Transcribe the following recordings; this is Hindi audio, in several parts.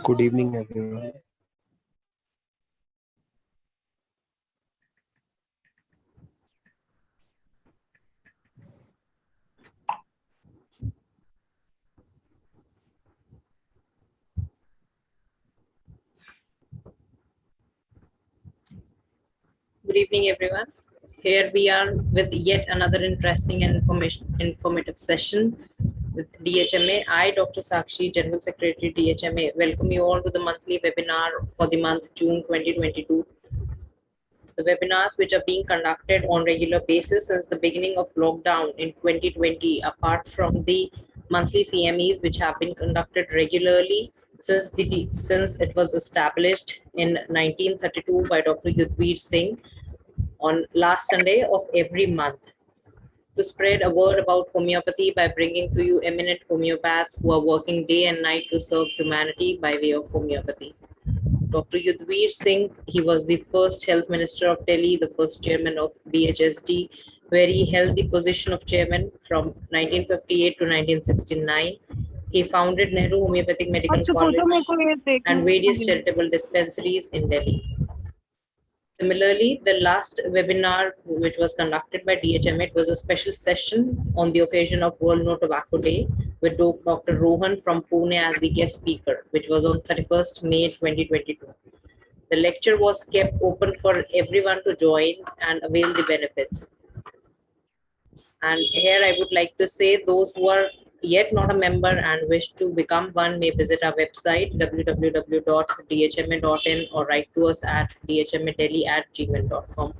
Good evening, everyone. Good evening, everyone. Here we are with yet another interesting and informative session with DHMA. I, Dr. Sakshi, General Secretary DHMA, welcome you all to the monthly webinar for the month June 2022. The webinars, which are being conducted on regular basis since the beginning of lockdown in 2020, apart from the monthly CMEs which have been conducted regularly since it was established in 1932 by Dr. Yudhvir Singh on last Sunday of every month, to spread a word about homeopathy by bringing to you eminent homeopaths who are working day and night to serve humanity by way of homeopathy. Dr. Yudhvir Singh, he was the first health minister of Delhi, the first chairman of BHSD, where he held the position of chairman from 1958 to 1969. He founded Nehru Homeopathic Medical College and various charitable dispensaries in Delhi. Similarly, the last webinar, which was conducted by DHMA, it was a special session on the occasion of World No Tobacco Day with Dr. Rohan from Pune as the guest speaker, which was on 31st May 2022. The lecture was kept open for everyone to join and avail the benefits. And here I would like to say those who are yet not a member and wish to become one may visit our website www.dhma.in or write to us at dhmadelhi@gmail.com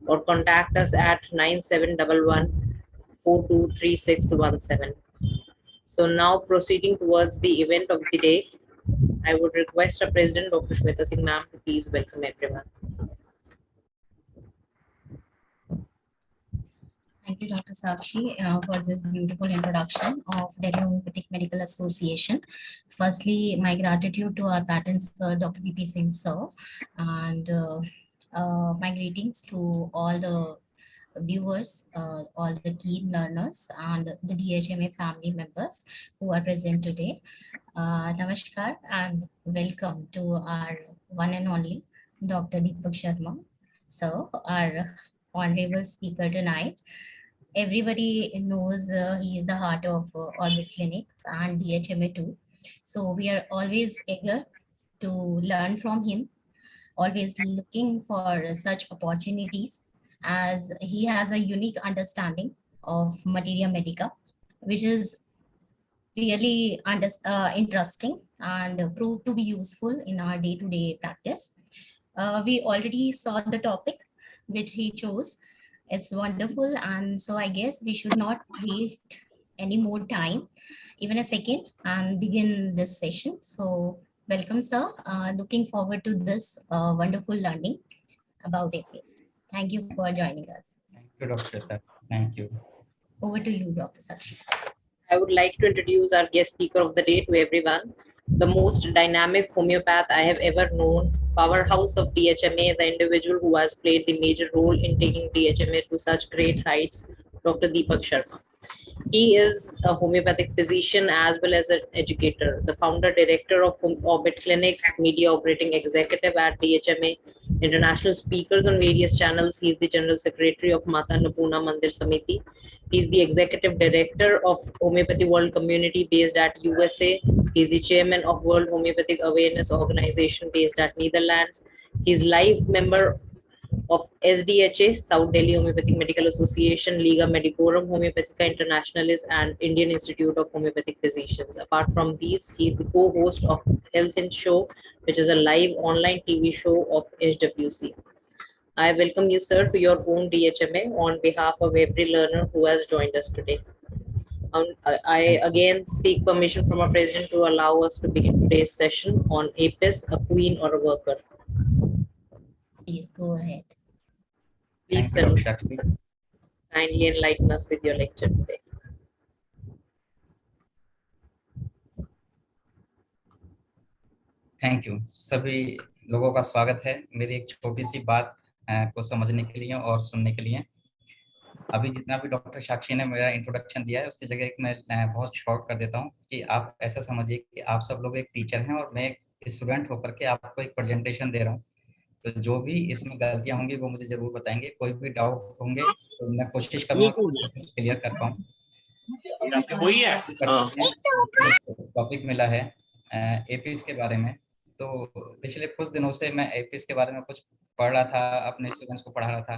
or contact us at 9711 423617. So now proceeding towards the event of the day, I would request our President Dr. Shweta Singh ma'am to please welcome everyone. Thank you, Dr. Sakshi, for this beautiful introduction of Delhi Homeopathic Medical Association. Firstly, my gratitude to our patent sir, Dr. B.P. Singh sir, and my greetings to all the viewers, all the keen learners, and the DHMA family members who are present today. Namaskar and welcome to our one and only Dr. Deepak Sharma, sir, our honorable speaker tonight. Everybody knows he is the heart of Orbit Clinics and DHMA too. So we are always eager to learn from him, always looking for such opportunities, as he has a unique understanding of materia medica, which is really interesting and proved to be useful in our day-to-day practice. We already saw the topic which he chose. It's wonderful, and so I guess we should not waste any more time, even a second, and begin this session. So welcome, sir. Looking forward to this wonderful learning about APS. Thank you for joining us. Thank you, Dr. Shweta. Thank you. Over to you, Dr. Sakshi. I would like to introduce our guest speaker of the day to everyone. The most dynamic homeopath I have ever known, powerhouse of DHMA, the individual who has played the major role in taking DHMA to such great heights, Dr. Deepak Sharma. He is a homeopathic physician as well as an educator, the founder director of Orbit Clinics, media operating executive at DHMA, international speakers on various channels. He is the general secretary of Mata Annapurna Mandir Samiti. He is the executive director of Homeopathy World Community based at USA. He is the chairman of World Homeopathic Awareness Organization based at Netherlands. He is live member of SDHA, South Delhi Homeopathic Medical Association, Liga Medicorum Homeopathica Internationalis, and Indian Institute of Homeopathic Physicians. Apart from these, he is the co-host of Health and Show, which is a live online TV show of HWC. I welcome you, sir, to your own DHMA on behalf of every learner who has joined us today. I again seek permission from our president to allow us to begin today's session on APIS, a queen or a worker. Please go ahead. Please, Thank you, sir, Dr. Shakti. kindly enlighten us with your lecture today. Thank you. सभी लोगों का स्वागत है मेरी एक छोटी सी बात को समझने के लिए और सुनने के लिए। अभी जितना भी डॉक्टर साक्षी ने मेरा इंट्रोडक्शन दिया है उसकी जगह एक मैं बहुत शॉर्ट कर देता हूँ कि आप ऐसा समझिए कि आप सब लोग एक टीचर हैं और मैं एक स्टूडेंट होकर के आपको एक प्रेजेंटेशन दे रहा हूँ, तो जो भी इसमें गलतियां होंगी वो मुझे जरूर बताएंगे। कोई भी डाउट होंगे तो मैं कोशिश करूंगा कि उसे क्लियर कर पाऊँ। वही है। टॉपिक मिला है एपीज के बारे में। तो पिछले कुछ दिनों से मैं एपीज के बारे में कुछ पढ़ रहा था, अपने स्टूडेंट्स को पढ़ा रहा था,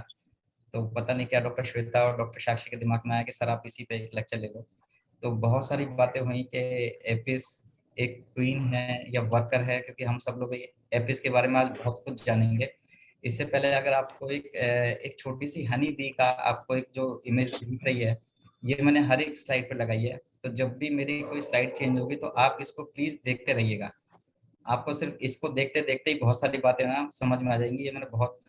तो पता नहीं क्या डॉक्टर श्वेता और डॉक्टर साक्षी के दिमाग में आया कि सर आप इसी पे एक लेक्चर ले लो। तो बहुत सारी बातें हुई कि एपिस एक क्वीन है या वर्कर है, क्योंकि हम सब लोग एपिस के बारे में आज बहुत कुछ जानेंगे। इससे पहले अगर आपको एक छोटी सी हनी बी का आपको एक जो इमेज दिख रही है, ये मैंने हर एक स्लाइड पे लगाई है, तो जब भी मेरी कोई स्लाइड चेंज होगी तो आप इसको प्लीज देखते रहिएगा। आपको सिर्फ इसको देखते देखते ही बहुत सारी बातें ना समझ में आ जाएंगी। ये मैंने बहुत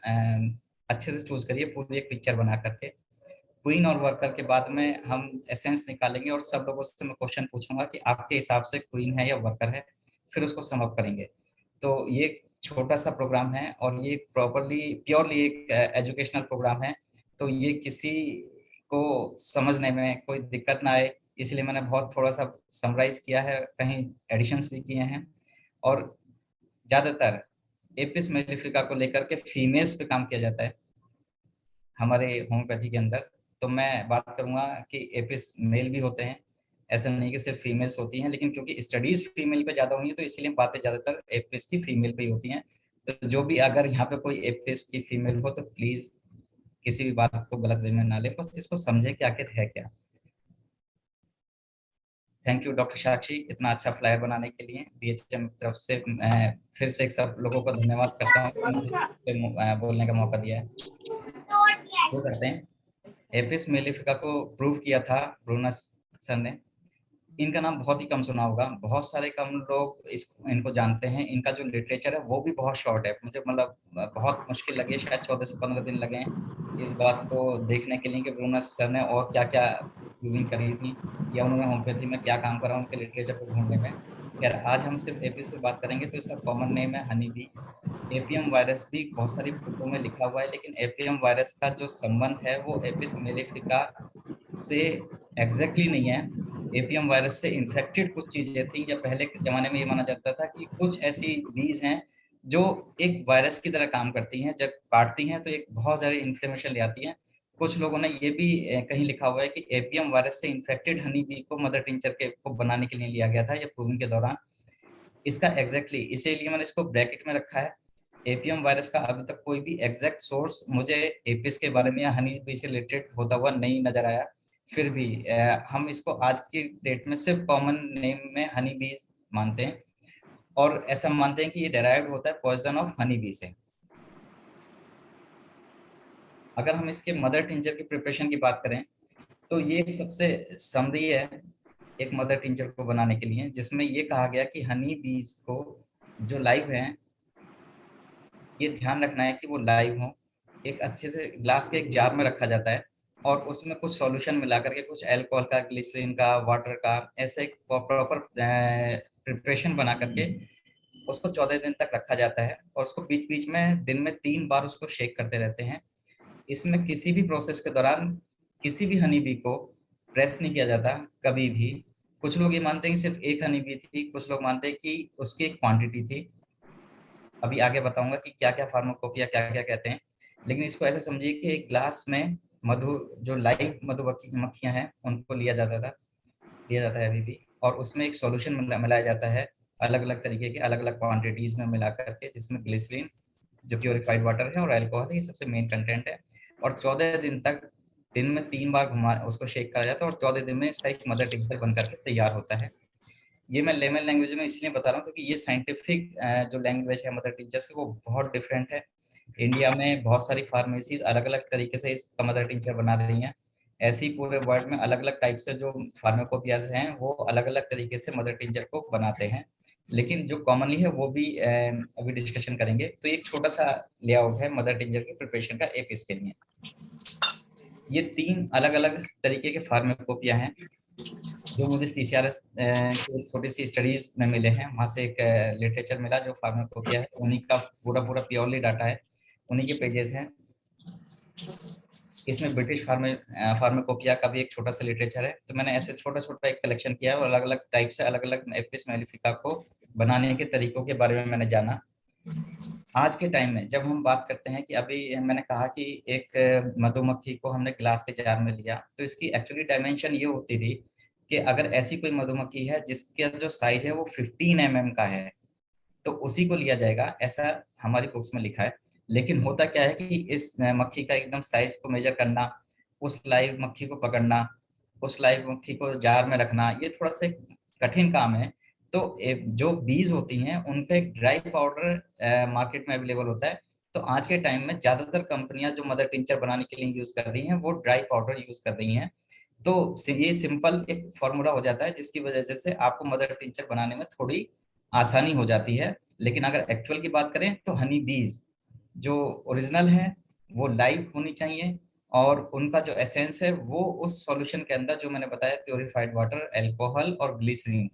अच्छे से चूज करी है पूरी एक पिक्चर बना करके। क्वीन और वर्कर के बाद में हम एसेंस निकालेंगे और सब लोगों से मैं क्वेश्चन पूछूंगा कि आपके हिसाब से क्वीन है या वर्कर है, फिर उसको सम अप करेंगे। तो ये एक छोटा सा प्रोग्राम है और ये प्योरली एक एजुकेशनल प्रोग्राम है, तो ये किसी को समझने में कोई दिक्कत ना आए, इसलिए मैंने बहुत थोड़ा सा समराइज किया है, कहीं एडिशंस भी किए हैं। और ज्यादातर एपिस मेलिफिका को लेकर के फीमेल्स पे काम किया जाता है हमारे होम्योपैथी के अंदर। तो मैं बात करूंगा कि एपिस मेल भी होते हैं, ऐसा नहीं कि सिर्फ फीमेल्स होती हैं, लेकिन क्योंकि स्टडीज फीमेल पे ज्यादा हुई है तो इसलिए बातें ज्यादातर एपिस की फीमेल पे ही होती हैं। तो जो भी अगर यहाँ पे कोई एपिस की फीमेल हो तो प्लीज किसी भी बात को गलत वे में ना ले, बस इसको समझे कि आखिर है क्या। थैंक यू डॉक्टर साक्षी, इतना अच्छा फ्लायर बनाने के लिए। डीएचएम तरफ से मैं फिर से एक सब लोगों को धन्यवाद करता हूँ मुझे बोलने का मौका दिया है। वो करते हैं, एपिस मेलिफिका को प्रूव किया था ब्रूनस सर ने। इनका नाम बहुत ही कम सुना होगा, बहुत सारे कम लोग इनको जानते हैं। इनका जो लिटरेचर है वो भी बहुत शॉर्ट है, मुझे मतलब बहुत मुश्किल लगी, शायद 14 से 15 दिन लगे हैं इस बात को देखने के लिए कि ब्रूनस सर ने और क्या क्या प्रूविंग करी थी या उन्होंने होम्योपैथी में क्या काम करा उनके लिटरेचर को ढूंढने में। खैर आज हम सिर्फ एपिस पे बात करेंगे, तो इसका कॉमन नेम है हनी बी। एपीएम वायरस भी बहुत सारी बुकों में लिखा हुआ है, लेकिन एपीएम वायरस का जो संबंध है वो एपिस मेलिफिका से एग्जैक्टली नहीं है। एपीएम वायरस से इन्फेक्टेड कुछ चीजें थी, या पहले के जमाने में ये माना जाता था कि कुछ ऐसी बीज हैं जो एक वायरस की तरह काम करती हैं, जब काटती हैं तो एक बहुत सारी इन्फ्लेमेशन ले आती हैं। कुछ लोगों ने ये भी कहीं लिखा हुआ है कि एपीएम वायरस से इन्फेक्टेड हनी बी को मदर टिंचर के को बनाने के लिए लिया गया था, ये प्रूविंग के दौरान। इसका एग्जैक्टली इसीलिए मैंने इसको ब्रैकेट में रखा है। एपीएम वायरस का अभी तक कोई भी एग्जैक्ट सोर्स मुझे एपिस के बारे में या हनी बी से रिलेटेड होता हुआ नहीं नजर आया। फिर भी हम इसको आज की डेट में सिर्फ कॉमन नेम में हनी बीज मानते हैं, और ऐसा मानते हैं कि ये डेराइव होता है पॉइजन ऑफ हनी बी से। अगर हम इसके मदर टिंचर की प्रिपरेशन की बात करें तो ये सबसे समरी है एक मदर टिंचर को बनाने के लिए, जिसमें ये कहा गया कि हनी बीज को जो लाइव है ये ध्यान रखना है कि वो लाइव हो। एक अच्छे से ग्लास के एक जार में रखा जाता है और उसमें कुछ सॉल्यूशन मिला करके, कुछ अल्कोहल का, ग्लिसरीन का, वाटर का, ऐसे एक प्रॉपर प्रिपरेशन बना करके उसको 14 दिन तक रखा जाता है, और उसको बीच बीच में दिन में 3 बार उसको शेक करते रहते हैं। इसमें किसी भी प्रोसेस के दौरान किसी भी हनी बी को प्रेस नहीं किया जाता कभी भी। कुछ लोग ये मानते हैं कि सिर्फ एक हनी बी थी, कुछ लोग मानते हैं कि उसकी एक क्वांटिटी थी। अभी आगे बताऊंगा कि क्या क्या फार्माकोपिया क्या क्या कहते हैं, लेकिन इसको ऐसे समझिए कि एक ग्लास में मधु, जो लाइव मधुमक्खियां हैं उनको लिया जाता है अभी भी, और उसमें एक सॉल्यूशन मिलाया जाता है अलग अलग तरीके के, अलग अलग क्वांटिटीज में मिला करके, जिसमें ग्लिसरीन जो प्योरीफाइड वाटर है और अल्कोहल है, ये सबसे मेन कंटेंट है। और 14 दिन तक दिन में 3 बार घुमा उसको शेक करा जाता है, और 14 दिन में इसका एक मदर टिंचर बन करके तैयार होता है। ये मैं लेमन लैंग्वेज में इसलिए बता रहा हूँ क्योंकि ये साइंटिफिक जो लैंग्वेज है मदर टिंचर्स की वो बहुत डिफरेंट है। इंडिया में बहुत सारी फार्मेसीज अलग अलग तरीके से इसका मदर टिंचर बना रही हैं। ऐसे ही पूरे वर्ल्ड में अलग अलग टाइप से जो फार्माकोपियाज हैं वो अलग अलग तरीके से मदर टिंचर को बनाते हैं, लेकिन जो कॉमनली है वो भी अभी डिस्कशन करेंगे। तो एक छोटा सा लेआउट है मदर टिंचर की प्रिपरेशन का एपिस के लिए। ये 3 अलग अलग तरीके के फार्माकोपिया हैं जो मुझे सीसीआरएस छोटी सी स्टडीज में मिले हैं, वहां से एक लिटरेचर मिला जो फार्माकोपिया है, उन्हीं का पूरा प्योरली डाटा है, उन्हीं के पेजेस हैं। इसमें ब्रिटिश फार्माकोपिया का भी एक छोटा सा लिटरेचर है। तो मैंने ऐसे छोटा छोटा एक कलेक्शन किया है और अलग अलग टाइप से अलग अलग एपिस मेलिफिका को बनाने के तरीकों के बारे में मैंने जाना। आज के टाइम में जब हम बात करते हैं कि अभी मैंने कहा कि एक मधुमक्खी को हमने ग्लास के जार में लिया, तो इसकी एक्चुअली डायमेंशन ये होती थी कि अगर ऐसी कोई मधुमक्खी है जिसका जो साइज है वो 15 mm का है, तो उसी को लिया जाएगा, ऐसा हमारी बुक्स में लिखा है। लेकिन होता क्या है कि इस मक्खी का एकदम साइज को मेजर करना, उस लाइव मक्खी को पकड़ना, उस लाइव मक्खी को जार में रखना, ये थोड़ा सा कठिन काम है। तो जो बीज होती हैं उनका एक ड्राई पाउडर मार्केट में अवेलेबल होता है। तो आज के टाइम में ज्यादातर कंपनियां जो मदर टिंचर बनाने के लिए यूज कर रही हैं वो ड्राई पाउडर यूज कर रही हैं। तो ये सिंपल एक फॉर्मूला हो जाता है जिसकी वजह से आपको मदर टिंचर बनाने में थोड़ी आसानी हो जाती है। लेकिन अगर एक्चुअल की बात करें तो हनी बीज जो ओरिजिनल है वो लाइव होनी चाहिए, और उनका जो एसेंस है वो उस सॉल्यूशन के अंदर जो मैंने बताया प्योरीफाइड वाटर, अल्कोहल और ग्लिसरीन,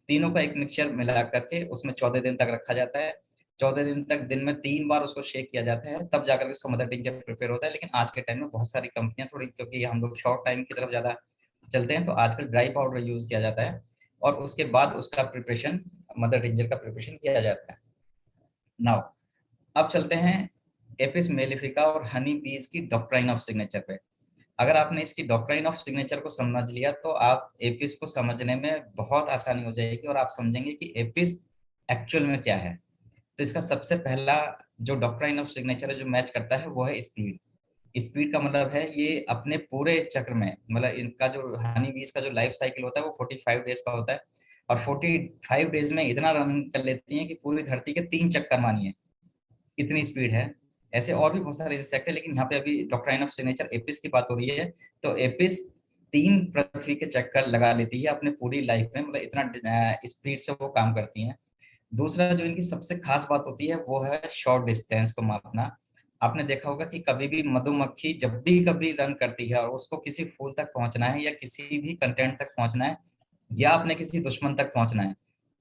तीनों का एक मिक्सचर मिला करके उसमें 14 दिन तक रखा जाता है। 14 दिन तक दिन में 3 बार उसको शेक किया जाता है, तब जाकर उसका मदर टिंचर प्रिपेयर होता है। लेकिन आज के टाइम में बहुत सारी कंपनियां थोड़ी, क्योंकि हम लोग शॉर्ट टाइम की तरफ ज्यादा चलते हैं, तो आजकल ड्राई पाउडर यूज किया जाता है और उसके बाद उसका प्रिपरेशन, मदर टिंचर का प्रिपरेशन किया जाता है। नाउ अब चलते हैं एपिस मेलिफिका और हनी बीज की डॉक्ट्राइन ऑफ सिग्नेचर पे। अगर आपने इसकी डॉक्ट्राइन ऑफ सिग्नेचर को समझ लिया तो आप एपिस को समझने में बहुत आसानी हो जाएगी और आप समझेंगे कि एपिस एक्चुअल में क्या है। तो इसका सबसे पहला जो डॉक्ट्राइन ऑफ सिग्नेचर है जो मैच करता है वो है स्पीड। स्पीड का मतलब है ये अपने पूरे चक्र में, मतलब इनका जो हनी बीज का जो लाइफ साइकिल होता है वो 45 डेज का होता है, और 45 डेज में इतना रन कर लेती हैं कि पूरी धरती के 3 चक्कर मानिए, इतनी स्पीड है। ऐसे और भी बहुत सारे इंसेक्ट है, लेकिन यहाँ पे अभी डॉक्ट्राइन ऑफ सिग्नेचर एपिस की बात हो रही है। तो एपिस 3 पृथ्वी के चक्कर लगा लेती है अपने पूरी लाइफ में, मतलब इतना स्पीड से वो काम करती हैं। दूसरा जो इनकी सबसे खास बात होती है वो है शॉर्ट डिस्टेंस को मापना। आपने देखा होगा कि कभी भी मधुमक्खी जब भी कभी रन करती है और उसको किसी फूल तक पहुंचना है या किसी भी कंटेंट तक पहुंचना है या अपने किसी दुश्मन तक पहुंचना है,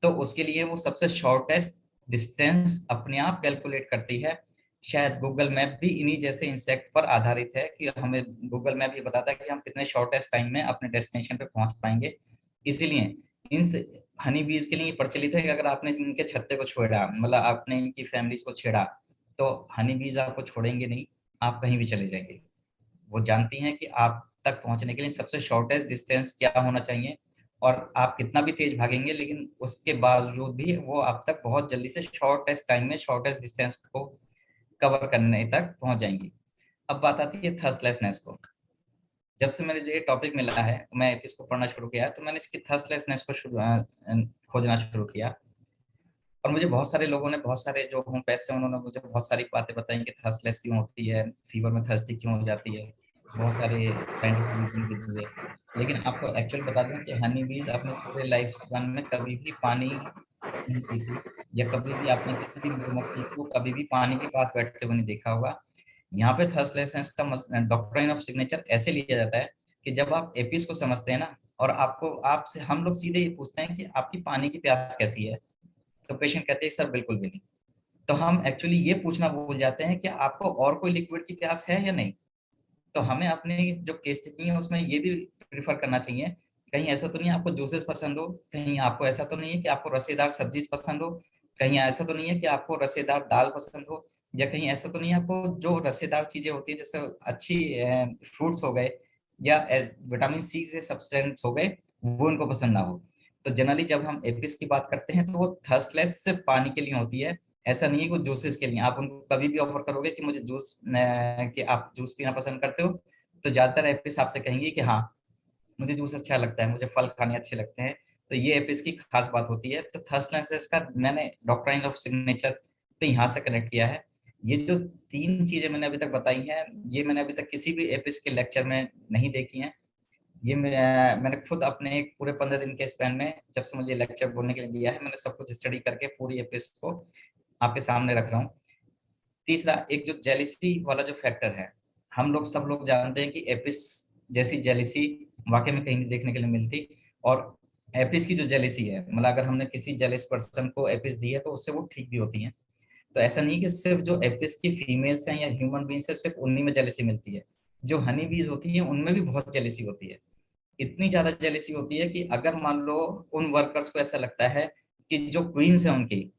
तो उसके लिए वो सबसे शॉर्टेस्ट डिस्टेंस अपने आप कैलकुलेट करती है। शायद गूगल मैप भी इन्हीं जैसे इंसेक्ट पर आधारित है कि हमें गूगल मैप ये बताता है कि हम कितने शॉर्टेस्ट टाइम में अपने डेस्टिनेशन पे पहुंच पाएंगे। इसीलिए इन हनी बीज के लिए प्रचलित है कि अगर आपने इनके छत्ते को छेड़ा, मतलब आपने इनकी फैमिलीज को छेड़ा, तो हनी बीज आपको छोड़ेंगे नहीं, आप कहीं भी चले जाएंगे। वो जानती हैं कि आप तक पहुंचने के लिए सबसे शॉर्टेस्ट डिस्टेंस क्या होना चाहिए, और आप कितना भी तेज भागेंगे लेकिन उसके बावजूद भी वो आप तक बहुत जल्दी से शॉर्टेस्ट टाइम में शॉर्टेस्ट डिस्टेंस को कवर करने तक पहुंच जाएंगी। अब बात आती है थर्स्टलेसनेस को। जब से मैंने ये टॉपिक मिला है, मैं इसको पढ़ना शुरू किया, तो मैंने इसकी थर्स्टलेसनेस को खोजना शुरू किया। और मुझे बहुत सारे लोगों ने, बहुत सारे जो होम्योपैथ्स हैं उन्होंने मुझे बहुत सारी बातें बताई कि थर्स्टलेस क्यों होती है, फीवर में थर्स्टी क्यों हो जाती है, बहुत सारे साइंटिफिक रीजन भी दिए। लेकिन आपको एक्चुअल बता दूं कि हनी बीज अपने पूरे लाइफ स्पैन में कभी भी पानी नहीं पी थी, या कभी भी आपने किसी भी मधुमक्खी को कभी भी पानी के पास बैठते हुए नहीं देखा होगा। यहाँ पे थर्स्टलेसनेस का डॉक्ट्राइन ऑफ सिग्नेचर ऐसे लिया जाता है कि जब आप एपिस को समझते हैं ना, और आपको आपसे हम लोग सीधे ये पूछते हैं कि आपकी पानी की प्यास कैसी है, तो पेशेंट कहते हैं सर बिल्कुल भी नहीं। तो हम एक्चुअली ये पूछना भूल जाते हैं कि आपको और कोई लिक्विड की प्यास है या नहीं। तो हमें अपने जो केस स्टडी है उसमें ये भी प्रीफर करना चाहिए, कहीं ऐसा तो नहीं है आपको जूसेस पसंद हो, कहीं आपको ऐसा तो नहीं है कि आपको रसेदार सब्जी पसंद हो, कहीं ऐसा तो नहीं है कि आपको रसेदार दाल पसंद हो, या कहीं ऐसा तो नहीं है आपको जो रसेदार चीजें होती है जैसे अच्छी फ्रूट्स हो गए या विटामिन सी से सब्सटेंस हो गए वो उनको पसंद ना हो। तो जनरली जब हम एपिस की बात करते हैं तो वो थर्स्टलेस सिर्फ पानी के लिए होती है, ऐसा नहीं है कि जूसेस के लिए। आप उनको कभी भी ऑफर करोगे कि मुझे जूस कि आप जूस पीना पसंद करते हो, तो ज्यादातर एपिस आपसे कहेंगे कि हाँ मुझे जूस अच्छा लगता है, मुझे फल खाने अच्छे लगते हैं। तो ये एपिस की खास बात होती है। तो थर्स्टलेसनेस का मैंने डॉक्ट्राइन ऑफ सिग्नेचर पे यहाँ से कनेक्ट किया है। ये जो 3 चीजें मैंने अभी तक बताई हैं, ये मैंने अभी तक किसी भी एपिस के लेक्चर में नहीं देखी हैं। ये मैंने खुद अपने एक पूरे 15 दिन के स्पैन में, जब से मुझे लेक्चर बोलने के लिए दिया है, मैंने सब कुछ स्टडी करके पूरी एपिस को आपके सामने रख रहा हूँ। तीसरा, एक जो जेलिसी वाला जो फैक्टर है, हम लोग सब लोग जानते हैं कि एपिस जैसी जेलिसी वाकई में कहीं नहीं देखने के लिए मिलती। और एपिस की जो जेलिसी है, मतलब अगर हमने किसी जेलिस पर्सन को एपिस दी है तो उससे वो ठीक भी होती है। तो ऐसा नहीं कि सिर्फ जो एपिस की फीमेल्स हैं या ह्यूमन बींग्स है सिर्फ उन्हीं में जेलिसी मिलती है, जो हनी बीज होती है उनमें भी बहुत जेलिसी होती है। इतनी ज्यादा जेलिसी होती है कि अगर मान लो उन वर्कर्स को ऐसा लगता है कि जो क्वींस है उनकी,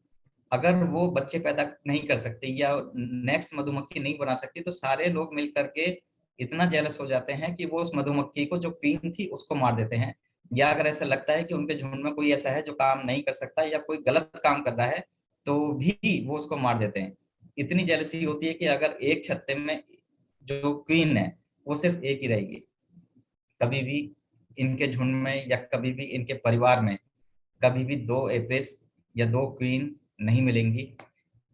अगर वो बच्चे पैदा नहीं कर सकते या नेक्स्ट मधुमक्खी नहीं बना सकती, तो सारे लोग मिल करके इतना जेलस हो जाते हैं कि वो उस मधुमक्खी को, जो क्वीन थी, उसको मार देते हैं। या अगर ऐसा लगता है कि उनके झुंड में कोई ऐसा है जो काम नहीं कर सकता या कोई गलत काम कर रहा है, तो भी वो उसको मार देते हैं। इतनी जेलसी होती है कि अगर एक छत्ते में जो क्वीन है वो सिर्फ एक ही रहेगी, कभी भी इनके झुंड में या कभी भी इनके परिवार में कभी भी दो एपिस या दो क्वीन नहीं मिलेंगी।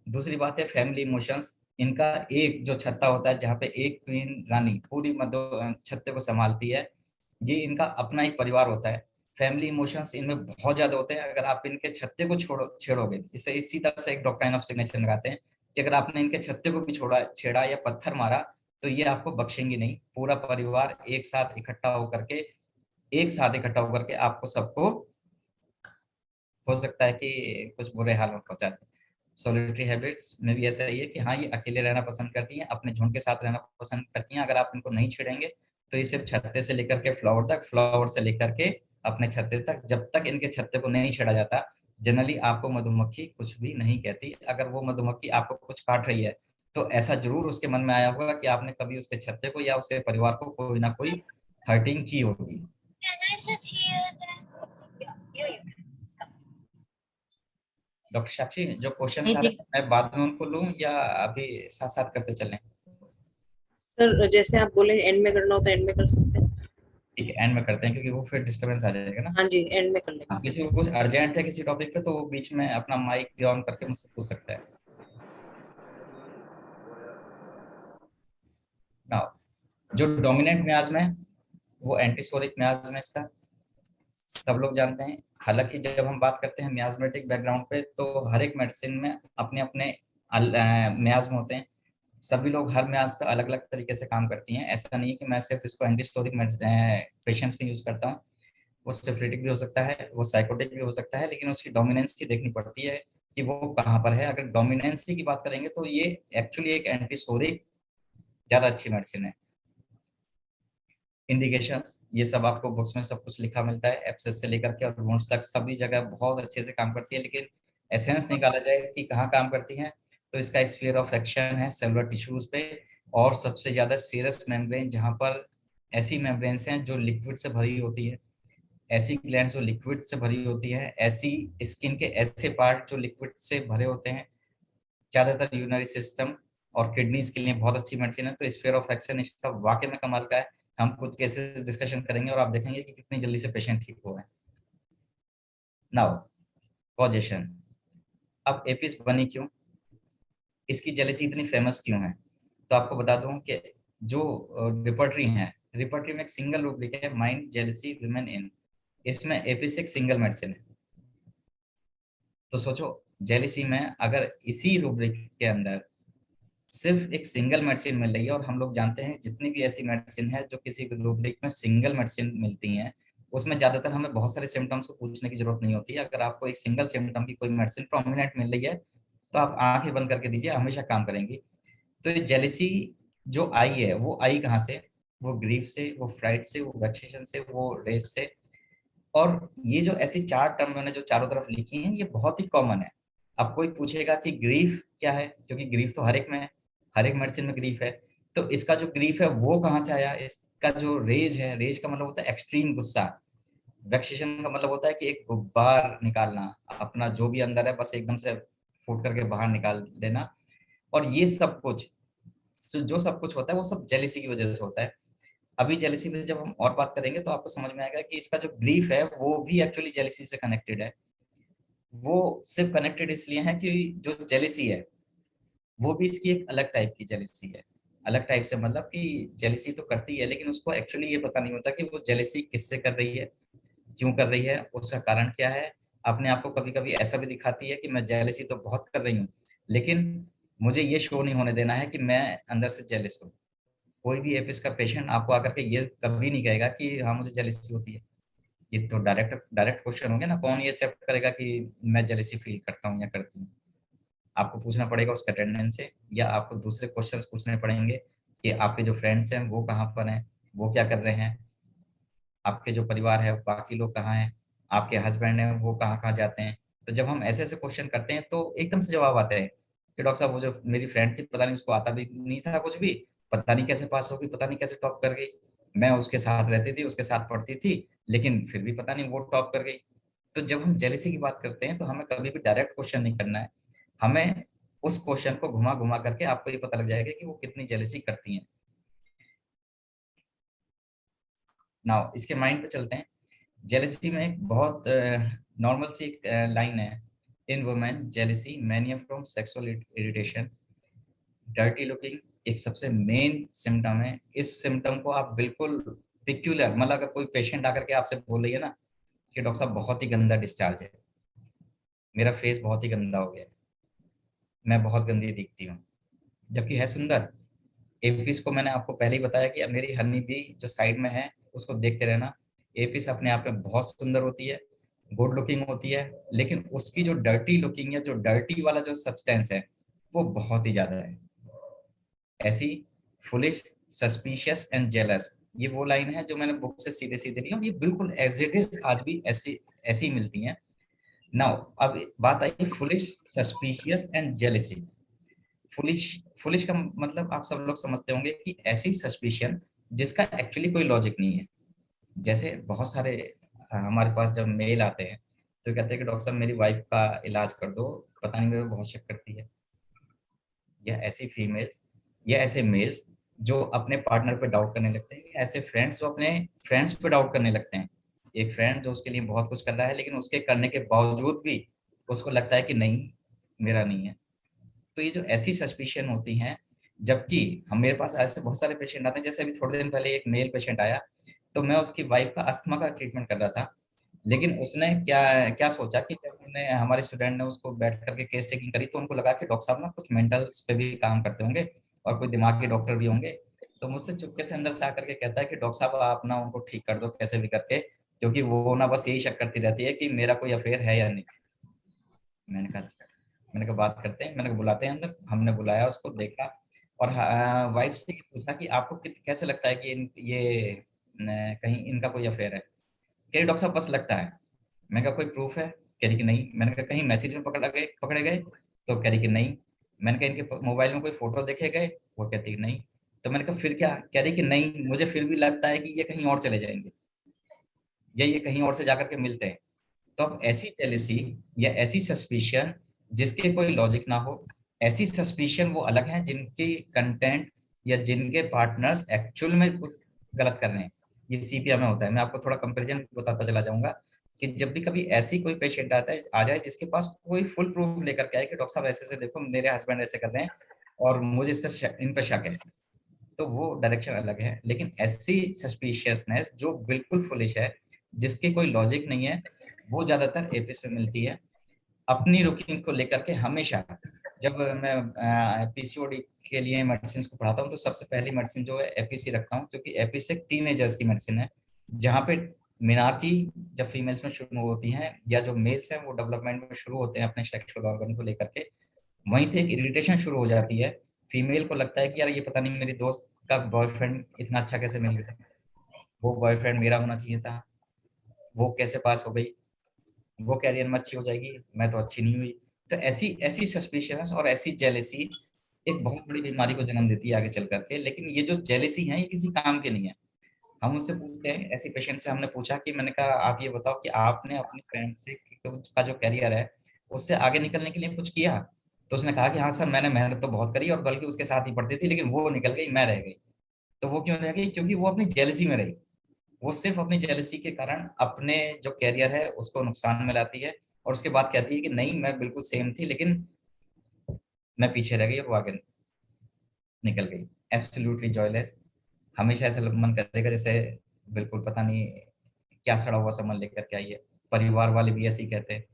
दूसरी बात है फैमिली इमोशंस। इनका एक जो छत्ता होता है जहाँ पे एक क्वीन रानी पूरी छत्ते को संभालती है, ये इनका अपना एक परिवार होता है। फैमिली इमोशंस इनमें बहुत ज्यादा होते हैं। अगर आप इनके छत्ते को छेड़ोगे, इसे इसी तरह से एक डॉक्ट्राइन ऑफ सिग्नेचर लगाते हैं कि अगर आपने इनके छत्ते को भी छेड़ा या पत्थर मारा, तो ये आपको बख्शेंगे नहीं। पूरा परिवार एक साथ इकट्ठा होकर के आपको सबको, हो सकता है कि कुछ बुरे हाल में पहुंचा दे। सोलिटरी हैबिट्स में भी ऐसा ही है कि हाँ, ये अकेले रहना पसंद करती हैं, अपने झुंड के साथ रहना पसंद करती हैं। अगर आप इनको नहीं छेड़ेंगे तो ये सिर्फ छत्ते से लेकर के फ्लावर तक, फ्लावर से लेकर के अपने छत्ते तक, जब तक इनके छत्ते को नहीं छेड़ा जाता, जनरली आपको मधुमक्खी कुछ भी नहीं कहती। अगर वो मधुमक्खी आपको कुछ काट रही है, तो ऐसा जरूर उसके मन में आया होगा कि आपने कभी उसके छत्ते को या उसके परिवार को कोई ना कोई हर्टिंग की होगी। डॉक्टर साक्षी, जो क्वेश्चन आ रहे हैं मैं बाद में उनको लूं या अभी साथ साथ करते चलें? सर जैसे आप बोले एंड में करना होता है एंड में कर सकते हैं। ठीक है, एंड में करते हैं क्योंकि वो फिर डिस्टरबेंस आ जाएगा ना। हाँ जी, एंड में कर लेंगे। हाँ, किसी को कुछ अर्जेंट है किसी टॉपिक पे तो वो बीच में अपना माइक भी ऑन करके मुझसे पूछ सकता है। नाउ, जो डोमिनेंट मियाज में वो एंटीसोरिक मियाज में, इसका सब लोग जानते हैं। हालांकि जब हम बात करते हैं मियाजमेटिक बैकग्राउंड पे, तो हर एक मेडिसिन में अपने अपने मियाज्म होते हैं। सभी लोग हर मियाज पे अलग अलग तरीके से काम करती हैं। ऐसा नहीं है कि मैं सिर्फ इसको एंटीस्टोरिक पेशेंट्स में यूज करता हूँ। वो सिफिलिटिक भी हो सकता है, वो साइकोटिक भी हो सकता है, लेकिन उसकी डोमिनेंस की देखनी पड़ती है कि वो कहाँ पर है। अगर डोमिनेंस की बात करेंगे तो ये एक्चुअली एक एंटीसोरिक ज्यादा अच्छी मेडिसिन है। इंडिकेशंस ये सब आपको बुक्स में सब कुछ लिखा मिलता है, एब्सेस से लेकर के और वुंड्स तक सभी जगह बहुत अच्छे से काम करती है। लेकिन एसेंस निकाला जाए कि कहाँ काम करती है, तो इसका स्फीयर ऑफ एक्शन है सेलुलर टिश्यूज पे, और सबसे ज्यादा सीरस मेम्ब्रेन, जहाँ पर ऐसी मेम्ब्रेन्स हैं जो लिक्विड से भरी होती है, ऐसी ग्लैंड जो लिक्विड से भरी होती है, ऐसी स्किन के ऐसे पार्ट जो लिक्विड से भरे होते हैं। ज्यादातर यूरिनरी सिस्टम और किडनीज के लिए बहुत अच्छी मेडिसिन है। तो स्फीयर ऑफ एक्शन इसका वाकई में कमाल का है। हम कुछ केसेस डिस्कशन करेंगे और आप देखेंगे कि कितनी जल्दी से पेशेंट ठीक हुआ है। Now, causation. अब एपिस बनी क्यों, इसकी जेलेसी इतनी फेमस क्यों है? तो आपको बता दूं कि जो रिपर्टरी है, रिपर्टरी में एक सिंगल रूब्रिक है, माइंड जेलेसी विमेन इन। इसमें एपिस एक सिंगल मेडिसिन है। तो सोचो, जेलेसी में अगर इसी रूब्रिक के अंदर सिर्फ एक सिंगल मेडिसिन मिल रही है, और हम लोग जानते हैं जितनी भी ऐसी मेडिसिन है जो किसी रूब्रिक में सिंगल मेडिसिन मिलती हैं, उसमें ज्यादातर हमें बहुत सारे सिम्टम्स को पूछने की जरूरत नहीं होती है। अगर आपको एक सिंगल सिम्टम की कोई मेडिसिन प्रोमिनेंट मिल रही है, तो आप आंखें बंद करके दीजिए, हमेशा काम करेंगी। तो ये जेलिसी जो आई है, वो आई कहाँ से? वो ग्रीफ से, वो फ्राइड से, वो वेक्सेशन से, वो रेस से। और ये जो ऐसी चार टर्म मैंने जो चारों तरफ लिखी हैं, ये बहुत ही कॉमन है। अब कोई पूछेगा कि ग्रीफ क्या है, क्योंकि ग्रीफ तो हर एक में है, हर एक मेडिसिन में ग्रीफ है। तो इसका जो ग्रीफ है वो कहाँ से आया? इसका जो रेज है, रेज का मतलब होता है एक्सट्रीम गुस्सा। वैक्सीनेशन का मतलब होता है कि एक गुब्बार निकालना, अपना जो भी अंदर है बस एकदम से फूट करके बाहर निकाल देना। और ये सब कुछ, जो सब कुछ होता है वो सब जेलिसी की वजह से होता है। अभी जेलिसी में जब हम और बात करेंगे तो आपको समझ में आएगा कि इसका जो ग्रीफ है वो भी एक्चुअली जेलिसी से कनेक्टेड है। वो सिर्फ कनेक्टेड इसलिए है कि जो जेलिसी है वो भी इसकी एक अलग टाइप की जेलिसी है। अलग टाइप से मतलब कि जेलिसी तो करती है, लेकिन उसको एक्चुअली ये पता नहीं होता कि वो जेलिसी किससे कर रही है, क्यों कर रही है, उसका कारण क्या है। अपने आप को कभी कभी ऐसा भी दिखाती है कि मैं जेलिसी तो बहुत कर रही हूँ, लेकिन मुझे ये शो नहीं होने देना है कि मैं अंदर से जेलिस हूँ। कोई भी एपिस का पेशेंट आपको आकर के ये कभी नहीं कहेगा कि हाँ मुझे जेलिसी होती है। ये तो डायरेक्ट डायरेक्ट क्वेश्चन हो गया ना, कौन ये एक्सेप्ट करेगा कि मैं जेलिसी फील करता हूँ या करती हूँ? आपको पूछना पड़ेगा उसका अटेंडेंस से, या आपको दूसरे क्वेश्चंस पूछने पड़ेंगे कि आपके जो फ्रेंड्स हैं वो कहाँ पर हैं, वो क्या कर रहे हैं, आपके जो परिवार है बाकी लोग कहाँ हैं, आपके हस्बैंड हैं वो कहाँ कहाँ जाते हैं, तो जब हम ऐसे ऐसे क्वेश्चन करते हैं तो एकदम से जवाब आते हैं कि डॉक्टर साहब वो जो मेरी फ्रेंड थी पता नहीं उसको आता भी नहीं था कुछ भी, पता नहीं कैसे पास होगी, पता नहीं कैसे टॉप कर गई, मैं उसके साथ रहती थी, उसके साथ पढ़ती थी, लेकिन फिर भी पता नहीं वो टॉप कर गई। तो जब हम जेलेसी की बात करते हैं तो हमें कभी भी डायरेक्ट क्वेश्चन नहीं करना है, हमें उस क्वेश्चन को घुमा घुमा करके आपको ये पता लग जाएगा कि वो कितनी जेलेसी करती हैं। नाउ इसके माइंड पे चलते हैं। जेलेसी में एक बहुत नॉर्मल सी एक लाइन है, इन women jealousy mania from sexual irritation, dirty looking एक सबसे मेन सिम्टम है। इस सिम्टम को आप बिल्कुल पिक्यूलर, मतलब अगर कोई पेशेंट आकर के आपसे बोल रही है ना कि डॉक्टर साहब बहुत ही गंदा डिस्चार्ज है, मेरा फेस बहुत ही गंदा हो गया, मैं बहुत गंदी दिखती हूँ, जबकि है सुंदर। एपिस को मैंने आपको पहले ही बताया कि अब मेरी हनी भी जो साइड में है उसको देखते रहना। एपिस अपने आप में बहुत सुंदर होती है, गुड लुकिंग होती है, लेकिन उसकी जो डर्टी लुकिंग है, जो डर्टी वाला जो सब्सटेंस है वो बहुत ही ज्यादा है। ऐसी फुलिश, सस्पिशियस एंड जेलस, ये वो लाइन है जो मैंने बुक से सीधे सीधे ली, और ये बिल्कुल एज इट इज आज भी ऐसी ऐसी मिलती हैं। नाउ अब बात आई foolish, suspicious and jealousy. Foolish, foolish का मतलब आप सब लोग समझते होंगे कि ऐसी सस्पिशन जिसका एक्चुअली कोई लॉजिक नहीं है। जैसे बहुत सारे हमारे पास जब मेल आते हैं तो कहते हैं कि डॉक्टर साहब मेरी वाइफ का इलाज कर दो, पता नहीं मेरे को बहुत शक करती है। या ऐसी फीमेल्स या ऐसे मेल्स जो अपने पार्टनर पे डाउट करने लगते हैं, ऐसे फ्रेंड्स जो अपने फ्रेंड्स पे डाउट करने लगते हैं। एक फ्रेंड जो उसके लिए बहुत कुछ कर रहा है लेकिन उसके करने के बावजूद भी उसको लगता है कि नहीं, मेरा नहीं है। तो ये जो ऐसी सस्पिशन होती हैं, जबकि हम मेरे पास ऐसे बहुत सारे पेशेंट आते हैं, जैसे अभी थोड़े दिन पहले एक मेल पेशेंट आया, तो मैं उसकी वाइफ का अस्थमा का ट्रीटमेंट कर रहा था, लेकिन उसने क्या क्या सोचा कि जब हमने हमारे स्टूडेंट ने उसको बैठ करके केस टेकिंग करी तो उनको लगा कि डॉक्टर साहब ना कुछ मेंटल्स पे भी काम करते होंगे और कोई दिमाग के डॉक्टर भी होंगे। तो मुझसे चुपके से अंदर से आकर के कहता है कि डॉक्टर साहब आप ना उनको ठीक कर दो कैसे भी करके, क्योंकि वो ना बस यही शक करती रहती है कि मेरा कोई अफेयर है या नहीं। मैंने कहा अच्छा। मैंने कहा बात करते हैं, मैंने कहा बुलाते हैं अंदर। हमने बुलाया उसको, देखा और वाइफ से पूछा कि आपको कैसे लगता है कि ये कहीं इनका कोई अफेयर है। कह रही डॉक्टर साहब बस लगता है। मैंने कहा कोई प्रूफ है? कह रही कि नहीं। मैंने कहा कहीं मैसेज में पकड़े गए? तो कह रही कि नहीं। मैंने कहा इनके मोबाइल में कोई फोटो देखे गए? वो कहती कि नहीं। तो मैंने कहा फिर क्या? कह रही कि नहीं, मुझे फिर भी लगता है कि ये कहीं और चले जाएंगे या ये कहीं और से जाकर के मिलते हैं। तो अब ऐसी जेलेसी या ऐसी सस्पिशन जिसके कोई लॉजिक ना हो, ऐसी सस्पिशन वो अलग हैं जिनकी कंटेंट या जिनके पार्टनर्स एक्चुअल में कुछ गलत कर रहे हैं। ये सीपीआर में होता है। मैं आपको थोड़ा कंपैरिजन बताता चला जाऊंगा कि जब भी कभी ऐसी कोई पेशेंट आता है आ जाए जिसके पास कोई फुल प्रूफ लेकर के आए कि डॉक्टर साहब ऐसे ऐसे देखो मेरे हस्बैंड ऐसे कर रहे हैं और मुझे इसका इन पर शक है, तो वो डायरेक्शन अलग है। लेकिन ऐसी सस्पिशियसनेस जो बिल्कुल फुलिश है, जिसके कोई लॉजिक नहीं है, वो ज्यादातर एपिस में मिलती है। अपनी रुकिंग को लेकर के हमेशा जब मैं पीसीओडी के लिए मेडिसिन को पढ़ाता हूँ तो सबसे पहली मेडिसिन जो है एपीसी रखता हूँ, क्योंकि एपीसी एक टीनेजर्स की मेडिसिन है, जहाँ पे मिनार्की जब फीमेल्स में शुरू होती हैं या जो मेल्स हैं वो डेवलपमेंट में शुरू होते हैं अपने सेक्सुअल ऑर्गन को लेकर के, वहीं से एक इरिटेशन शुरू हो जाती है। फीमेल को लगता है कि यार ये पता नहीं मेरी दोस्त का बॉयफ्रेंड इतना अच्छा कैसे मिल गया, वो बॉयफ्रेंड मेरा होना चाहिए था, वो कैसे पास हो गई, वो कैरियर में अच्छी हो जाएगी, मैं तो अच्छी नहीं हुई। तो ऐसी ऐसी सस्पिशंस और ऐसी जेलेसी एक बहुत बड़ी बीमारी को जन्म देती है आगे चल करके। लेकिन ये जो जेलेसी है ये किसी काम के नहीं है। हम उससे पूछते हैं, ऐसी पेशेंट से हमने पूछा कि मैंने कहा आप ये बताओ कि आपने अपने फ्रेंड से का जो कैरियर है उससे आगे निकलने के लिए कुछ किया? तो उसने कहा कि हाँ सर मैंने मेहनत तो बहुत करी और बल्कि उसके साथ ही पढ़ती थी, लेकिन वो निकल गई, मैं रह गई। तो वो क्यों रह गई? क्योंकि वो अपनी जेलसी में रही। वो सिर्फ अपनी जेलसी के कारण अपने जो कैरियर है उसको नुकसान में लाती है और उसके बाद कहती है कि नहीं मैं बिल्कुल सेम थी लेकिन मैं पीछे रह गई और वो आगे निकल गई। Absolutely joyless. हमेशा ऐसा मन करेगा जैसे बिल्कुल पता नहीं क्या सड़ा हुआ सामान लेकर के आई है। परिवार वाले भी ऐसे ही कहते हैं।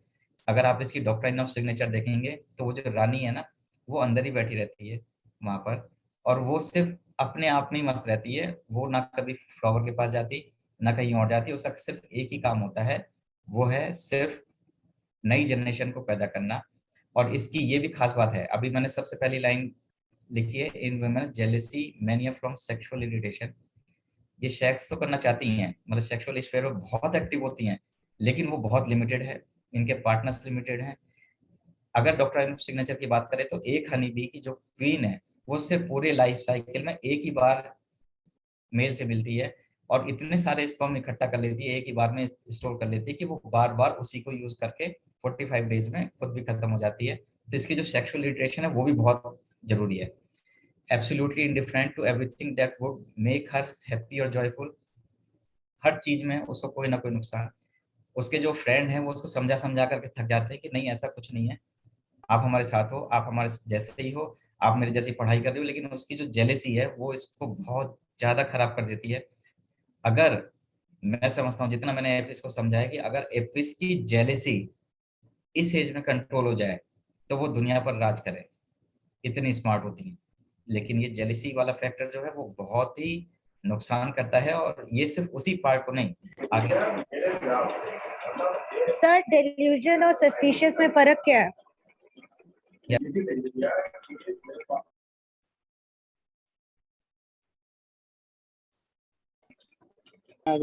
अगर आप इसकी डॉक्ट्राइन ऑफ सिग्नेचर देखेंगे तो वो जो रानी है ना वो अंदर ही बैठी रहती है वहां पर, और वो सिर्फ अपने आप में ही मस्त रहती है। वो ना कभी फ्लावर के पास जाती ना कहीं और जाती। उसका सिर्फ एक ही काम होता है, वो है सिर्फ नई जनरेशन को पैदा करना। और इसकी ये भी खास बात है, अभी मैंने सबसे पहली लाइन लिखी है, इन women jealousy mania from sexual irritation. ये सेक्स तो करना चाहती हैं, मतलब सेक्सुअल स्फीयर में बहुत एक्टिव होती हैं, लेकिन वो बहुत लिमिटेड है। इनके पार्टनर्स लिमिटेड हैं। अगर डॉक्टर सिग्नेचर की बात करें तो एक हनी बी की जो क्वीन है वो सिर्फ पूरे लाइफ साइकिल में एक ही बार मेल से मिलती है और इतने सारे स्पर्म इकट्ठा कर लेती है, एक ही बार में स्टोर कर लेती है कि वो बार बार उसी को यूज करके 45 डेज में खुद भी खत्म हो जाती है। तो इसकी जो सेक्सुअल इटरेशन है वो भी बहुत जरूरी है। Absolutely indifferent to everything that would make her happy और जॉयफुल। हर चीज में उसको कोई ना कोई नुकसान। उसके जो फ्रेंड हैं वो उसको समझा समझा करके थक जाते हैं कि नहीं ऐसा कुछ नहीं है, आप हमारे साथ हो, आप हमारे जैसे ही हो, आप मेरे जैसी पढ़ाई कर रही हो। लेकिन उसकी जो जेलेसी है वो इसको बहुत ज्यादा खराब कर देती है। अगर मैं समझता हूँ, जितना मैंने एपिस को समझा है, कि अगर एपिस की जेलेसी इस एज में कंट्रोल हो जाए तो वो दुनिया पर राज करे, इतनी स्मार्ट होती है। लेकिन ये जेलेसी वाला फैक्टर जो है वो बहुत ही नुकसान करता है, और ये सिर्फ उसी पार्ट को नहीं, आगे। सर डेल्यूजन और सस्पिशियस में फर्क क्या है? I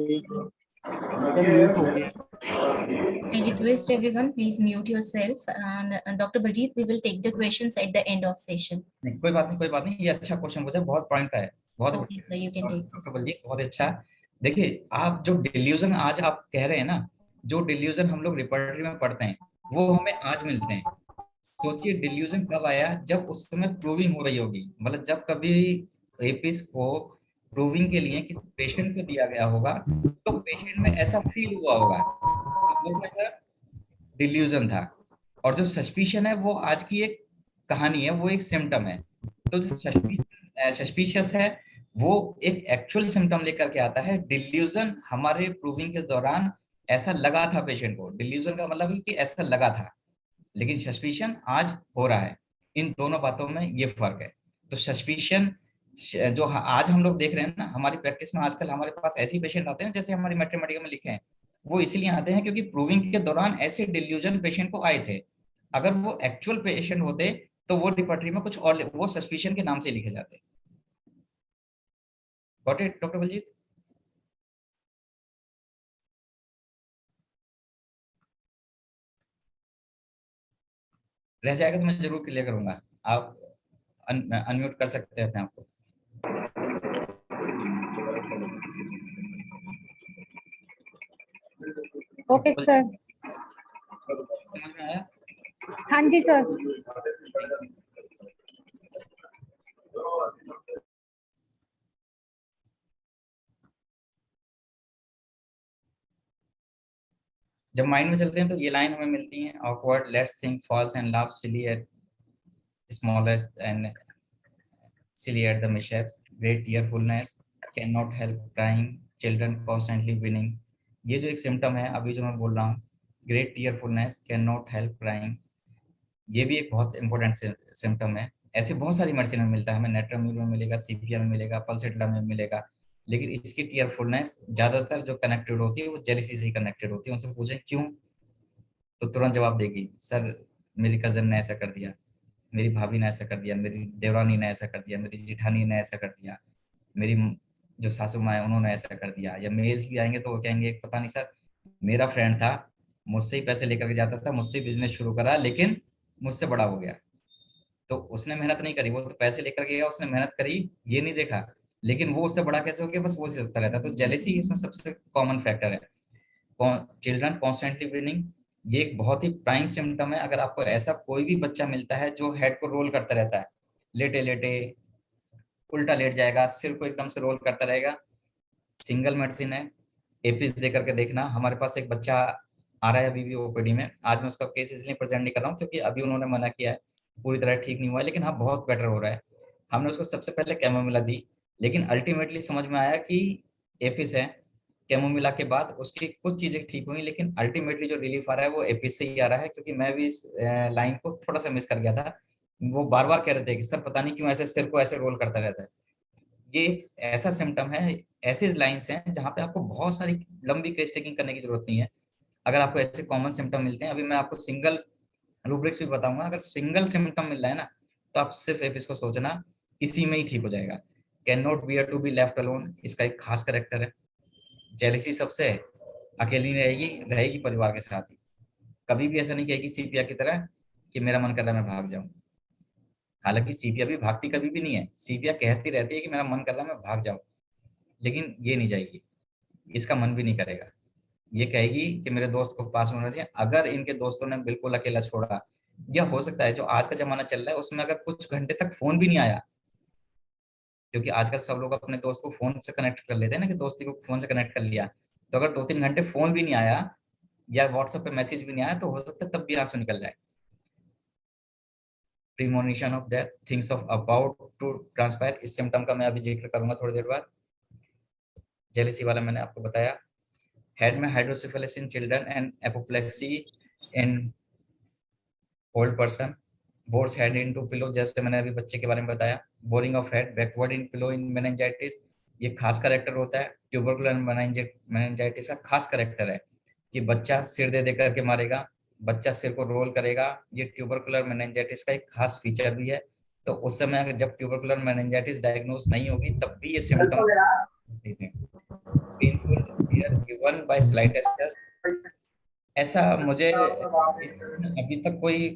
request everyone, please mute yourself, and Dr. Baljeet, we will take the questions at the end of session. कोई बात नहीं, कोई बात नहीं, ये अच्छा क्वेश्चन पूछा, बहुत पॉइंट का है, बहुत Okay, so you can take this. Doctor Baljeet बहुत अच्छा। देखिए, आप जो डिल्यूजन आज आप कह रहे हैं ना, जो डिल्यूजन हम लोग रिपर्टरी में पढ़ते हैं वो हमें आज मिलते हैं। सोचिए डिल्यूजन कब आया, जब उस समय प्रूविंग हो रही होगी, मतलब जब कभी एपिस को प्रूविंग के लिए किसी पेशेंट को दिया गया होगा तो पेशेंट में ऐसा फील हुआ होगा, तो वो क्या था, डिल्यूजन था। और जो सस्पिशन है वो आज की एक कहानी है, वो एक सिम्टम है। तो सस्पिशियस है वो एक एक्चुअल सिम्टम लेकर के आता है। डिल्यूजन हमारे प्रूविंग के दौरान ऐसा लगा था पेशेंट को, डिल्यूजन का मतलब है कि ऐसा लगा था, लेकिन सस्पिशन आज हो रहा है। इन दोनों बातों में ये फर्क है। तो सस्पिशन जो आज हम लोग देख रहे हैं ना हमारी प्रैक्टिस में, आजकल हमारे पास ऐसे पेशेंट आते हैं जैसे हमारी मैथमेटिक्स में लिखे हैं, वो इसीलिए आते हैं क्योंकि प्रूविंग के दौरान ऐसे डिल्यूजन पेशेंट को आए थे। अगर वो एक्चुअल पेशेंट होते तो वो रिपर्टरी में कुछ और, वो सस्पिशन के नाम से लिखे जाते। Got it doctor Baljeet? रह जाएगा तो मैं जरूर क्लियर करूंगा, आप अनम्यूट कर सकते हैं अपने आप को। Okay sir. समझ में आया? हाँ जी सर। जब माइंड में चलते हैं तो ये लाइन हमें मिलती है, awkward, let's think, false and laugh silly at smallest and silly at the mishaps, great tearfulness, cannot help crying, children constantly winning। ये जो एक सिम्टम है अभी जो मैं बोल रहा हूँ, great tearfulness, can not help crying, ये भी एक बहुत इंपॉर्टेंट सिम्टम है। ऐसे बहुत सारी मेडिसिन में मिलता है, हमें नेट्राम्यूल में मिलेगा, सीपीआर में मिलेगा, पल्सेट्ला में मिलेगा, लेकिन इसकी टीयरफुलनेस ज्यादातर जो कनेक्टेड होती है वो जेलिसी से ही कनेक्टेड होती है। उनसे पूछें क्यों, तो तुरंत जवाब देगी, सर मेरी कजन ने ऐसा कर दिया, मेरी भाभी ने ऐसा कर दिया, मेरी देवरानी ने ऐसा कर दिया, मेरी जिठानी ने ऐसा कर दिया, मेरी जो सासू माँ है उन्होंने ऐसा कर दिया। या मेल्स भी आएंगे तो वो कहेंगे पता नहीं सर, मेरा फ्रेंड था, मुझसे ही पैसे लेकर के जाता था, मुझसे बिजनेस शुरू करा, लेकिन मुझसे बड़ा हो गया। तो उसने मेहनत नहीं करी, वो तो पैसे लेकर गया, उसने मेहनत करी ये नहीं देखा, लेकिन वो उससे बड़ा कैसे हो गया बस वो सोचता रहता। तो जेलेसी इसमें सबसे कॉमन फैक्टर है। चिल्ड्रन कॉन्स्टेंटली विनिंग, ये एक बहुत ही प्राइम सिम्टम है। अगर आपको ऐसा कोई भी बच्चा मिलता है जो हेड को रोल करता रहता है, लेटे लेटे उल्टा लेट जाएगा, सिर को एकदम से रोल करता रहेगा, सिंगल मेडिसिन है, एपिस दे करके देखना। हमारे पास एक बच्चा आ रहा है अभी भी ओपीडी में, आज मैं उसका केस इसलिए प्रेजेंट नहीं कर रहा हूँ क्योंकि अभी उन्होंने मना किया है, पूरी तरह ठीक नहीं हुआ है, लेकिन हाँ बहुत बेटर हो रहा है। हमने उसको सबसे पहले कैमोमिला दी, लेकिन अल्टीमेटली समझ में आया कि एपिस है। कैमोमिला के बाद उसकी कुछ चीजें ठीक हुई, लेकिन अल्टीमेटली जो रिलीफ आ रहा है वो एपिस से ही आ रहा है। क्योंकि मैं भी इस लाइन को थोड़ा सा मिस कर गया था, वो बार बार कह रहे थे कि सर पता नहीं क्यों ऐसे सिर को ऐसे रोल करता रहता है। ये एक ऐसा सिम्टम है, ऐसे लाइंस हैं जहाँ पे आपको बहुत सारी लंबी केस टेकिंग करने की जरूरत नहीं है। अगर आपको ऐसे कॉमन सिम्टम मिलते हैं, अभी मैं आपको सिंगल रूब्रिक्स भी बताऊंगा, अगर सिंगल सिम्टम मिल रहा है ना तो आप सिर्फ एपिस को सोचना, इसी में ही ठीक हो जाएगा। Can not bear to be left alone, इसका एक खास कैरेक्टर है। जेलिसी सबसे है, अकेली रहेगी रहेगी परिवार के साथ ही, कभी भी ऐसा नहीं कहेगी सीपिया की तरह कि मेरा मन कर रहा है मैं भाग जाऊं। हालांकि सीपिया भी भागती कभी भी नहीं है, सीपिया कहती रहती है कि मेरा मन कर रहा है मैं भाग जाऊं, लेकिन ये नहीं जाएगी, इसका मन भी नहीं करेगा। ये कहेगी कि मेरे दोस्त को पास में होना चाहिए। अगर इनके दोस्तों ने बिल्कुल अकेला छोड़ा, या हो सकता है जो आज का जमाना चल रहा है उसमें अगर कुछ घंटे तक फोन भी नहीं आया, क्योंकि आजकल सब लोग अपने दोस्त को फोन से कनेक्ट कर लेते हैं ना, कि दोस्ती को फोन से कनेक्ट कर लिया, तो अगर 2-3 घंटे फोन भी नहीं आया या व्हाट्सएप पे मैसेज भी नहीं आया, तो हो सकता है तब भी आंसू निकल जाए। Premonition of that things of about to transpire, इस सिम्टम का मैं अभी जिक्र करूंगा थोड़ी देर बाद। जेलेसी वाला मैंने आपको बताया। हेड में hydrocephalus in children and apoplexy in old person. Bores head into pillow, जैसे मैंने अभी बच्चे के बारे में बताया। Boring of head backward in pillow in meningitis, ये खास करेक्टर होता है। ट्यूबरकुलर मेनिंजाइटिस का खास करेक्टर है कि बच्चा सिर दे दे करके मारेगा, बच्चा सिर को रोल करेगा। ये ट्यूबरकुलर मेनिंजाइटिस का एक खास फीचर भी है। तो उस समय अगर जब ट्यूबरकुलर मेनिंजाइटिस डायग्नोज नहीं होगी तब भी ये symptom painful here given by slightest test. ऐसा मुझे अभी तक कोई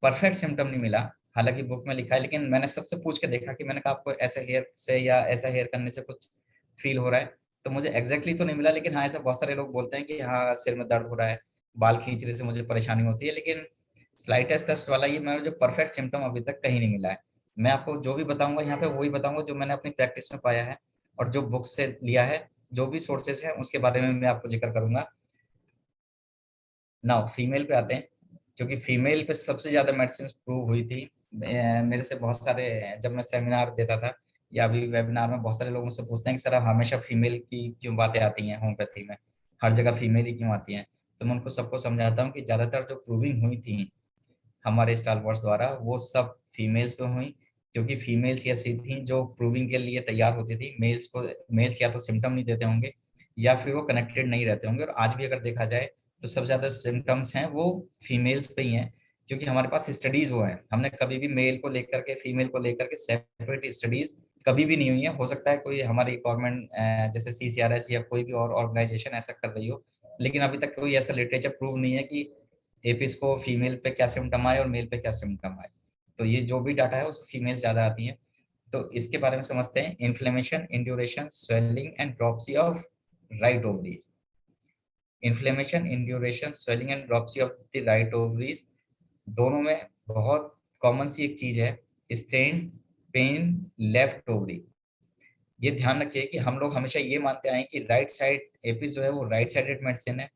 परफेक्ट सिम्टम नहीं मिला, हालांकि बुक में लिखा है, लेकिन मैंने सबसे पूछ के देखा कि मैंने कहा आपको ऐसे हेयर से या ऐसा हेयर करने से कुछ फील हो रहा है, तो मुझे एग्जैक्टली तो नहीं मिला, लेकिन हाँ ऐसा बहुत सारे लोग बोलते हैं कि हाँ सिर में दर्द हो रहा है, बाल खींचने से मुझे परेशानी होती है, लेकिन स्लाइटेस्ट टेस्ट वाला ये मैं जो परफेक्ट सिम्टम अभी तक कहीं नहीं मिला है। मैं आपको जो भी बताऊंगा यहाँ पे वही बताऊंगा जो मैंने अपनी प्रैक्टिस में पाया है और जो बुक से लिया है, जो भी सोर्सेस हैं उसके बारे में मैं आपको जिक्र करूंगा। नाउ फीमेल पे आते हैं, क्योंकि फीमेल पे सबसे ज्यादा मेडिसिन प्रूव हुई थी। मेरे से बहुत सारे, जब मैं सेमिनार देता था या अभी वेबिनार में, बहुत सारे लोग मुझसे पूछते हैं कि सर हमेशा फीमेल की क्यों बातें आती हैं होम्योपैथी में, हर जगह फीमेल ही क्यों आती हैं। तो मैं उनको सबको समझाता हूँ कि ज्यादातर जो प्रूविंग हुई थी हमारे स्टालवर्ड्स द्वारा वो सब फीमेल्स पे हुई, क्योंकि फीमेल्स ऐसी थी जो प्रूविंग के लिए तैयार होती थी। मेल्स या तो सिम्टम नहीं देते होंगे या फिर वो कनेक्टेड नहीं रहते होंगे। और आज भी अगर देखा जाए तो सबसे ज्यादा सिम्टम्स हैं वो फीमेल्स पे ही हैं, क्योंकि हमारे पास स्टडीज वो हैं। हमने कभी भी मेल को लेकर के फीमेल को लेकर के सेपरेट स्टडीज कभी भी नहीं हुई है। हो सकता है कोई हमारी गवर्नमेंट जैसे CCRH या कोई भी और ऑर्गेनाइजेशन ऐसा कर रही हो, लेकिन अभी तक कोई ऐसा लिटरेचर प्रूव नहीं है कि एपिस को फीमेल पे क्या सिम्टम आए और मेल पे क्या सिम्टम आए। तो ये जो भी डाटा है उसको फीमेल ज्यादा आती है। तो इसके बारे में समझते हैं। Inflammation, induration, swelling and dropsy of right ovaries. Inflammation, induration, swelling and dropsy of the right ovaries, दोनों में बहुत कॉमन सी एक चीज है, स्ट्रेन पेन लेफ्ट ओवरी। ये ध्यान रखिए कि हम लोग हमेशा ये मानते आए कि राइट साइड एपिस जो है वो राइट साइडेड मेडिसिन है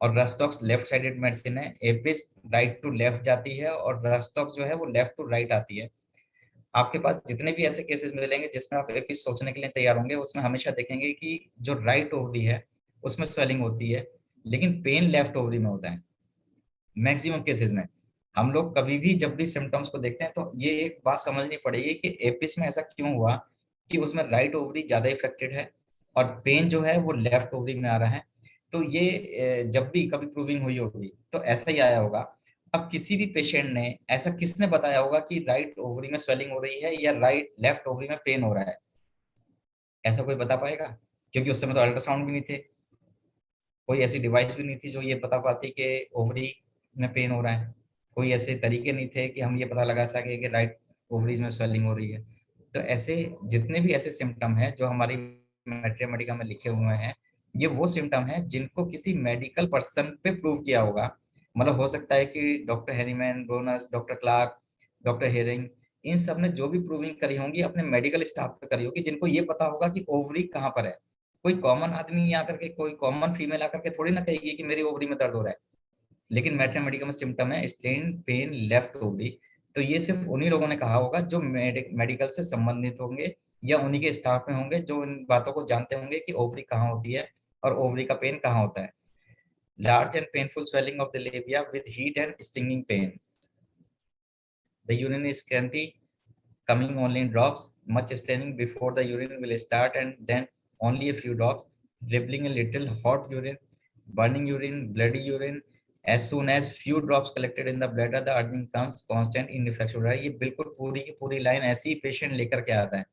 और रस्टॉक्स लेफ्ट साइडेड मेडिसिन है। एपिस राइट टू लेफ्ट जाती है और रस्टॉक्स जो है वो लेफ्ट टू राइट आती है। आपके पास जितने भी ऐसे केसेस मिलेंगे जिसमें आप एपिस सोचने के लिए तैयार होंगे, उसमें हमेशा देखेंगे कि जो राइट ओवरी है उसमें स्वेलिंग होती है, लेकिन पेन लेफ्ट ओवरी में होता है मैक्सिमम केसेस में। हम लोग कभी भी जब भी सिम्टम्स को देखते हैं तो ये एक बात समझनी पड़ेगी कि एपिस में ऐसा क्यों हुआ कि उसमें राइट ओवरी ज्यादा इफेक्टेड है और पेन जो है वो लेफ्ट ओवरी में आ रहा है। तो ये जब भी कभी प्रूविंग हुई होगी तो ऐसा ही आया होगा। अब किसी भी पेशेंट ने ऐसा किसने बताया होगा कि राइट ओवरी में स्वेलिंग हो रही है या लेफ्ट ओवरी में पेन हो रहा है? ऐसा कोई बता पाएगा? क्योंकि उस समय तो अल्ट्रासाउंड भी नहीं थे, कोई ऐसी डिवाइस भी नहीं थी जो ये बता पाती कि ओवरी में पेन हो रहा है। कोई ऐसे तरीके नहीं थे कि हम ये पता लगा सके कि राइट ओवरीज में स्वेलिंग हो रही है। तो ऐसे जितने भी ऐसे सिम्टम हैं जो हमारी मैथमेटिका में लिखे हुए हैं, ये वो सिम्टम है जिनको किसी मेडिकल पर्सन पे प्रूव किया होगा। मतलब हो सकता है कि डॉक्टर हेरीमैन, ब्रोनस, डॉक्टर क्लार्क, डॉक्टर हेरिंग, इन सब ने जो भी प्रूविंग करी होंगी अपने मेडिकल स्टाफ पे करी होगी, जिनको ये पता होगा कि ओवरी कहाँ पर है। कोई कॉमन आदमी आकर के, कोई कॉमन फीमेल आकर के थोड़ी ना कहेगी कि मेरी ओवरी में दर्द हो रहा है। लेकिन मैथमेटिका में सिम्टम है स्ट्रेन पेन लेफ्ट ओवरी। तो ये सिर्फ उन्हीं लोगों ने कहा होगा जो मेडिकल से संबंधित होंगे या उन्हीं के स्टाफ में होंगे, जो इन बातों को जानते होंगे कि ओवरी कहाँ होती है और ओवरी का पेन कहाँ होता है। Large and painful swelling of the labia with heat and stinging pain. The urine is scanty, coming only in drops, much straining before the urine will start and then only a few drops, dribbling a little hot urine, burning urine, bloody urine. As soon as few drops collected in the bladder, the urging comes constant ineffectual। ये बिल्कुल पूरी की पूरी लाइन ऐसी ही पेशेंट लेकर के आता है।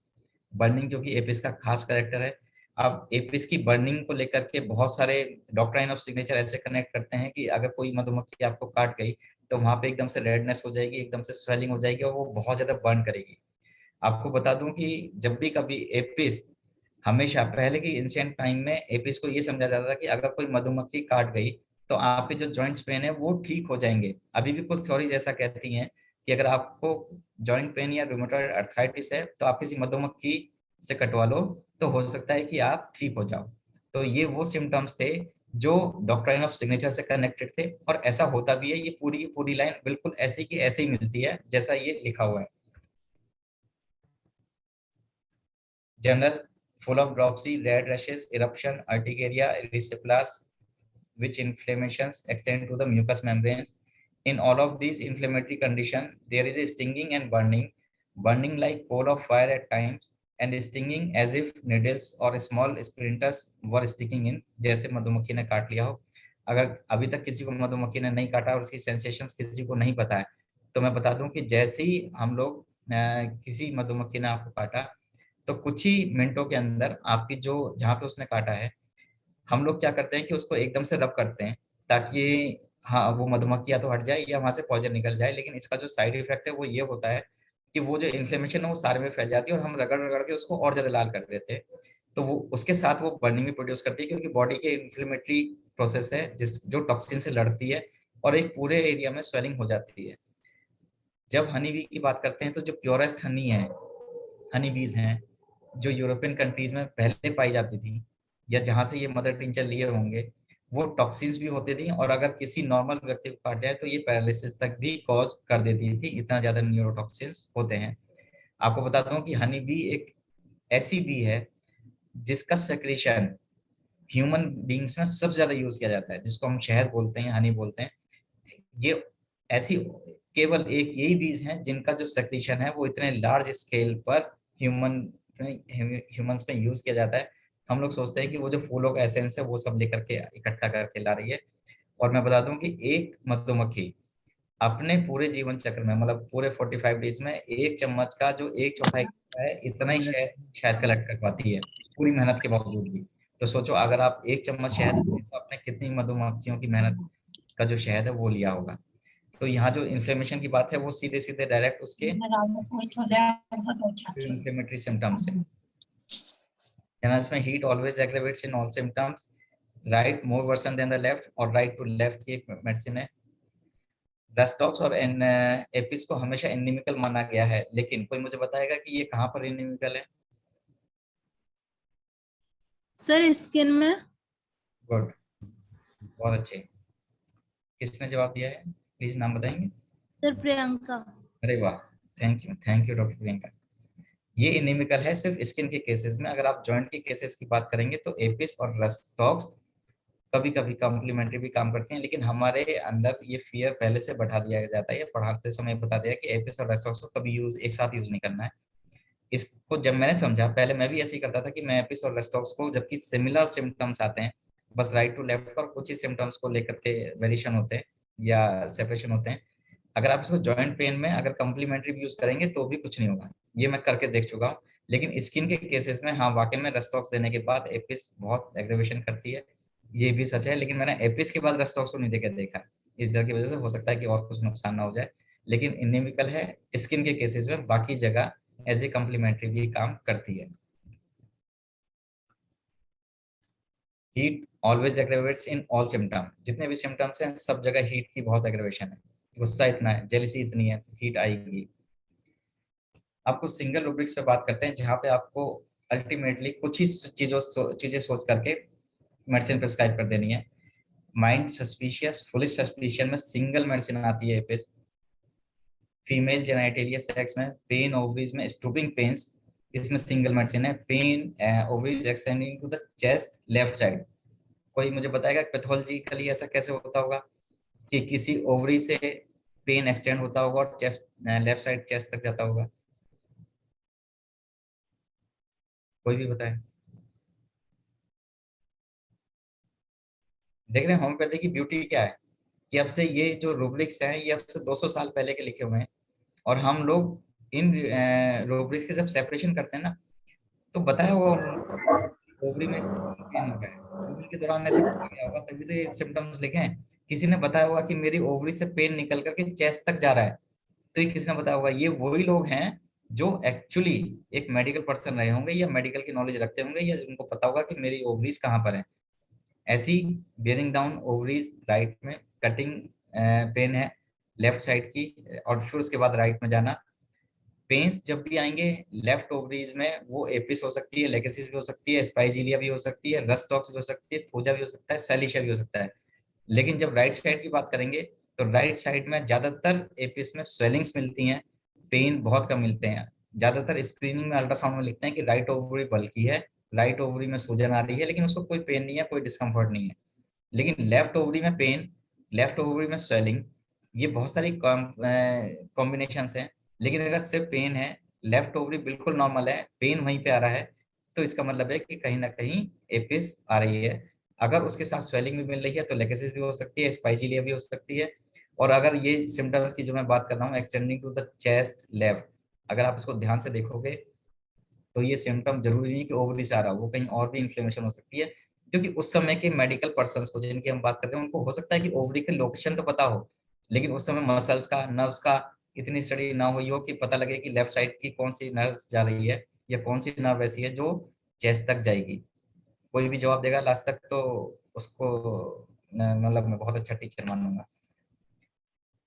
बर्निंग क्योंकि एपिस का खास करेक्टर है, अब एपिस की बर्निंग को लेकर के बहुत सारे डॉक्ट्राइन ऑफ सिग्नेचर ऐसे कनेक्ट करते हैं कि अगर कोई मधुमक्खी आपको काट गई तो वहां पे एकदम से रेडनेस हो जाएगी, एकदम से स्वेलिंग हो जाएगी और वो बहुत ज्यादा बर्न करेगी। आपको बता दूं कि जब भी कभी एपिस, हमेशा पहले के एंशिएंट टाइम में एपिस को ये समझा जाता था कि अगर कोई मधुमक्खी काट गई तो आपके जो जॉइंट्स पेन है वो ठीक हो जाएंगे। अभी भी कुछ थ्योरीज ऐसा कहती हैं कि अगर आपको जॉइंट पेन या रूमेटॉइड अर्थराइटिस है तो आप किसी मधुमक्खी से कटवा लो तो हो सकता है कि आप ठीक हो जाओ। तो ये वो सिम्टम्स थे जो डॉक्ट्राइन ऑफ सिग्नेचर से कनेक्टेड थे, और ऐसा होता भी है। ये पूरी की पूरी लाइन बिल्कुल ऐसी की ऐसे ही मिलती है जैसा ये लिखा हुआ है। General, full of dropsy, red rashes, eruption, urticaria, erysipelas, which inflammations extend to the mucous membranes. In all of these inflammatory conditions, there is a stinging and burning like coal of fire at times, and stinging as if needles or small splinters were sticking in, जैसे मधुमक्खी ने काट लिया हो। अगर अभी तक किसी को मधुमक्खी ने नहीं काटा और उसकी सेंसेशंस किसी को नहीं पता है, तो मैं बता दूं कि जैसे ही हम लोग किसी मधुमक्खी ने आपको काटा तो कुछ ही मिनटों के अंदर आपकी जो जहाँ पे उसने काटा है, हम लोग क्या करते हैं कि उसको एकदम से रब करते हैं ताकि हाँ वो मधुमक्खियाँ तो हट जाए या वहां से पॉइजन निकल जाए। लेकिन इसका जो साइड इफेक्ट है वो ये होता है कि वो जो इन्फ्लेमेशन है वो सारे में फैल जाती है और हम रगड़ रगड़ के उसको और ज्यादा लाल कर देते हैं। तो वो उसके साथ वो बर्निंग भी प्रोड्यूस करती है, क्योंकि बॉडी के इन्फ्लेमेटरी प्रोसेस है जिस जो टॉक्सिन से लड़ती है और एक पूरे एरिया में स्वेलिंग हो जाती है। जब हनी बी की बात करते हैं तो जो प्योरेस्ट हनी है, हनी बीज हैं, जो यूरोपियन कंट्रीज में पहले पाई जाती थी या जहां से ये मदर टिंचर लिए होंगे, वो टॉक्सिन्स भी होती थी, और अगर किसी नॉर्मल व्यक्ति को काट जाए तो ये पैरालिसिस तक भी कॉज कर देती थी, इतना ज्यादा न्यूरोटॉक्सिन्स होते हैं। आपको बताता हूँ कि हनी बी एक ऐसी बी है जिसका सेक्रेशन ह्यूमन बींग्स में सबसे ज्यादा यूज किया जाता है, जिसको हम शहद बोलते हैं, हनी बोलते हैं। ये ऐसी केवल एक यही बीज है जिनका जो सेक्रेशन है वो इतने लार्ज स्केल पर ह्यूमंस में यूज किया जाता है। हम लोग सोचते हैं कि वो जो फूलों का एसेंस है वो सब लेकर के इकट्ठा करके ला रही है। और मैं बता दूं कि एक मधुमक्खी अपने पूरे जीवन चक्र में, मतलब पूरे 45 डेज में, एक चम्मच का जो एक चौथाई है इतना ही शहद कलेक्ट कर पाती है, पूरी मेहनत के बावजूद भी। तो सोचो अगर आप एक चम्मच शहद तो आपने कितनी मधुमक्खियों की मेहनत का जो शहद है वो लिया होगा। तो यहाँ जो इन्फ्लेमेशन की बात है वो सीधे सीधे डायरेक्ट उसके इन्फ्लेमेटरी सिम्टम्स है। Canals में heat always aggravates in all symptoms. Right more worsen than the left, और right to left की मेडिसिन है। रस्टॉक्स और एपिस को हमेशा एनिमिकल माना गया है, लेकिन कोई मुझे बताएगा कि ये कहाँ पर एनिमिकल है? सर स्किन में। गुड, बहुत अच्छे। किसने जवाब दिया है, प्लीज नाम बताएंगे? सर प्रियंका। अरे वाह, थैंक यू डॉक्टर प्रियंका। ये एनिमिकल है सिर्फ स्किन के केसेस में। अगर आप जॉइंट के केसेस की बात करेंगे तो एपिस और रस्टॉक्स कभी कभी कॉम्प्लीमेंट्री भी काम करते हैं, लेकिन हमारे अंदर ये फियर पहले से बढ़ा दिया जाता है, पढ़ाते समय बता दिया कि एपिस और रस्टॉक्स को कभी एक साथ यूज नहीं करना है। इसको जब मैंने समझा, पहले मैं भी ऐसे ही करता था कि मैं एपिस और रस्टॉक्स को, जबकि सिमिलर सिम्टम्स आते हैं, बस राइट टू लेफ्ट और कुछ ही सिम्टम्स को लेकर के वेरिएशन होते हैं या सेपरेशन होते हैं। अगर आप इसको जॉइंट पेन में अगर कॉम्प्लीमेंट्री भी यूज करेंगे तो भी कुछ नहीं होगा, ये मैं करके देख चुका हूँ। लेकिन स्किन के केसेस में हाँ वाकई में रस्टॉक्स देने के बाद एपिस बहुत एग्रेवेशन करती है, ये भी सच है। लेकिन मैंने एपिस के बाद रस्टॉक्स को नहीं देकर देखा, इस डर की वजह से हो सकता है कि और कुछ नुकसान ना हो जाए। लेकिन एनिमिकल है स्किन के केसेस में, बाकी जगह एज ए कॉम्प्लीमेंट्री भी काम करती है। Heat always aggravates in all symptom, जितने भी सिम्टम्स हैं सब जगह हीट की बहुत एग्रेवेशन है। गुस्सा इतना है, जेलिसी इतनी है, तो हीट आएगी। आपको सिंगल रूब्रिक्स पे बात करते हैं जहाँ पे आपको अल्टीमेटली कुछ ही चीजें सोच करके मेडिसिन प्रिस्क्राइब कर देनी है। माइंड सस्पिशियस, फुलिश सस्पिशन में सिंगल मेडिसिन आती है एपिस। फीमेल जेनाइटेलिया सेक्स में पेन ओवरीज में स्टूपिंग पेन्स, इसमें सिंगल मेडिसिन है। Pain ovaries extending to the chest left side. कोई मुझे बताएगा पैथोलॉजिकली ऐसा कैसे होता होगा कि किसी ओवरी से पेन एक्सटेंड होता होगा और लेफ्ट साइड चेस्ट तक जाता होगा? कोई भी बताए। देख रहे हैं होम्योपैथी की ब्यूटी क्या है कि अब से ये जो रूब्रिक्स हैं ये अब से 200 साल पहले के लिखे हुए हैं, और हम लोग इन रूब्रिक्स के जब सेपरेशन करते हैं ना, तो बताया वो ओवरी में पेन हो रहा है, ओवरी के दौरान ऐसे क्या होगा, तभी तो ये सिम्टम्स लिखे हैं। किसी ने बताया होगा कि मेरी ओवरी से पेन निकल करके चेस्ट तक जा रहा है, तो ये किसने बताया होगा? ये वही लोग हैं जो एक्चुअली एक मेडिकल पर्सन रहे होंगे या मेडिकल की नॉलेज रखते होंगे, या जिनको पता होगा कि मेरी ओवरीज कहाँ पर है। ऐसी बेरिंग डाउन ओवरीज राइट में, कटिंग पेन है लेफ्ट साइड की, और फिर उसके बाद राइट में जाना। पेन्स जब भी आएंगे लेफ्ट ओवरीज में, वो एपिस हो सकती है, लेगेसिस भी हो सकती है, स्पाइजीलिया भी हो सकती है, रस्टॉक्स भी हो सकती है, थोजा भी हो सकता है, सैलिशिया भी हो सकता है। लेकिन जब राइट साइड की बात करेंगे तो राइट साइड में ज्यादातर एपिस में स्वेलिंग्स मिलती हैं, पेन बहुत कम मिलते हैं। ज्यादातर स्क्रीनिंग में अल्ट्रासाउंड में लिखते हैं कि राइट ओवरी बल्की है, राइट ओवरी में सूजन आ रही है, लेकिन उसको कोई पेन नहीं है, कोई डिस्कम्फर्ट नहीं है। लेकिन लेफ्ट ओवरी में पेन, लेफ्ट ओवरी में स्वेलिंग, ये बहुत सारी कॉम्बिनेशन हैं। लेकिन अगर सिर्फ पेन है, लेफ्ट ओवरी बिल्कुल नॉर्मल है, पेन वहीं पे आ रहा है, तो इसका मतलब है कि कहीं ना कहीं एपिस आ रही है। अगर उसके साथ स्वेलिंग भी मिल रही है तो लेकेसिस भी हो सकती है, स्पाइजीलिया भी हो सकती है। और अगर ये सिम्टम की जो मैं बात कर रहा हूँ, extending to the chest left, अगर आप इसको ध्यान से देखोगे तो ये सिम्टम जरूरी नहीं कि ओवरी से आ रहा हो, वो कहीं और भी इन्फ्लेमेशन हो सकती है। क्योंकि उस समय के मेडिकल पर्सन को, जिनकी हम बात कर रहे हैं, उनको हो सकता है कि ओवरी के लोकेशन तो पता हो, लेकिन उस समय मसल्स का, नर्व्स का इतनी स्टडी ना हुई हो कि पता लगे कि लेफ्ट साइड की कौन सी नर्व जा रही है या कौन सी नर्व ऐसी है जो चेस्ट तक जाएगी। कोई भी जवाब देगा लास्ट तक तो उसको मतलब मैं बहुत अच्छा टीचर मानूंगा।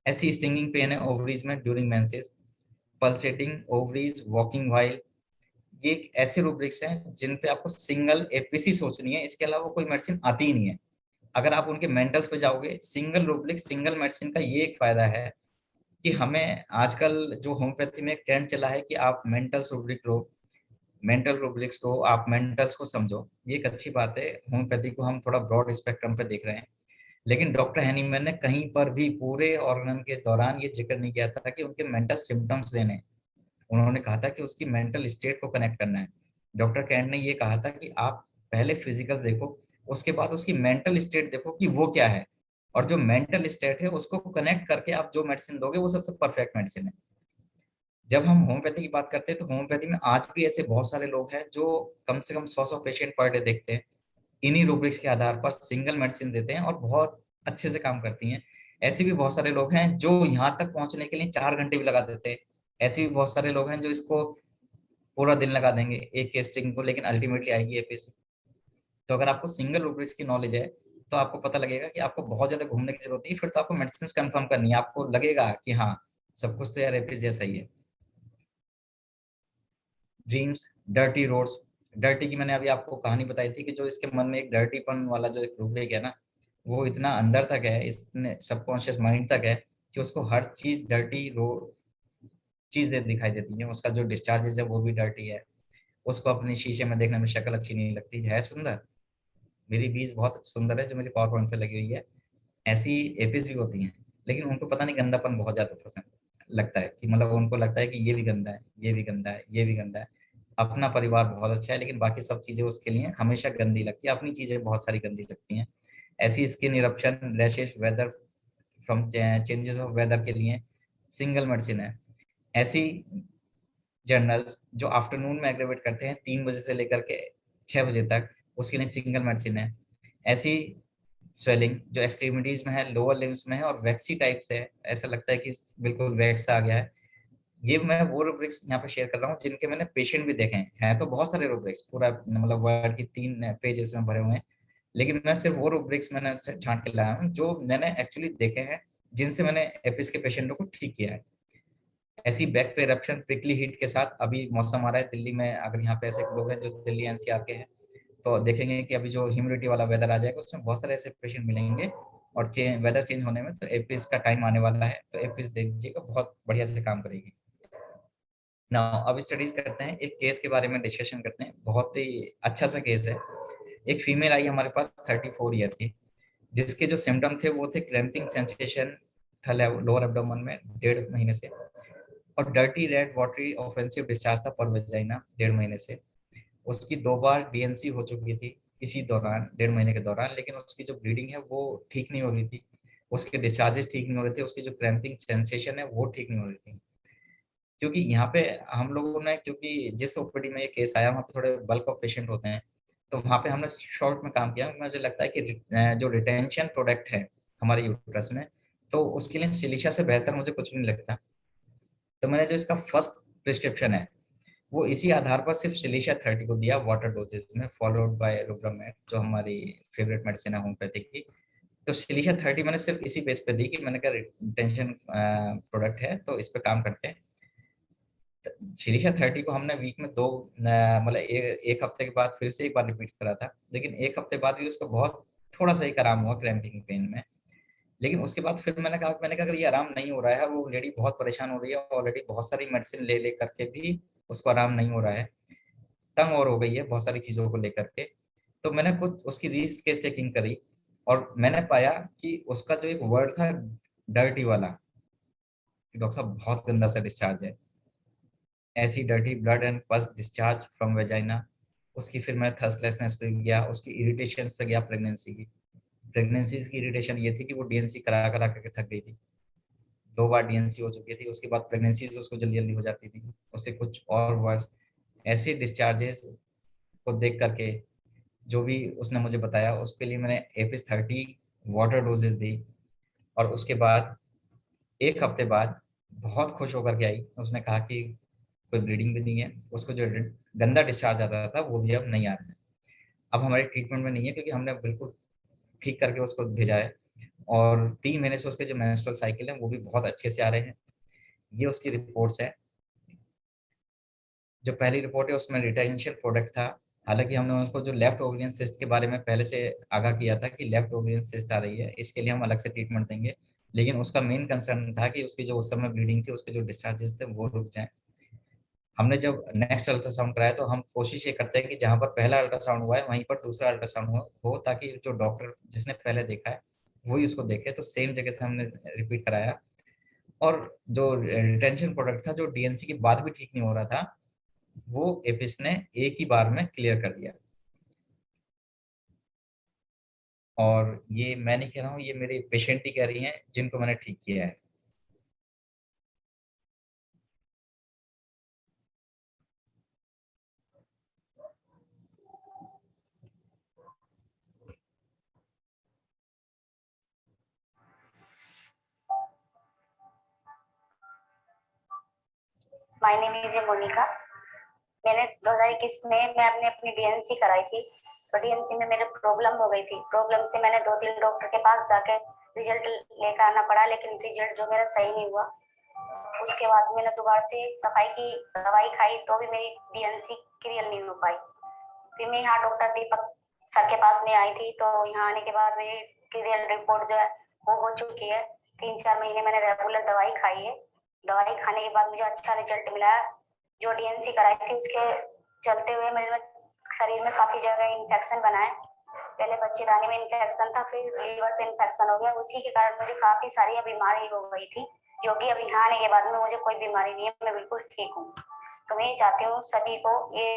ऐसी स्टिंगिंग पेन है ओवरीज में during menses, pulsating ovaries, walking while, ये एक ऐसे रूब्रिक्स हैं जिन पे आपको सिंगल एपीसी सोचनी है, इसके अलावा कोई मेडिसिन आती ही नहीं है। अगर आप उनके मेंटल्स पे जाओगे, सिंगल रूब्रिक सिंगल मेडिसिन का ये एक फायदा है कि हमें आजकल जो होम्योपैथी में ट्रेंड चला है कि आप मेंटल्स रूब्रिक लो, मेंटल रूब्रिक्स लो, आप मेंटल्स को समझो, ये एक अच्छी बात है। होम्योपैथी को हम थोड़ा ब्रॉड स्पेक्ट्रम पे देख रहे हैं, लेकिन डॉक्टर हैनीमैन ने कहीं पर भी पूरे ऑर्गन के दौरान ये जिक्र नहीं किया था कि उनके मेंटल सिम्टम्स लेने। उन्होंने कहा था कि उसकी मेंटल स्टेट को कनेक्ट करना है। डॉक्टर कैंट ने ये कहा था कि आप पहले फिजिकल्स देखो, उसके बाद उसकी मेंटल स्टेट देखो कि वो क्या है, और जो मेंटल स्टेट है उसको कनेक्ट करके आप जो मेडिसिन दोगे वो सबसे परफेक्ट मेडिसिन है। जब हम होम्योपैथी की बात करते हैं तो होम्योपैथी में आज भी ऐसे बहुत सारे लोग हैं जो कम से कम 100 पेशेंट पर डे देखते हैं, इन्हीं रूब्रिक्स के आधार पर सिंगल मेडिसिन देते हैं और बहुत अच्छे से काम करती हैं। ऐसे भी बहुत सारे लोग हैं जो यहाँ तक पहुंचने के लिए 4 घंटे भी लगा देते हैं। ऐसे भी बहुत सारे लोग हैं जो इसको पूरा दिन लगा देंगे एक केस्टिंग को, लेकिन अल्टीमेटली आएगी एपीसी। तो अगर आपको सिंगल रूब्रिक्स की नॉलेज है तो आपको पता लगेगा कि आपको बहुत ज्यादा घूमने की जरूरत नहीं, फिर तो आपको मेडिसिन कंफर्म करनी है, आपको लगेगा कि हाँ सब कुछ तो यार एपीसी जैसा ही है। ड्रीम्स, डर्टी रोड्स, डर्टी की मैंने अभी आपको कहानी बताई थी कि जो इसके मन में एक डर्टीपन वाला जो एक रूब्रिक है ना, वो इतना अंदर तक है, इसने सबकॉन्शियस माइंड तक है कि उसको हर चीज डर्टी रोड चीज दिखाई देती है। उसका जो डिस्चार्जेस है वो भी डर्टी है, उसको अपने शीशे में देखने में शक्ल अच्छी नहीं लगती है सुंदर। मेरी बीज बहुत सुंदर है जो मेरी पावर पॉइंट पे लगी हुई है। ऐसी एपिस भी होती हैं, लेकिन उनको पता नहीं गंदापन बहुत ज्यादा पसंद लगता है, कि मतलब उनको लगता है कि ये भी गंदा है, ये भी गंदा है, ये भी गंदा है। अपना परिवार बहुत अच्छा है लेकिन बाकी सब चीजें उसके लिए हमेशा गंदी लगती है, अपनी चीजें बहुत सारी गंदी लगती हैं। ऐसी skin eruption, rashes, weather from changes of weather के लिए सिंगल मेडिसिन है। ऐसी जर्नल्स जो आफ्टरनून में एग्रीवेट करते हैं 3 बजे से लेकर के 6 बजे तक, उसके लिए सिंगल मेडिसिन है। ऐसी स्वेलिंग जो एक्सट्रीमिटीज में है, लोअर लिम्स में है और वैक्सी टाइप से है, ऐसा लगता है कि बिल्कुल वैक्स आ गया है। ये मैं वो रूब्रिक्स यहाँ पे शेयर कर रहा हूँ जिनके मैंने पेशेंट भी देखे हैं तो बहुत सारे रूब्रिक्स पूरा मतलब वर्ड की 3 पेजेस में भरे हुए हैं, लेकिन मैं सिर्फ वो रूब्रिक्स मैंने छांट के लाया हूँ जो मैंने एक्चुअली देखे हैं, जिनसे मैंने एपिस के पेशेंटों को ठीक किया है। ऐसी बैक पे इरप्शन प्रिकली हीट के साथ, अभी मौसम आ रहा है दिल्ली में, अगर यहाँ पे ऐसे लोग हैं जो दिल्ली एनसीआर के हैं तो देखेंगे कि अभी जो ह्यूमिडिटी वाला वेदर आ जाएगा उसमें बहुत सारे ऐसे पेशेंट मिलेंगे, और वेदर चेंज होने में तो एपिस का टाइम आने वाला है, तो एपिस देख लीजिएगा बहुत बढ़िया से काम करेगी। ना अब स्टडीज करते हैं, एक केस के बारे में डिस्कशन करते हैं, बहुत ही अच्छा सा केस है। एक फीमेल आई हमारे पास 34 ईयर की, जिसके जो सिम्टम थे वो थे क्रैम्पिंग सेंसेशन था लोअर एब्डोमेन में 1.5 महीने से, और dirty red watery offensive discharge था पर वेजाइना 1.5 महीने से। उसकी 2 बार डीएनसी हो चुकी थी इसी दौरान 1.5 महीने के दौरान, लेकिन उसकी जो ब्लीडिंग है वो ठीक नहीं हो रही थी, उसके डिस्चार्जेस ठीक नहीं हो रहे थे, उसकी जो क्रैम्पिंग सेंसेशन है वो ठीक नहीं हो रही थी। क्योंकि यहाँ पे हम लोगों ने, क्योंकि जिस ओपीडी में ये केस आया वहाँ पे थोड़े बल्क ऑफ पेशेंट होते हैं, तो वहाँ पे हमने शॉर्ट में काम किया। मुझे लगता है कि जो रिटेंशन प्रोडक्ट है हमारे यूट्रस में, तो उसके लिए सिलिशा से बेहतर मुझे कुछ नहीं लगता। तो मैंने जो इसका फर्स्ट प्रिस्क्रिप्शन है वो इसी आधार पर सिर्फ सिलिशा 30 को दिया वाटर डोजेस में, फॉलोड बाय रोब्रामेड जो हमारी फेवरेट मेडिसिन है होम्योपैथिक की। तो सिलिशा 30 मैंने सिर्फ इसी बेस पे दी कि मैंने कहा रिटेंशन प्रोडक्ट है तो इस पे काम करते हैं। सिलिशा 30 को हमने वीक में 2 मतलब एक हफ्ते के बाद फिर से एक बार रिपीट करा था, लेकिन एक हफ्ते बाद भी उसको बहुत थोड़ा सा ही आराम हुआ क्रैम्पिंग पेन में। लेकिन उसके बाद फिर मैंने कहा अगर ये आराम नहीं हो रहा है, वो लेडी बहुत परेशान हो रही है, ऑलरेडी बहुत सारी मेडिसिन ले ले करके भी उसको आराम नहीं हो रहा है, तंग और हो गई है बहुत सारी चीज़ों को लेकर के। तो मैंने खुद उसकी केस चेकिंग करी और मैंने पाया कि उसका जो एक वर्ड था डर्टी वाला, कि डॉक्टर साहब बहुत गंदा सा डिस्चार्ज है, ऐसी डर्टी ब्लड एंड पस डिस्चार्ज फ्रॉम वेजाइना। उसकी फिर मैं थर्स्टलेसनेस पे गया, उसकी इरिटेशन पे गया, प्रेगनेंसी की। प्रेगनेंसी की इरिटेशन ये थी कि वो डीएनसी करा करा करके थक गई थी, 2 बार डीएनसी हो चुकी थी, उसके बाद प्रेगनेंसी उसको जल्दी जल्दी हो जाती थी, उससे कुछ और वर्ड्स ऐसे डिस्चार्जेस को देख करके जो भी उसने मुझे बताया उसके लिए मैंने एपिस 30 वाटर डोजेस दी। और उसके बाद एक हफ्ते बाद बहुत खुश होकर के आई, उसने कहा कि कोई ब्लीडिंग भी नहीं है, उसको जो गंदा डिस्चार्ज आता था वो भी अब नहीं आ रहा है, अब हमारे ट्रीटमेंट में नहीं है, क्योंकि हमने बिल्कुल ठीक करके उसको भेजा है। और 3 महीने से उसके जो मेंस्ट्रुअल साइकिल है वो भी बहुत अच्छे से आ रहे हैं। ये उसकी रिपोर्ट्स है। जो पहली रिपोर्ट है उसमें रिटेंशन प्रोडक्ट था, हालांकि हमने उसको जो लेफ्ट ओवरियन सिस्ट के बारे में पहले से आगाह किया था कि लेफ्ट ओवरियन सिस्ट आ रही है, इसके लिए हम अलग से ट्रीटमेंट देंगे। लेकिन उसका मेन कंसर्न था कि उसकी जो उस समय ब्लीडिंग थी, उसके जो डिस्चार्जेस थे वो रुक जाएं। हमने जब नेक्स्ट अल्ट्रासाउंड कराया तो हम कोशिश ये करते हैं कि जहाँ पर पहला अल्ट्रासाउंड हुआ है वहीं पर दूसरा अल्ट्रासाउंड हो, ताकि जो डॉक्टर जिसने पहले देखा है वही उसको देखे। तो सेम जगह से हमने रिपीट कराया। और जो रिटेंशन प्रोडक्ट था जो डीएनसी के बाद भी ठीक नहीं हो रहा था, वो एपिस ने एक ही बार में क्लियर कर दिया। और ये मैं नहीं कह रहा हूँ, ये मेरे पेशेंट ही कह रही हैं जिनको मैंने ठीक किया है। My name is Monika. मैंने 2021 में मैं अपनी डीएनसी कराई थी। तो डीएनसी में मेरे प्रॉब्लम हो गई थी। प्रॉब्लम से मैंने 2-3 डॉक्टर के पास जाके रिजल्ट लेकर आना पड़ा, लेकिन रिजल्ट जो मेरा सही नहीं हुआ। उसके बाद मैंने दोबारा से सफाई की दवाई खाई तो भी मेरी डीएनसी क्लियर नहीं हो पाई। फिर मैं यहाँ डॉक्टर दीपक सर के पास में आई थी। तो यहाँ आने के बाद मेरी क्लियर रिपोर्ट जो है वो हो चुकी है। 3-4 महीने मैंने रेगुलर दवाई खाई है। दवाई खाने के बाद मुझे अच्छा रिजल्ट मिला है। जो डीएनसी कराई थी उसके चलते हुए मेरे शरीर में काफी जगह इन्फेक्शन बना है। पहले बच्चेदानी में इन्फेक्शन था, फिर लीवर पे इन्फेक्शन हो गया। उसी के कारण मुझे काफी सारी बीमारी हो गई थी, जो कि अब यहाँ आने के बाद में मुझे कोई बीमारी नहीं है, मैं बिल्कुल ठीक हूँ। तो मैं ये चाहती हूँ सभी को ये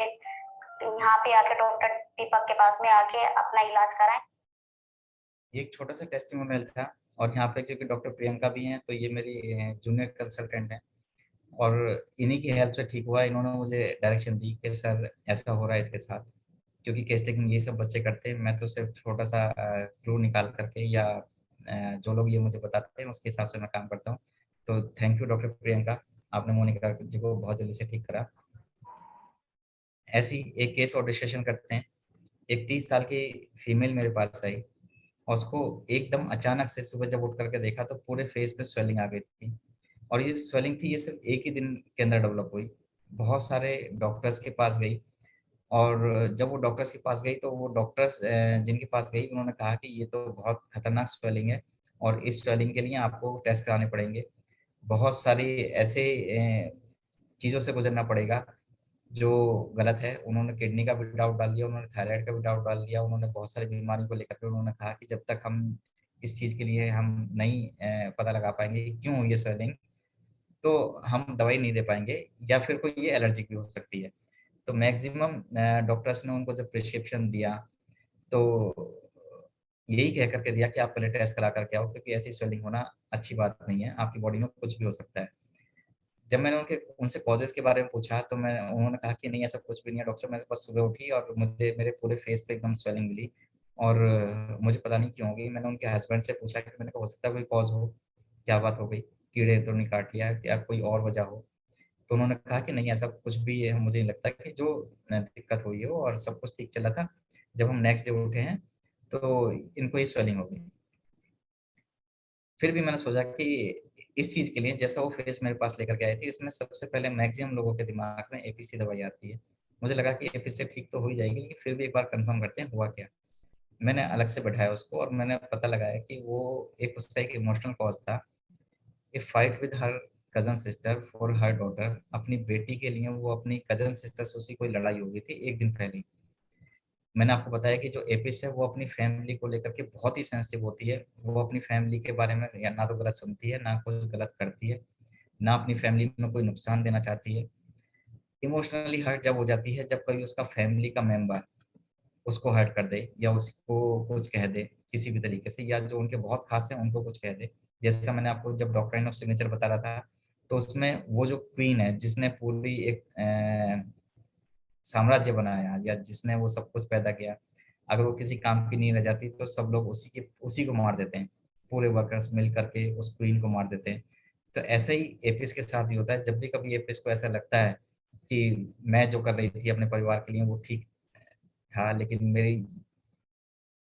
यहाँ पे आके डॉक्टर दीपक के पास में आके अपना इलाज कराएं। एक छोटा सा टेस्टिमोनियल था। और यहाँ पे क्योंकि डॉक्टर प्रियंका भी हैं तो ये मेरी जूनियर कंसल्टेंट हैं, और इन्हीं की हेल्प से ठीक हुआ। इन्होंने मुझे डायरेक्शन दी कि सर ऐसा हो रहा है इसके साथ, क्योंकि केस टेकिंग ये सब बच्चे करते हैं, मैं तो सिर्फ छोटा सा क्लू निकाल करके या जो लोग ये मुझे बताते हैं उसके हिसाब से मैं काम करता हूँ। तो थैंक यू डॉक्टर प्रियंका, आपने मोनिका जी को बहुत जल्दी से ठीक करा। ऐसी एक केस और डिस्कशन करते हैं। एक 30 साल की फीमेल मेरे पास आई, और उसको एकदम अचानक से सुबह जब उठ करके देखा तो पूरे फेस पे स्वेलिंग आ गई थी। और ये स्वेलिंग थी ये सिर्फ एक ही दिन के अंदर डेवलप हुई। बहुत सारे डॉक्टर्स के पास गई, और जब वो डॉक्टर्स के पास गई तो वो डॉक्टर्स जिनके पास गई उन्होंने कहा कि ये तो बहुत खतरनाक स्वेलिंग है, और इस स्वेलिंग के लिए आपको टेस्ट कराने पड़ेंगे, बहुत सारी ऐसे चीज़ों से गुजरना पड़ेगा जो गलत है। उन्होंने किडनी का भी डाउट डाल दिया, उन्होंने थायराइड का भी डाउट डाल दिया, उन्होंने बहुत सारी बीमारी को लेकर के उन्होंने कहा कि जब तक हम इस चीज़ के लिए हम नहीं पता लगा पाएंगे कि क्यों ये स्वेलिंग, तो हम दवाई नहीं दे पाएंगे, या फिर कोई ये एलर्जी भी हो सकती है। तो मैक्सिमम डॉक्टर्स ने उनको जब प्रिस्क्रिप्शन दिया तो यही कह करके दिया कि आप पहले टेस्ट करा करके आओ, क्योंकि ऐसी स्वेलिंग होना अच्छी बात नहीं है, आपकी बॉडी में कुछ भी हो सकता है। जब मैंने उनसे कॉजेज के बारे में पूछा तो उन्होंने कहा कि नहीं ऐसा कुछ भी नहीं है डॉक्टर, मैं बस सुबह उठी और मुझे मेरे पूरे फेस पे एकदम स्वेलिंग मिली और मुझे पता नहीं क्यों हो गई। मैंने उनके हस्बैंड से पूछा कि मैंने कहा हो सकता है कोई कॉज हो, क्या बात हो गई, कीड़े तो नहीं काट लिया या कोई और वजह हो। तो उन्होंने कहा कि नहीं ऐसा कुछ भी है, मुझे नहीं लगता कि जो दिक्कत हुई हो और सब कुछ ठीक चला था। जब हम नेक्स्ट डे उठे हैं तो इनको ये स्वेलिंग हो गई। फिर भी मैंने सोचा कि इस चीज के लिए जैसा वो फेस मेरे पास लेकर के आई थी, इसमें सबसे पहले मैक्सिमम लोगों के दिमाग में एपीसी दवाई आती है। मुझे लगा कि एपीसी से ठीक तो हो ही जाएगी, लेकिन फिर भी एक बार कंफर्म करते हैं हुआ क्या। मैंने अलग से बैठाया उसको और मैंने पता लगाया कि वो एक उसका एक इमोशनल कॉज था। A fight with her cousin sister for her daughter. अपनी बेटी के लिए वो अपनी कजन सिस्टर से उसकी कोई लड़ाई हो गई थी एक दिन पहले। मैंने आपको बताया कि जो एपिस है वो अपनी फैमिली को लेकर के बहुत ही सेंसिटिव होती है। वो अपनी फैमिली के बारे में ना तो गलत सुनती है, ना कुछ गलत करती है, ना अपनी फैमिली में कोई नुकसान देना चाहती है। इमोशनली हर्ट जब हो जाती है जब कोई उसका फैमिली का मेंबर उसको हर्ट कर दे या उसको कुछ कह दे किसी भी तरीके से, या जो उनके बहुत खास है उनको कुछ कह दे। जैसा मैंने आपको जब डॉक्ट्राइन ऑफ सिग्नेचर बता रहा था, तो उसमें वो जो क्वीन है जिसने पूरी एक साम्राज्य बनाया या जिसने वो सब कुछ पैदा किया, अगर वो किसी काम की नहीं रह जाती तो सब लोग उसी को मार देते हैं। पूरे वर्कर्स मिल करके उस क्वीन को मार देते हैं। तो ऐसे ही एपिस के साथ भी होता है। जब भी कभी एपिस को ऐसा लगता है कि मैं जो कर रही थी अपने परिवार के लिए वो ठीक था, लेकिन मेरी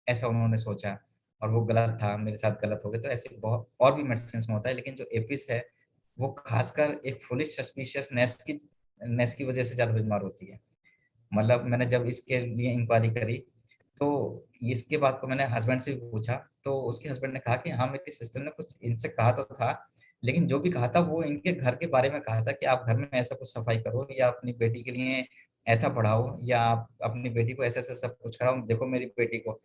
ऐसा उन्होंने सोचा और वो गलत था, मेरे साथ गलत हो गया, तो ऐसे बहुत और भी मेडिसिन में होता है। लेकिन जो एपिस है वो खासकर एक फुलिश सस्पिशियसनेस की वजह से ज्यादा बीमार होती है। मतलब मैंने जब इसके लिए इंक्वायरी करी तो इसके बात को मैंने हस्बैंड से भी पूछा, तो उसके हस्बैंड ने कहा कि हाँ मेरी सिस्टर ने कुछ इनसे कहा तो था, लेकिन जो भी कहा था वो इनके घर के बारे में कहा था कि आप घर में ऐसा कुछ सफाई करो या अपनी बेटी के लिए ऐसा पढ़ाओ या आप अपनी बेटी को ऐसे ऐसे सब कुछ कराओ, देखो मेरी बेटी को।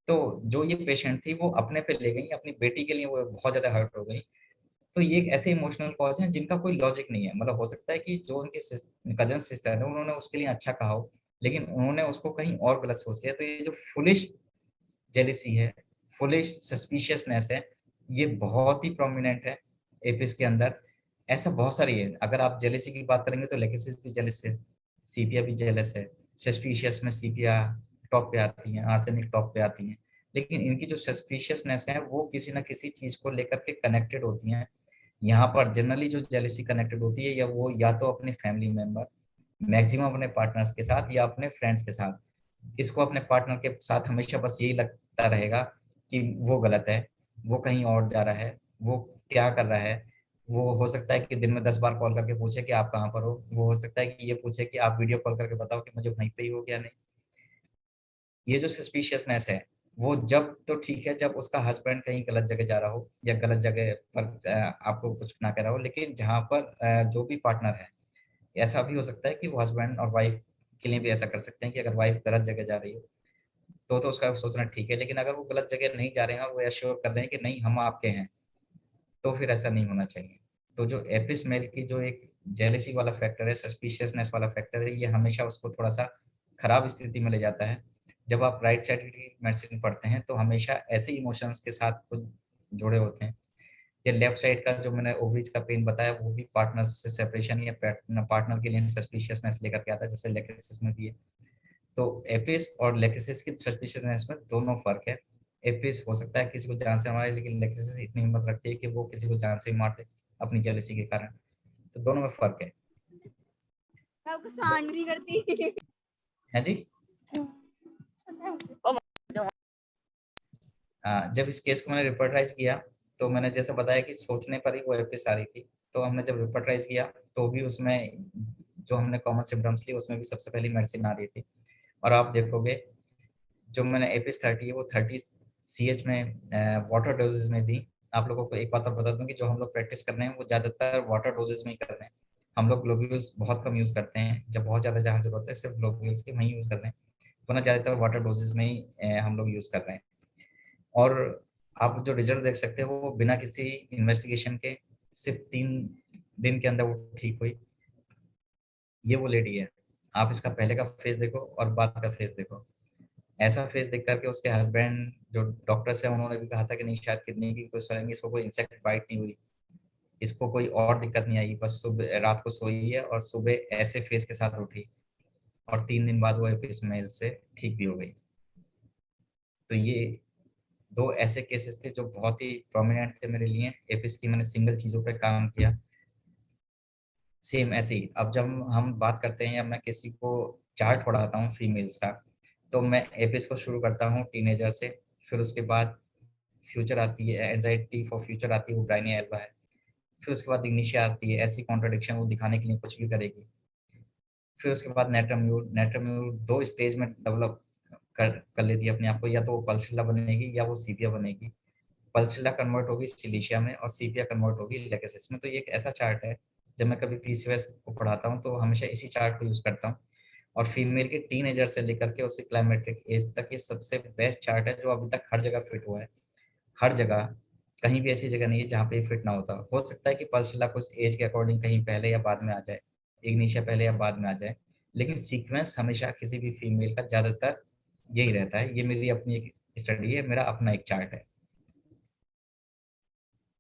तो जो ये पेशेंट थी वो अपने पे ले गई, अपनी बेटी के लिए वो बहुत ज्यादा हर्ट हो गई। तो ये एक ऐसे इमोशनल कॉज है जिनका कोई लॉजिक नहीं है। मतलब हो सकता है कि जो उनकी कजन सिस्टर है उन्होंने उसके लिए अच्छा कहा हो, लेकिन उन्होंने उसको कहीं और गलत सोच लिया। तो ये जो फुलिश जेलिसी है, फुलिश सस्पिशियसनेस है, ये बहुत ही प्रोमिनेंट है एपिस के अंदर। ऐसा बहुत सारी है। अगर आप जेलिसी की बात करेंगे तो लेकेसिस भी जेलस है, सीपिया भी जेलस है। सस्पिशियस में सीपिया टॉप पे आती है, आर्सेनिक टॉप पे आती है। लेकिन इनकी जो सस्पिशियसनेस है वो किसी ना किसी चीज को लेकर के कनेक्टेड होती है। यहाँ पर जनरली जो जेलसी कनेक्टेड होती है या तो अपने फैमिली मेंबर, मैक्सिमम अपने पार्टनर्स के साथ या अपने फ्रेंड्स के साथ। इसको अपने पार्टनर के साथ हमेशा बस यही लगता रहेगा कि वो गलत है, वो कहीं और जा रहा है, वो क्या कर रहा है। वो हो सकता है कि दिन में 10 बार कॉल करके पूछे कि आप कहाँ पर हो। वो हो सकता है कि ये पूछे कि आप वीडियो कॉल करके बताओ कि मुझे वहीं पे ही हो क्या नहीं। ये जो सस्पिशियसनेस है वो जब तो ठीक है जब उसका हस्बैंड कहीं गलत जगह जा रहा हो या गलत जगह पर आपको कुछ ना कह रहा हो। लेकिन जहाँ पर जो भी पार्टनर है, ऐसा भी हो सकता है कि वो हस्बैंड और वाइफ के लिए भी ऐसा कर सकते हैं कि अगर वाइफ गलत जगह जा रही हो तो उसका सोचना ठीक है, लेकिन अगर वो गलत जगह नहीं जा रहे हैं और वो एश्योर कर रहे हैं कि नहीं हम आपके हैं, तो फिर ऐसा नहीं होना चाहिए। तो जो एपिस मेल की जो एक जेलेसी वाला फैक्टर है, सस्पिशियसनेस वाला फैक्टर है, ये हमेशा उसको थोड़ा सा खराब स्थिति में ले जाता है। जब आप राइट साइड की मेडिसिन पढ़ते हैं तो हमेशा ऐसे इमोशंस के साथ कुछ जुड़े होते हैं। ये लेफ्ट साइड का जो मैंने ओवरीज का पेन बताया वो भी पार्टनर से सेपरेशन या पार्टनर के लिए सस्पिशियसनेस लेकर के आता है, जैसे लेक्सिस में भी है। तो एपिस और लेक्सिस की सस्पिशियसनेस में दोनों फर्क है। एपिस हो सकता है किसी को जान से मारे, लेकिन लेक्सिस इतनी हिम्मत रखती है कि वो किसी को जान से ही मार दे अपनी जेलसी के कारण। तो दोनों में फर्क है। है जी। जब इस केस को मैंने रिपोर्टराइज किया तो मैंने जैसे बताया कि सोचने पर ही वो एपिस आ रही थी। तो हमने जब रिपोर्टराइज किया तो भी उसमें जो हमने कॉमन सिम्टम्स ली उसमें भी सबसे पहली मेडिसिन आ रही थी। और आप देखोगे जो मैंने एपिस 30 है वो 30 CH में वाटर डोजेज में दी। आप लोगों को एक बात और बता दूं कि जो हम लोग प्रैक्टिस कर रहे हैं वो ज़्यादातर वाटर डोजेज में ही कर रहे हैं। हम लोग ग्लोब्यूल्स बहुत कम यूज़ करते हैं। जब बहुत ज़्यादा जहाँ जरूरत है सिर्फ ग्लोब्यूल्स की वहीं यूज़ कर रहे हैं, वरना ज़्यादातर वाटर डोजेज में ही हम लोग यूज़ कर रहे हैं। और आप जो रिजल्ट देख सकते हैं वो बिना किसी इन्वेस्टिगेशन के सिर्फ 3 दिन के अंदर वो ठीक हुई। ये वो लेडी है। आप इसका पहले का फेस देखो और बाद का फेस देखो। ऐसा फेस देख करके उसके हस्बैंड जो डॉक्टर्स हैं उन्होंने भी कहा था कि नहीं शायद किडनी की कोई स्वेलिंग, इसको कोई इंसेक्ट बाइट नहीं हुई। इसको कोई और दिक्कत नहीं आई, बस सुबह रात को सोई है और सुबह ऐसे फेस के साथ उठी और 3 दिन बाद वो एपिस मेल से ठीक भी हो गई। तो ये 2 ऐसे केसेस थे जो बहुत ही प्रोमिनेंट थे मेरे लिए। एपिस की मैंने सिंगल चीज़ों पे काम किया। सेम ऐसे ही अब जब हम बात करते हैं या मैं किसी को चार्ट पढ़ाता हूँ फीमेल्स का, तो मैं एपिस को शुरू करता हूँ टीनेजर से, फिर उसके बाद फ्यूचर आती है, एंजाइटी फॉर फ्यूचर आती है, वो ब्राइनिया एल्बा है। फिर उसके बाद इग्निशिया आती है, ऐसी कॉन्ट्रडिक्शन वो दिखाने के लिए कुछ भी करेगी। फिर उसके बाद नेट्रम्यूर 2 स्टेज में डेवलप कर लेती है अपने आप को, या तो वो पल्सिला बनेगी या वो सीपिया बनेगी। पल्सिला कन्वर्ट होगी सिलिशिया में और सीपिया कन्वर्ट होगी लेकेसिस में। तो ये एक ऐसा चार्ट है, जब मैं कभी पीसीओएस को पढ़ाता हूँ तो हमेशा इसी चार्ट को यूज करता हूँ। और फीमेल के टीनेजर से लेकर के उसके क्लाइमेटिक एज तक ये सबसे बेस्ट चार्ट है जो अभी तक हर जगह फिट हुआ है। हर जगह, कहीं भी ऐसी जगह नहीं है जहाँ पे फिट ना होता। हो सकता है कि पल्सिला कुछ एज के अकॉर्डिंग कहीं पहले या बाद में आ जाए, इग्निशिया पहले या बाद में आ जाए, लेकिन सीक्वेंस हमेशा किसी भी फीमेल का ज़्यादातर यही रहता है। ये मेरी अपनी एक स्टडी है, मेरा अपना एक चार्ट है।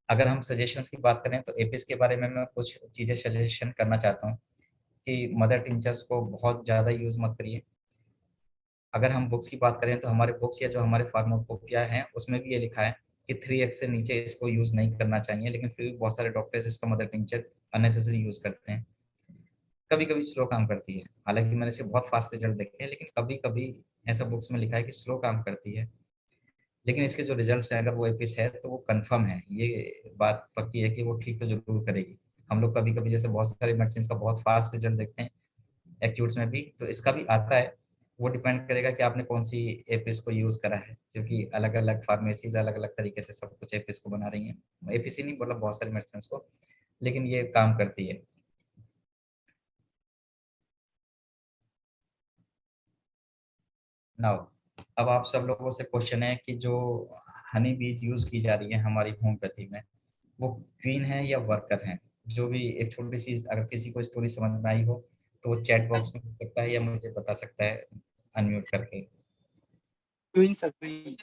अगर हम सजेशंस की बात करें तो एपिस के बारे में मैं कुछ चीज़ें सजेशन करना चाहता हूँ कि मदर टिंचर्स को बहुत ज़्यादा यूज़ मत करिए। अगर हम बुक्स की बात करें तो हमारे बुक्स या जो हमारे फार्माकोपिया हैं उसमें भी ये लिखा है कि 3x से नीचे इसको यूज़ नहीं करना चाहिए, लेकिन फिर भी बहुत सारे डॉक्टर्स इसका मदर टिंचर अननेसेसरी यूज़ करते हैं। कभी कभी स्लो काम करती है, हालांकि मैंने इसे बहुत फास्ट रिजल्ट देखे हैं, लेकिन कभी कभी ऐसा बुक्स में लिखा है कि स्लो काम करती है, लेकिन इसके जो रिजल्ट्स हैं अगर वो एपिस है तो वो कंफर्म है, ये बात पक्की है कि वो ठीक तो जरूर करेगी। हम लोग कभी कभी जैसे बहुत सारी मेडिसिन का बहुत फास्ट रिजल्ट देखते हैं एक्यूट्स में भी, तो इसका भी आता है। वो डिपेंड करेगा कि आपने कौन सी एपिस को यूज करा है, क्योंकि अलग अलग फार्मेसीज अलग अलग तरीके से सब कुछ एपिस को बना रही हैं। एपिस ही नहीं बोला, बहुत सारी मेडिसिन को, लेकिन ये काम करती है। नाउ अब आप सब लोगों से क्वेश्चन है कि जो हनी बीज यूज की जा रही है हमारी होम्योपैथी में, वो क्वीन है या वर्कर है। जो भी एक छोटी सी अगर किसी को स्टोरी समझ में आई हो तो वो चैट बॉक्स में लिख सकता है या मुझे बता सकता है अनम्यूट करके। Queen sir, queen.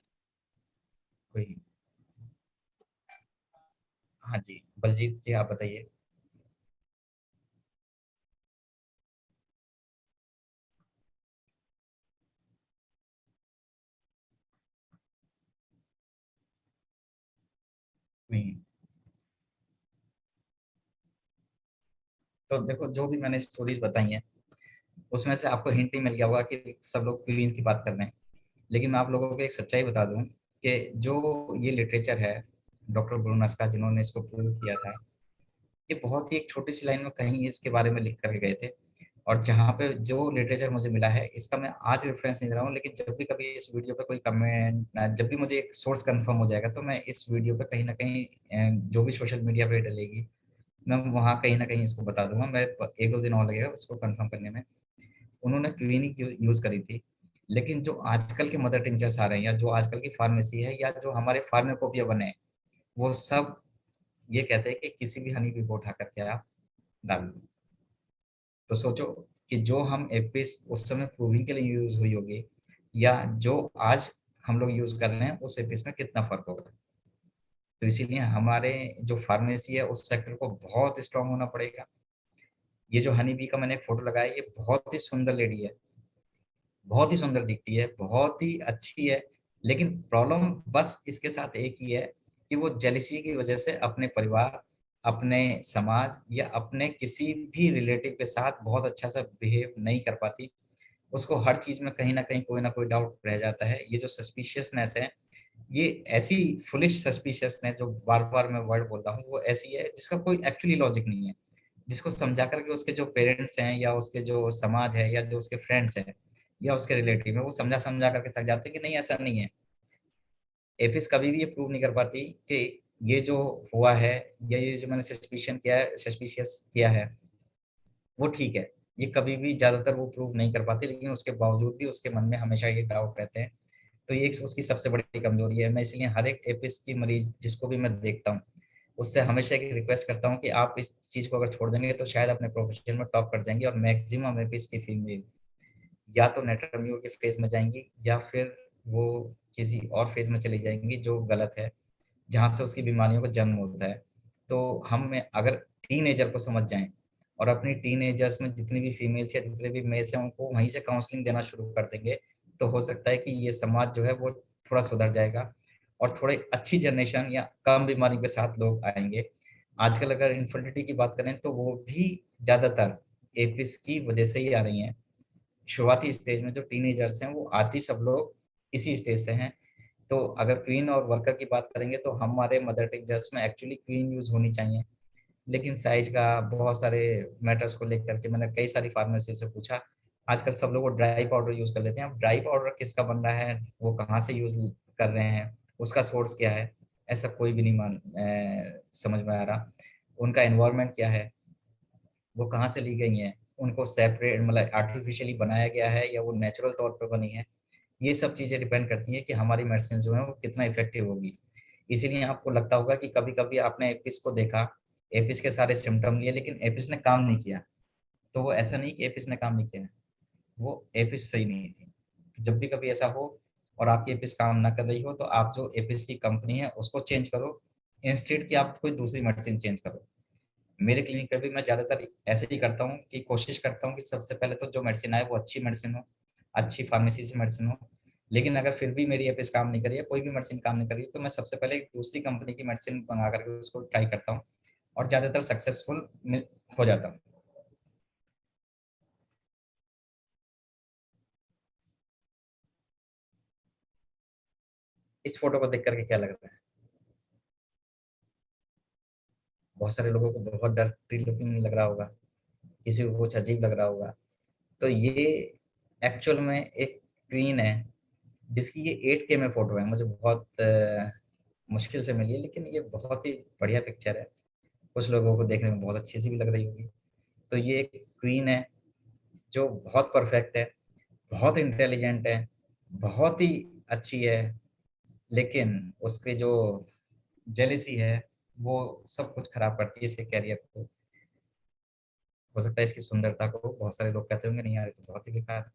कोई, हाँ जी बलजीत जी आप बताइए। क्वीन, तो देखो जो भी मैंने स्टोरीज बताई हैं उसमें से आपको हिंट ही मिल गया होगा कि सब लोग क्वींस की बात कर रहे हैं, लेकिन मैं आप लोगों को एक सच्चाई बता दूं कि जो ये लिटरेचर है डॉक्टर ब्रूनस का जिन्होंने इसको प्रूव किया था, ये बहुत ही एक छोटी सी लाइन में कहीं इसके बारे में लिख करके गए थे। और जहाँ पे जो लिटरेचर मुझे मिला है इसका मैं आज रेफरेंस नहीं दे रहा हूँ, लेकिन जब भी कभी इस वीडियो पे कोई कमेंट, जब भी मुझे एक सोर्स कंफर्म हो जाएगा तो मैं इस वीडियो पे कहीं ना कहीं जो भी सोशल मीडिया पे डलेगी मैं वहाँ कहीं ना कहीं इसको बता दूंगा। मैं 1-2 दिन और लगेगा उसको कंफर्म करने में। उन्होंने क्लिनिक यूज करी थी, लेकिन जो आजकल के मदर टिंचर्स आ रहे हैं या जो आजकल की फार्मेसी है या जो हमारे फार्मेकोपिया बने हैं, वो सब ये कहते हैं कि किसी भी हनी बी को उठा करके आप डाल दो। तो सोचो कि जो हम एपिस उस समय प्रूविंग के लिए यूज हुई होगी या जो आज हम लोग यूज कर रहे हैं उस एपिस में कितना फर्क होगा। तो इसीलिए हमारे जो फार्मेसी है उस सेक्टर को बहुत स्ट्रांग होना पड़ेगा। ये जो हनी बी का मैंने एक फोटो लगाया, ये बहुत ही सुंदर लेडी है, बहुत ही सुंदर दिखती है, बहुत ही अच्छी है, लेकिन प्रॉब्लम बस इसके साथ एक ही है कि वो जेलिसी की वजह से अपने परिवार, अपने समाज या अपने किसी भी रिलेटिव के साथ बहुत अच्छा सा बिहेव नहीं कर पाती। उसको हर चीज में कहीं ना कहीं कोई ना कोई डाउट रह जाता है। ये जो सस्पिशियसनेस है, ये ऐसी फुलिश सस्पिशियसनेस जो बार बार मैं वर्ड बोल रहा हूँ, वो ऐसी है जिसका कोई एक्चुअली लॉजिक नहीं है, जिसको समझा करके उसके जो पेरेंट्स हैं या उसके जो समाज है या जो उसके फ्रेंड्स हैं या उसके रिलेटिव है वो समझा समझा करके थक जाते हैं कि नहीं ऐसा नहीं है। एपिस कभी भी ये प्रूव नहीं कर पाती कि ये जो हुआ है या ये जो मैंने सस्पिशन किया है, सस्पिशियस किया है, वो ठीक है। ये कभी भी ज्यादातर वो प्रूव नहीं कर पाती, लेकिन उसके बावजूद भी उसके मन में हमेशा ये डाउट रहते हैं। तो ये एक उसकी सबसे बड़ी कमजोरी है। मैं इसलिए हर एक एपिस की मरीज जिसको भी मैं देखता हूँ उससे हमेशा एक रिक्वेस्ट करता हूँ कि आप इस चीज को अगर छोड़ देंगे तो शायद अपने प्रोफेशन में टॉप कर जाएंगे। और मैक्सिमम एपिस की फीमेल या तो नेट्रम्यूर के फेज में जाएंगी या फिर वो किसी और फेज में चली जाएंगी जो गलत है, जहाँ से उसकी बीमारियों का जन्म होता है। तो हम अगर टीनेजर को समझ जाएं और अपनी टीनेजर्स में जितनी भी फीमेल्स या जितने भी मेल्स हैं उनको वहीं से काउंसलिंग देना शुरू कर देंगे, तो हो सकता है कि ये समाज जो है वो थोड़ा सुधर जाएगा और थोड़ी अच्छी जनरेशन या कम बीमारी के साथ लोग आएंगे। आजकल अगर इनफर्टिलिटी की बात करें तो वो भी ज़्यादातर एपिस की वजह से ही आ रही हैं। शुरुआती स्टेज में जो टीनेजर्स हैं वो आती सब लोग इसी स्टेज से हैं। तो अगर क्वीन और वर्कर की बात करेंगे तो हमारे मदर टिंचर्स में एक्चुअली क्वीन यूज होनी चाहिए, लेकिन साइज का बहुत सारे मैटर्स को लेकर के मैंने कई सारी फार्मेसी से पूछा। आजकल सब लोग वो ड्राई पाउडर यूज कर लेते हैं। अब ड्राई पाउडर किसका बन रहा है, वो कहाँ से यूज कर रहे हैं, उसका सोर्स क्या है, ऐसा कोई भी नहीं समझ में आ रहा। उनका एनवायरनमेंट क्या है, वो कहाँ से ली गई हैं, उनको सेपरेट मतलब आर्टिफिशियली बनाया गया है या वो नेचुरल तौर पर बनी है। ये सब चीज़ें डिपेंड करती हैं कि हमारी मेडिसिन जो है वो कितना इफेक्टिव होगी। इसीलिए आपको लगता होगा कि कभी कभी आपने एपिस को देखा, एपिस के सारे सिम्टम लिए, लेकिन एपिस ने काम नहीं किया। तो वो ऐसा नहीं कि एपिस ने काम नहीं किया, वो एपिस सही नहीं थी। तो जब भी कभी ऐसा हो और आपकी एपिस काम ना कर रही हो तो आप जो एपिस की कंपनी है उसको चेंज करो, इंस्टेड कि आप कोई दूसरी मेडिसिन चेंज करो। मेरे क्लिनिक पे भी मैं ज़्यादातर ऐसे ही करता हूँ कि कोशिश करता हूँ कि सबसे पहले तो जो मेडिसिन आए वो अच्छी मेडिसिन हो, अच्छी फार्मेसी से मेडिसिन हो। लेकिन अगर फिर भी मेरी एपिस काम नहीं करी है, कोई भी मेडिसिन काम नहीं कर रही, तो मैं सबसे पहले एक दूसरी कंपनी की मेडिसिन मंगा करके उसको ट्राई करता हूँ और ज़्यादातर सक्सेसफुल हो जाता हूँ। इस फोटो को देख करके क्या लग रहा है? बहुत सारे लोगों को बहुत डर्टी लुकिंग लग रहा होगा, किसी को कुछ अजीब लग रहा होगा। तो ये एक्चुअल में एक क्वीन है जिसकी ये 8K में फोटो है। मुझे बहुत मुश्किल से मिली है, लेकिन ये बहुत ही बढ़िया पिक्चर है। कुछ लोगों को देखने में बहुत अच्छी सी भी लग रही होगी। तो ये एक क्वीन है जो बहुत परफेक्ट है, बहुत इंटेलिजेंट है, बहुत ही अच्छी है, लेकिन उसके जो जेलिसी है वो सब कुछ खराब करती है इसके कैरियर को। हो सकता है इसकी सुंदरता को बहुत सारे लोग कहते होंगे नहीं यार ये तो बहुत ही बेकार है।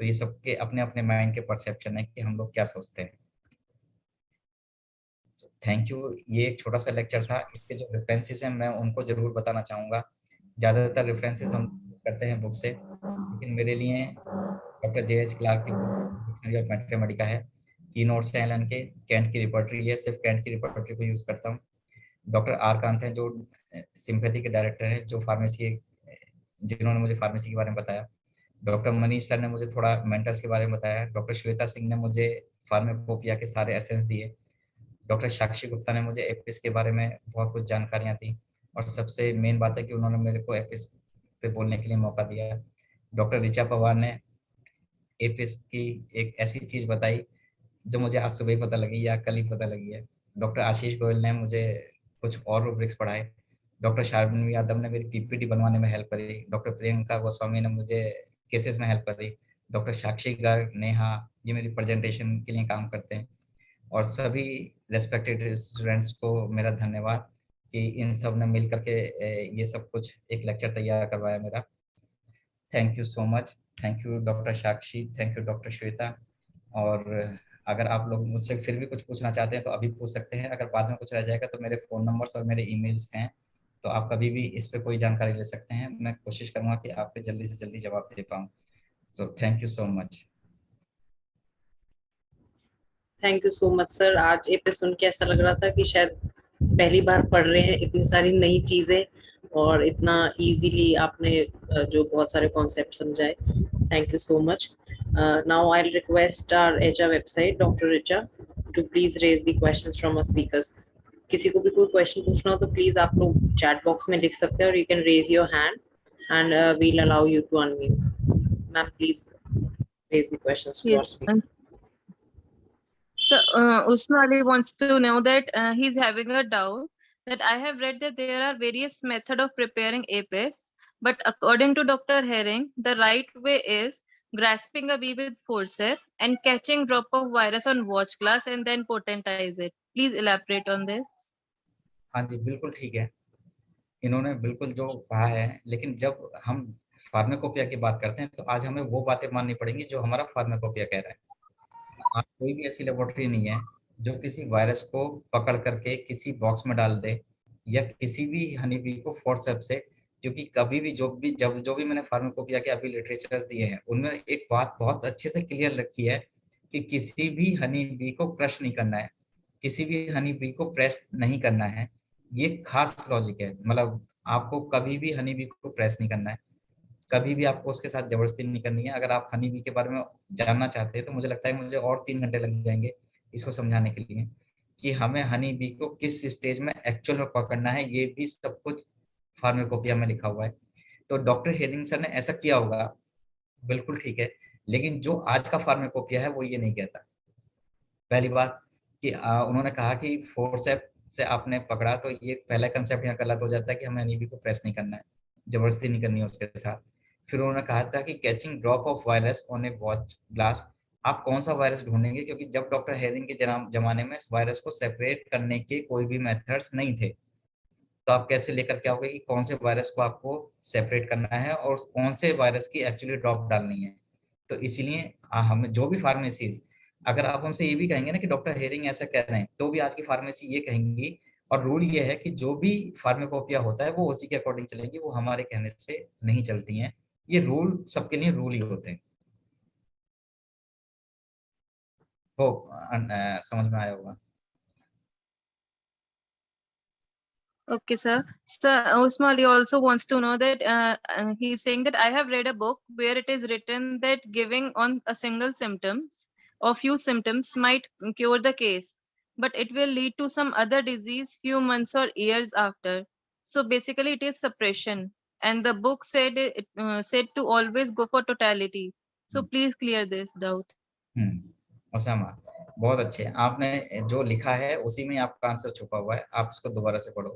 तो ये सबके अपने अपने माइंड के परसेप्शन है कि हम लोग क्या सोचते हैं। Thank you. ये एक छोटा सा लेक्चर था। इसके जो रेफरेंसेस हैं मैं उनको जरूर बताना चाहूँगा। ज़्यादातर रेफरेंसेस हम करते हैं बुक से, लेकिन मेरे लिए डॉक्टर JH क्लार्क की बुक डिक्शनरी ऑफ मैथमेटिका है, की नोट्स हैं एलन के, कैंट की रिपोर्टरी है, सिर्फ कैंट की रिपोर्टरी को यूज़ करता हूँ। डॉक्टर R कांत हैं जो सिंपैथी के डायरेक्टर हैं, जो फार्मेसी जिन्होंने मुझे फार्मेसी के बारे में बताया। डॉक्टर मनीष सर ने मुझे थोड़ा मेंटल्स के बारे में बताया। डॉक्टर श्वेता सिंह ने मुझे फार्माकोपिया के सारे एसेंस दिए। डॉक्टर साक्षी गुप्ता ने मुझे एपिस के बारे में बहुत कुछ जानकारियाँ दी, और सबसे मेन बात है कि उन्होंने मेरे को एपिस पे बोलने के लिए मौका दिया। डॉक्टर ऋचा पवार ने एपिस की एक ऐसी चीज़ बताई जो मुझे आज सुबह ही पता लगी या कल ही पता लगी है। डॉक्टर आशीष गोयल ने मुझे कुछ और रूब्रिक्स पढ़ाए। डॉक्टर शार्विन यादव ने मेरी PPT बनवाने में हेल्प करी। डॉक्टर प्रियंका गोस्वामी ने मुझे केसेस में हेल्प करी। डॉक्टर साक्षी गर्ग, नेहा, ये मेरी प्रेजेंटेशन के लिए काम करते हैं। और सभी रेस्पेक्टेड स्टूडेंट्स को मेरा धन्यवाद कि इन सब ने मिल करके ये सब कुछ एक लेक्चर तैयार करवाया मेरा। Thank you so much. Thank you doctor Sakshi, thank you doctor Shweta. और अगर आप लोग मुझसे फिर भी कुछ पूछना चाहते हैं तो अभी पूछ सकते हैं। अगर बाद में कुछ रह जाएगा तो मेरे फ़ोन नंबर्स और मेरे ईमेल्स हैं, तो आप कभी भी इस पे कोई जानकारी ले सकते हैं। मैं कोशिश करूँगा कि आपको जल्दी से जल्दी जवाब दे पाऊँ। So thank you so much. Thank you so much sir. आज एपी सुन के ऐसा लग रहा था कि शायद पहली बार पढ़ रहे हैं इतनी सारी नई चीजें, और इतना इजीली आपने जो बहुत सारे कॉन्सेप्ट समझाए। Thank you so much. Now I request our एचा website doctor Richa to please raise the questions from our speakers. किसी को भी कोई क्वेश्चन पूछना हो तो प्लीज आप लोग चैट बॉक्स में लिख सकते हैं, और you can raise your hand and we'll allow you to unmute. Ma'am please raise the questions to our speaker. So, Usmali wants to know that he's having a doubt that I have read that there are various methods of preparing APIS, but according to Dr. Herring, the right way is grasping a bee with forceps and catching drop of virus on watch glass and then potentize it. Please elaborate on this. हाँ जी, बिल्कुल ठीक है। इन्होंने बिल्कुल जो कहा है, लेकिन जब हम फार्माकोपिया की बात करते हैं तो आज हमें वो बातें माननी पड़ेंगी जो हमारा फार्माकोपिया कह रहा है। आज कोई भी ऐसी लेबोरेटरी नहीं है जो किसी वायरस को पकड़ करके किसी बॉक्स में डाल दे या किसी भी हनी बी को फोर्सेप्स से, क्योंकि कभी भी जो भी मैंने फार्माकोपिया के अभी लिटरेचर्स दिए हैं उनमें एक बात बहुत अच्छे से क्लियर रखी है कि किसी भी हनी बी को क्रश नहीं करना है, किसी भी हनी बी को प्रेस नहीं करना है। ये खास लॉजिक है, मतलब आपको कभी भी हनी बी को प्रेस नहीं करना है, कभी भी आपको उसके साथ जबरदस्ती नहीं करनी है। अगर आप हनी बी के बारे में जानना चाहते हैं तो मुझे लगता है मुझे और 3 घंटे लग जाएंगे इसको समझाने के लिए कि हमें हनी बी को किस स्टेज में एक्चुअल में पकड़ना है। ये भी सब कुछ फार्माकोपिया में लिखा हुआ है। तो डॉक्टर हेरिंग सर ने ऐसा किया होगा, बिल्कुल ठीक है, लेकिन जो आज का फार्माकोपिया है वो ये नहीं कहता। पहली बात कि उन्होंने कहा कि फोर्सेप से आपने पकड़ा, तो ये पहला कंसेप्ट यहाँ गलत हो जाता है कि हमें एनईबी को प्रेस नहीं करना है, जबरदस्ती नहीं करनी है उसके साथ। फिर उन्होंने कहा था कि catching drop of virus on A watch glass. आप कौन सा वायरस ढूंढेंगे, क्योंकि जब डॉक्टर हेरिंग के जमाने में इस वायरस को सेपरेट करने के कोई भी मेथड्स नहीं थे, तो आप कैसे लेकर के आओगे कि कौन से वायरस को आपको सेपरेट करना है और कौन से वायरस की एक्चुअली ड्रॉप डालनी है। तो इसीलिए हम जो भी फार्मेसीज, अगर आप उनसे ये भी कहेंगे ना कि डॉक्टर हेरिंग ऐसा कह रहे हैं, तो भी आज की फार्मेसी ये कहेंगी, और रूल ये है कि जो भी फार्माकोपिया होता है वो उसी के अकॉर्डिंग चलेगी, वो हमारे कहने से नहीं चलती हैं। ये रूल सबके लिए रूल ही होते हैं। हो समझ में आया होगा। Okay, sir. Sir, Usmali also wants to know that he's saying that I have read a book where it is written that giving on a single symptoms or few symptoms might cure the case, but it will lead to some other disease few months or years after. So basically, it is suppression, and the book said to always go for totality. So please clear this doubt. Osama, बहुत अच्छे, आपने जो लिखा है उसी में आपका आंसर छुपा हुआ है, आप उसको दोबारा से पढ़ो।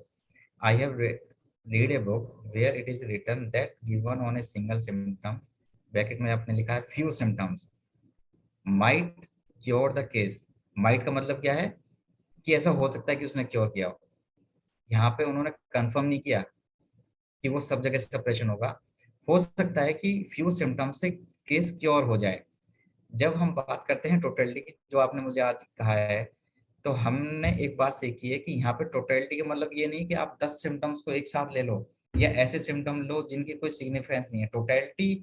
I have read a book where it is written that given on a single symptom, bracket में आपने लिखा है few symptoms might cure the case। might का मतलब क्या है कि ऐसा हो सकता है कि उसने क्योर किया हो। यहाँ पे उन्होंने कंफर्म नहीं किया कि वो सब जगह सेपरेशन होगा। हो सकता है कि few symptoms से केस क्योर हो जाए। जब हम बात करते हैं टोटलिटी की, जो आपने मुझे आज कहा है, तो हमने एक बात सीखी है कि यहाँ पे टोटलिटी का मतलब ये नहीं कि आप 10 सिम्टम्स को एक साथ ले लो या ऐसे सिम्टम लो जिनकी कोई सिग्निफिकेंस नहीं है। टोटलिटी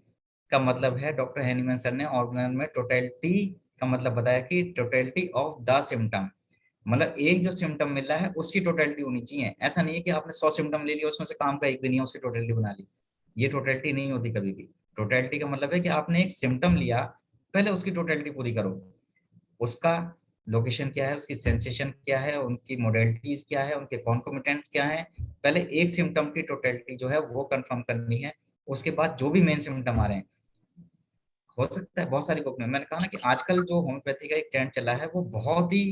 का मतलब है, डॉक्टर हैनीमैन सर ने ऑर्गेनल में टोटलिटी का मतलब बताया कि टोटलिटी ऑफ द सिम्टम, मतलब एक जो सिम्टम मिल रहा है उसकी टोटलिटी होनी चाहिए। ऐसा नहीं है कि आपने 100 सिम्टम ले लिया, उसमें से काम का एक भी नहीं है, उसकी टोटलिटी बना ली। ये टोटलिटी नहीं होती कभी भी। टोटलिटी का मतलब है कि आपने एक सिम्टम लिया, पहले उसकी टोटलिटी पूरी करो। उसका लोकेशन क्या है, उसकी सेंसेशन क्या है, उनकी मोडेलिटीज क्या है, उनके कॉन्कोमिटेंट्स क्या है, पहले एक सिम्टम की टोटलिटी जो है वो कंफर्म करनी है। उसके बाद जो भी मेन सिम्टम आ रहे हैं, हो सकता है बहुत सारी बुक में, मैंने कहा ना कि आजकल जो होम्योपैथी का एक ट्रेंड चला है वो बहुत ही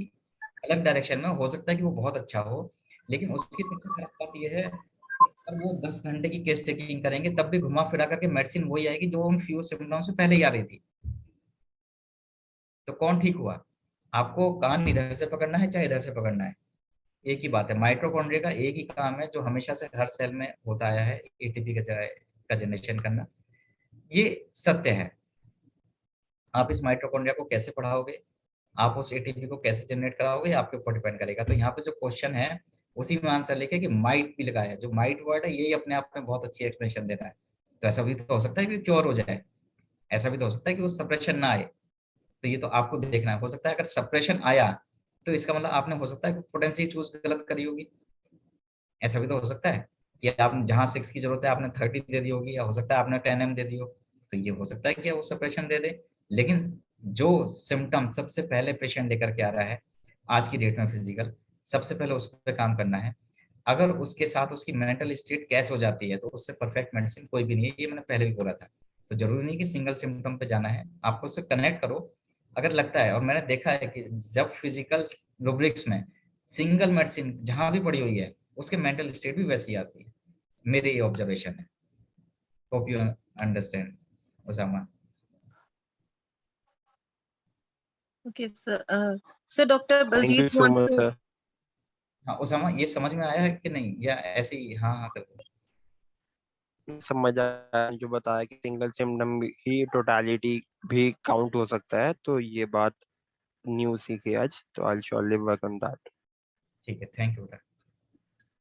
अलग डायरेक्शन में, हो सकता है कि वो बहुत अच्छा हो, लेकिन उसकी सबसे खराब बात ये है कि वो 10 घंटे की केस टेकिंग करेंगे तब भी घुमा फिरा करके मेडिसिन वही आएगी जो उन फ्यू सिम्टम से पहले ही आ रही थी। तो कौन ठीक हुआ? आपको कान इधर से पकड़ना है चाहे इधर से पकड़ना है, एक ही बात है। माइटोकॉन्ड्रिया का एक ही काम है जो हमेशा से हर सेल में होता आया है, एटीपी का जनरेशन करना। ये सत्य है। आप इस माइटोकॉन्ड्रिया को कैसे पढ़ाओगे, आप उस एटीपी को कैसे जनरेट कराओगे, आपके ऊपर डिपेंड करेगा। तो यहाँ पे जो क्वेश्चन है उसी में आंसर लिखे कि माइट भी लगाया है। जो माइट वर्ड है यही अपने आप में बहुत अच्छी एक्सप्लेनेशन दे रहा है। तो ऐसा भी तो हो सकता है कि क्योर हो जाए, ऐसा भी तो हो सकता है कि वो सप्रेशन ना आए। तो ये तो आपको देखना है। हो सकता है अगर सप्रेशन आया तो इसका मतलब आपने हो सकता है कि पोटेंसी चूज गलत करी होगी, ऐसा भी तो हो सकता है कि आप जहाँ 6 की जरूरत है आपने 30 दे दी होगी, या हो सकता है आपने 10 दे दी हो, तो ये हो सकता है कि वो सप्रेशन दे दे। लेकिन जो सिम्टम सबसे पहले पेशेंट लेकर के आ रहा है आज की डेट में फिजिकल, सबसे पहले उस पर काम करना है। अगर उसके साथ उसकी मेंटल स्टेट कैच हो जाती है तो उससे परफेक्ट मेडिसिन कोई भी नहीं है, ये मैंने पहले भी बोला था। तो जरूरी नहीं कि सिंगल सिम्टम पे जाना है, आपको उससे कनेक्ट करो अगर लगता है। और मैंने देखा है कि जब फिजिकल रूब्रिक्स में सिंगल मेडिसिन जहां भी पड़ी हुई है उसके मेंटल स्टेट भी वैसी आती है, मेरे ये ऑब्जर्वेशन है। Hope you understand Usama. Okay, sir. So Dr. Thank you Baljeet so wants much, to. sir. हाँ उसामा, ये समझ में आया है कि नहीं, या ऐसे ही हाँ हाँ करते? समझ आया जो बताया कि सिंगल सिम्टम ही टोटालिटी भी काउंट हो सकता है, तो ये बात न्यू सीखी आज, तो I surely work on that. ठीक है, थैंक यू बेटा।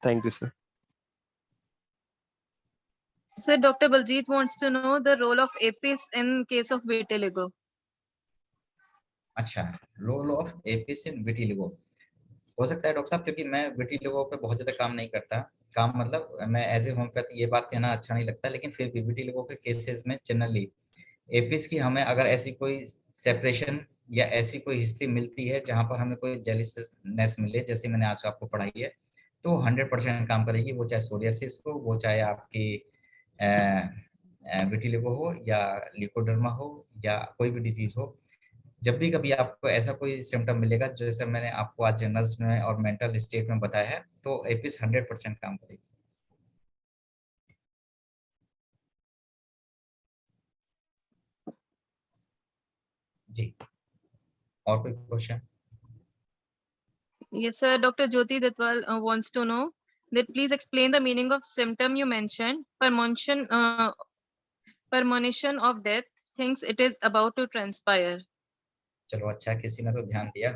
Thank you sir. Sir, Dr. Baljit wants to know the role of APIS in case of vitiligo. अच्छा, role of Apis in vitiligo. हो सकता है डॉक्टर साहब, क्योंकि मैं विटिलिगो पे बहुत ज्यादा काम नहीं करता। काम मतलब मैं एज ए होम्योपैथ ये बात कहना अच्छा नहीं लगता, लेकिन फिर भी विटिलिगो के केसेस में जनरली एपिस की हमें अगर ऐसी कोई सेपरेशन या ऐसी कोई हिस्ट्री मिलती है जहाँ पर हमें कोई जेलिसनेस मिले, जैसे मैंने आज आपको पढ़ाई है, तो 100% काम करेगी। वो चाहे सोरियासिस हो, वो चाहे आपकी विटिलिगो हो या लिकोडर्मा हो या कोई भी डिजीज हो। जब भी कभी आपको ऐसा कोई सिम्टम मिलेगा जैसे मैंने आपको आज जनरल्स में और मेंटल स्टेट में बताया है, तो एपिस 100% काम करेगी। जी, और कोई question? Yes, sir. Dr. Jyoti Datwal wants to know that please explain the meaning of symptom you mentioned. Premonition of death thinks it is about to transpire. चलो अच्छा, किसी ने तो ध्यान दिया।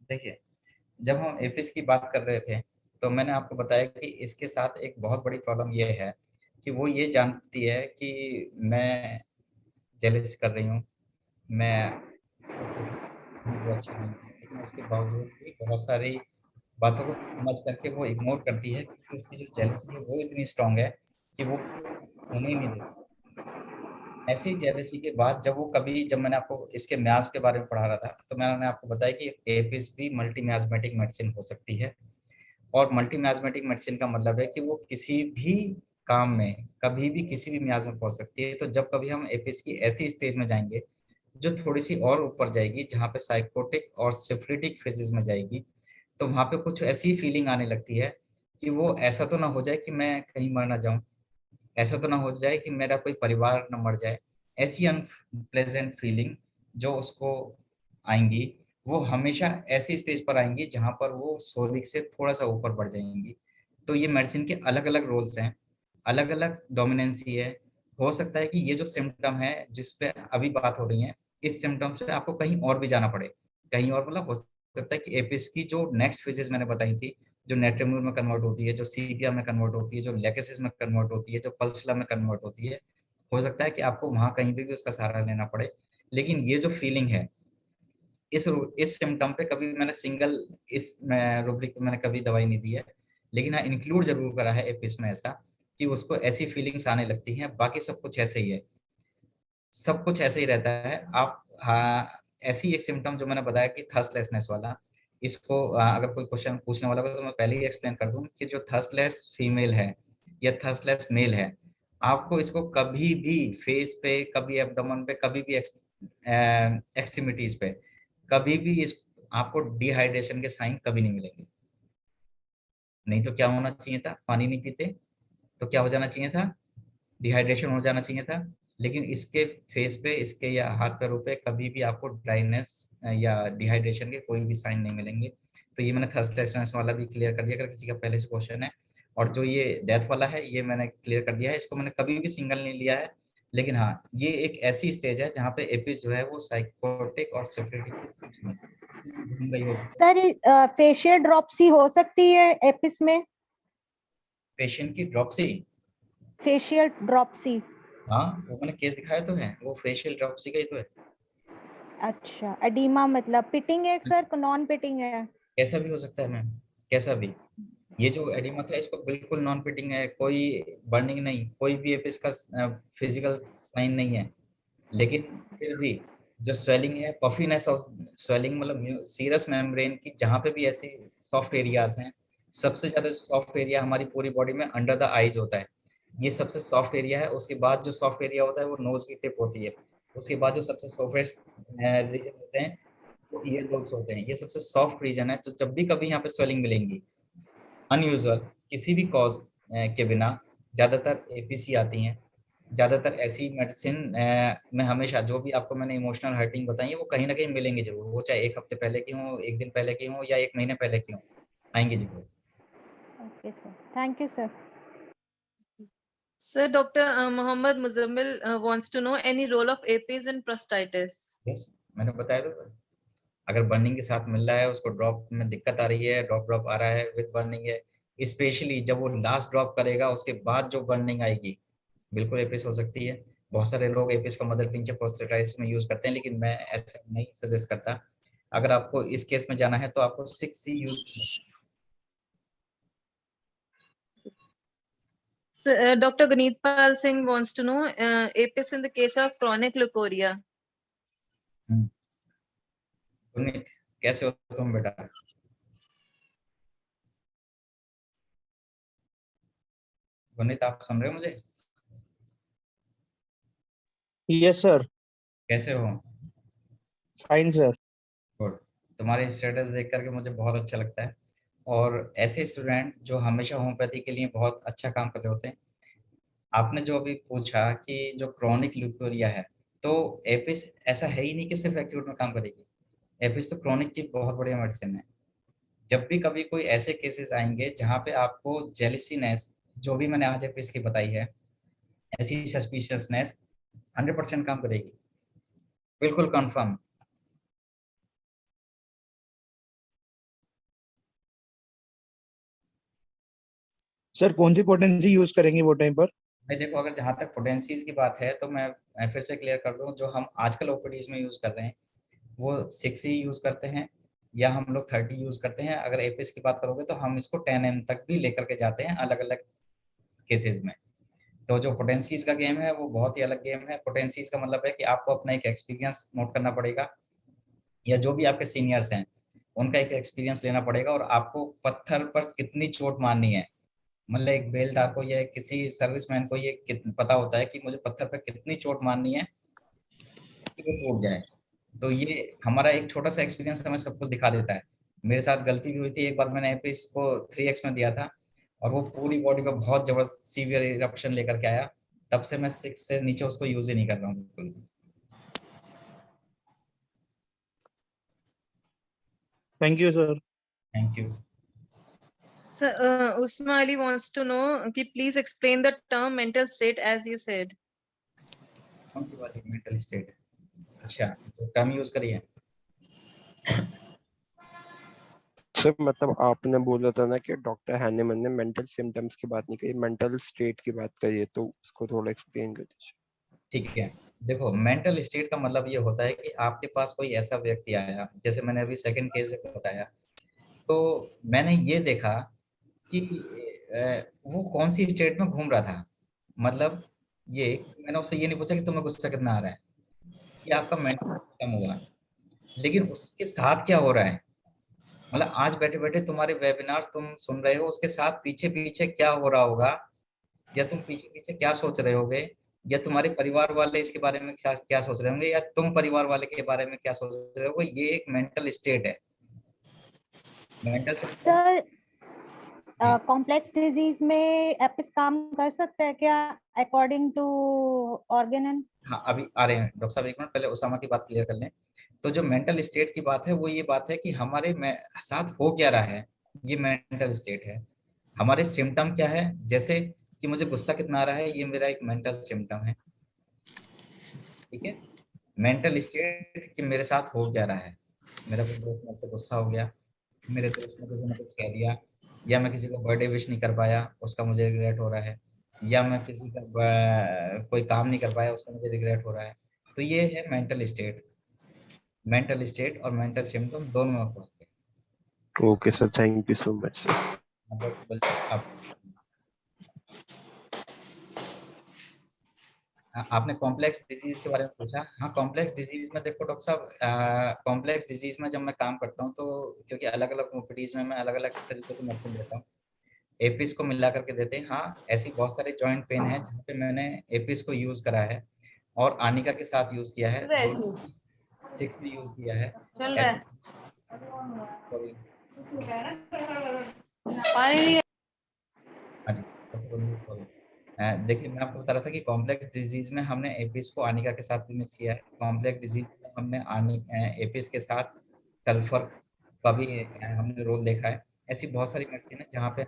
देखिए, जब हम एपिस की बात कर रहे थे तो मैंने आपको बताया कि इसके साथ एक बहुत बड़ी प्रॉब्लम ये है कि वो ये जानती है कि मैं जेलस कर रही हूँ, मैं वो अच्छा नहीं है, लेकिन उसके बावजूद भी बहुत सारी बातों को समझ करके वो इग्नोर करती है क्योंकि उसकी जो जेलसी है वो इतनी स्ट्रांग है कि वो होने ही नहीं देती। ऐसी जेलसी के बाद जब मैंने आपको इसके म्याज के बारे में पढ़ा रहा था, तो मैंने आपको बताया कि एपिस भी मल्टी म्याजमेटिक मेडिसिन हो सकती है। और मल्टी म्याजमेटिक मेडिसिन का मतलब है कि वो किसी भी काम में कभी भी किसी भी म्याज में पहुंच सकती है। तो जब कभी हम एपिस की ऐसी स्टेज में जाएंगे जो थोड़ी सी और ऊपर जाएगी, जहाँ पे साइकोटिक और सिफिलिटिक फेजेस में जाएगी, तो वहाँ पे कुछ ऐसी फीलिंग आने लगती है कि वो ऐसा तो ना हो जाए कि मैं कहीं मर ना जाऊं, ऐसा तो ना हो जाए कि मेरा कोई परिवार न मर जाए। ऐसी अनप्लेजेंट फीलिंग जो उसको आएंगी, वो हमेशा ऐसी स्टेज पर आएंगी जहां पर वो सोलिक से थोड़ा सा ऊपर बढ़ जाएंगी। तो ये मेडिसिन के अलग अलग रोल्स हैं, अलग अलग डोमिनेंसी है। हो सकता है कि ये जो सिम्टम है जिस पे अभी बात हो रही है, इस सिम्टम से आपको कहीं और भी जाना पड़े। कहीं और मतलब हो सकता है कि एपिस की जो नेक्स्ट फेजेस मैंने बताई थी, जो नेट्रिम्यूर में कन्वर्ट होती है, जो सीपिया में कन्वर्ट होती है, जो लेकेसिस में कन्वर्ट होती है, जो पल्सला में कन्वर्ट होती है, हो सकता है कि आपको वहाँ कहीं पे भी उसका सहारा लेना पड़े। लेकिन ये जो फीलिंग है, इस सिम्टम पे कभी मैंने सिंगल इस रूब्रिक पे मैंने कभी दवाई नहीं दी है, लेकिन हाँ इंक्लूड जरूर करा है एपिस में ऐसा कि उसको ऐसी फीलिंग्स आने लगती हैं। बाकी सब कुछ ऐसे ही है, सब कुछ ऐसे ही रहता है। आप हाँ, ऐसी एक सिम्टम जो मैंने बताया कि थर्स्टलेसनेस वाला, इसको अगर कोई क्वेश्चन पूछने वाला हो तो मैं पहले ही एक्सप्लेन कर दूं कि जो थर्स्टलेस फीमेल है या थर्स्टलेस मेल है, आपको इसको कभी भी फेस पे, कभी एब्डोमेन पे, कभी भी एक्सट्रीमिटीज पे, कभी भी इस आपको डिहाइड्रेशन के साइन कभी नहीं मिलेंगे। नहीं तो क्या होना चाहिए था, पानी नहीं पीते तो क्या हो जाना चाहिए था, डिहाइड्रेशन हो जाना चाहिए था। लेकिन इसके फेस पे, इसके या हाथ पैरों पे कभी भी आपको ड्राइनेस या डिहाइड्रेशन के कोई भी साइन नहीं मिलेंगे। तो ये मैंने थर्स्टलेसनेस वाला भी क्लियर कर दिया अगर किसी का पहले से क्वेश्चन है। और जो ये डेथ वाला है ये मैंने क्लियर कर दिया है, इसको मैंने कभी भी सिंगल नहीं लिया है। लेकिन हाँ, ये एक ऐसी स्टेज है जहाँ पे एपिस जो है वो साइकोटिक और सिफिलिटिक घूम रही होगी। सर फेशियल ड्रॉप्सी हो सकती है एपिस में? पेशेंट की ड्रॉप्सी? Facial dropsy? हाँ, वो मैंने केस दिखाया तो है, वो फेशियल ड्रॉप्सी का ही तो है। अच्छा, एडिमा मतलब पिटिंग है सर, नॉन पिटिंग है? कैसा भी हो सकता है मैम, कैसा भी। ये जो एडिमा था इसको बिल्कुल नॉन पिटिंग है, कोई बर्निंग नहीं, कोई भी एपिस का फिजिकल साइन नहीं है। लेकिन फिर भी जो स्वेलिंग है, पफीनेस ऑफ स्वेलिंग, मतलब सीरस मेम्ब्रेन की जहाँ पे भी ऐसे सॉफ्ट एरियाज हैं, सबसे ज्यादा सॉफ्ट एरिया हमारी पूरी बॉडी में अंडर द आईज होता है। ये सबसे सॉफ्ट एरिया है। उसके बाद जो सॉफ्ट एरिया होता है वो नोज की टिप होती है। उसके बाद जो सबसे सॉफ्टेस्ट रीजन होते हैं वो ईयर लोब्स होते हैं। ये सबसे सॉफ्ट रीजन है। तो जब भी कभी यहाँ पे स्वेलिंग मिलेंगी अनयूजुअल किसी भी कॉज के बिना, ज़्यादातर एपीसी आती हैं। ज़्यादातर ऐसी मेडिसिन में हमेशा जो भी आपको मैंने इमोशनल हर्टिंग बताई है वो कहीं ना कहीं मिलेंगे जरूर, वो चाहे एक हफ्ते पहले की हो, एक दिन पहले की हो या एक महीने पहले की हो, आएंगे जरूर। Okay sir, thank you sir. Sir, Dr. Mohammed Muzammil wants to know any role of APIS in prostatitis. Yes, मैंने बताया तो। अगर बर्निंग के साथ मिल रहा है, उसको ड्रॉप में दिक्कत आ रही है, ड्रॉप आ रहा है विद बर्निंग है, स्पेशली जब वो लास्ट ड्रॉप करेगा उसके बाद जो बर्निंग आएगी, बिल्कुल एपिस हो सकती है। बहुत सारे लोग एपिस का मदर टिंचर प्रोस्टेटाइटिस में यूज करते हैं, लेकिन मैं ऐसा नहीं सजेस्ट करता। अगर आपको इस केस में जाना है तो आपको 6C use Dr. Guneet Pal Singh wants to know APIS in the case of chronic leukorrhea. Guneet, कैसे हो तुम बेटा? गुनीत, आप सुन रहे हो मुझे? यस सर, कैसे हो? Fine sir. गुड। तुम्हारे स्टेटस देख करके मुझे बहुत अच्छा लगता है, और ऐसे स्टूडेंट जो हमेशा होम्योपैथी के लिए बहुत अच्छा काम कर रहे होते हैं। आपने जो अभी पूछा कि जो क्रॉनिक ल्यूकोरिया है, तो एपिस ऐसा है ही नहीं कि सिर्फ एक्यूट में काम करेगी। एपिस तो क्रॉनिक की बहुत बढ़िया मेडिसिन है। जब भी कभी कोई ऐसे केसेस आएंगे जहाँ पे आपको जेलिसीनेस, जो भी मैंने आज एपिस की बताई है, ऐसी सस्पिशियसनेस 100% काम करेगी, बिल्कुल कंफर्म। सर कौन सी पोटेंसी यूज करेंगे वो टाइम पर? भाई देखो, अगर जहाँ तक पोटेंसीज की बात है तो मैं फिर से क्लियर कर दूं, जो हम आजकल ओपीडीज में यूज कर रहे हैं वो 6 यूज करते हैं, या हम लोग 30 यूज करते हैं। अगर एपिस की बात करोगे तो हम इसको 10 तक भी लेकर के जाते हैं अलग अलग केसेस में। तो जो पोटेंसीज का गेम है वो बहुत ही अलग गेम है। पोटेंसीज का मतलब है कि आपको अपना एक एक्सपीरियंस नोट करना पड़ेगा, या जो भी आपके सीनियर्स हैं उनका एक एक्सपीरियंस लेना पड़ेगा, और आपको पत्थर पर कितनी चोट मारनी है। मतलब एक बेलदार को या किसी सर्विसमैन को ये पता होता है कि मुझे पत्थर पर कितनी चोट मारनी है कि वो टूट जाए। तो ये हमारा एक छोटा सा एक्सपीरियंस हमें सब कुछ दिखा देता है। मेरे साथ गलती भी हुई थी, एक बार मैंने एपिस को 3x में दिया था और वो पूरी बॉडी को बहुत जबरदस्त सीवियर इरप्शन लेकर के आया। तब से मैं 6 से नीचे उसको यूज ही नहीं कर रहा हूँ बिल्कुल। Thank you sir. Thank you. So, Usma Ali wants to know, please explain the term mental state as you said. कौन सी वाली मेंटल स्टेट? अच्छा, तो टर्म यूज करिए। सर मतलब आपने बोला था ना कि डॉक्टर हैनेमन ने मेंटल सिम्टम्स की बात नहीं कही, मेंटल स्टेट की बात कही है, तो उसको थोड़ा एक्सप्लेन कर दीजिए। ठीक है, देखो मेंटल स्टेट का मतलब ये होता है कि आपके पास कोई ऐसा व्यक्ति आया, जैसे मैंने अभी सेकंड केस बताया, तो मैंने ये देखा कि वो कौन सी स्टेट में घूम रहा था। मतलब ये, मैंने उससे ये नहीं पूछा कि तुम्हें गुस्सा कितना आ रहा है, कि आपका मेंटल कम हुआ, लेकिन उसके साथ क्या हो रहा है। मतलब आज बैठे बैठे तुम्हारे वेबिनार तुम सुन रहे हो, उसके साथ पीछे पीछे क्या हो रहा होगा, या तुम पीछे पीछे क्या सोच रहे होगे, या तुम्हारे परिवार वाले इसके बारे में क्या क्या सोच रहे होंगे, या तुम परिवार वाले के बारे में क्या सोच रहे हो। ये एक मेंटल स्टेट है। मेंटल सर कॉम्प्लेक्स डिजीज में एपिस काम कर सकता है क्या अकॉर्डिंग टू ऑर्गन एंड? हाँ, अभी आ रहे हैं डॉक्टर साहब, एक मिनट पहले उसामा की बात क्लियर कर लें। तो जो मेंटल स्टेट की बात है वो ये बात है कि हमारे में साथ हो क्या रहा है, ये मेंटल स्टेट है। हमारे सिम्टम क्या है, जैसे कि मुझे गुस्सा कितना आ रहा है, ये मेरा एक मेंटल सिम्टम है। ठीक है, मेंटल स्टेट कि मेरे साथ हो क्या रहा है। मेरा कोई दोस्त मुझसे गुस्सा हो गया, मेरे दोस्त ने किसी ने कुछ कह दिया, या मैं किसी को बर्थडे विश नहीं कर पाया, उसका मुझे रिग्रेट हो रहा है, या मैं किसी का कोई काम नहीं कर पाया, उसका मुझे रिग्रेट हो रहा है। तो ये है मेंटल स्टेट। मेंटल स्टेट और मेंटल सिम्टम दोनों में फर्क है। Okay sir, thank you so much sir. अब आपने कॉम्प्लेक्स डिजीज के बारे में पूछा। हाँ, कॉम्प्लेक्स डिजीज में देखो डॉक्टर साहब, कॉम्प्लेक्स डिजीज में जब मैं काम करता हूँ तो क्योंकि अलग अलग ओपीडीज में मैं अलग अलग तरीके से मेडिसिन देता हूँ, एपिस को मिला करके देते हैं। हाँ, ऐसी बहुत सारे जॉइंट पेन है जहाँ पे मैंने एपिस को यूज करा है और आनिका के साथ यूज किया है, 6 भी यूज किया है। देखिए, मैं आपको बता रहा था कि कॉम्प्लेक्स डिजीज में हमने एपिस को आनिका के साथ भी मिक्स किया है। कॉम्प्लेक्स डिजीज में हमने एपिस के साथ सल्फर का भी हमने रोल देखा है। ऐसी बहुत सारी मेडिसिन है जहाँ पे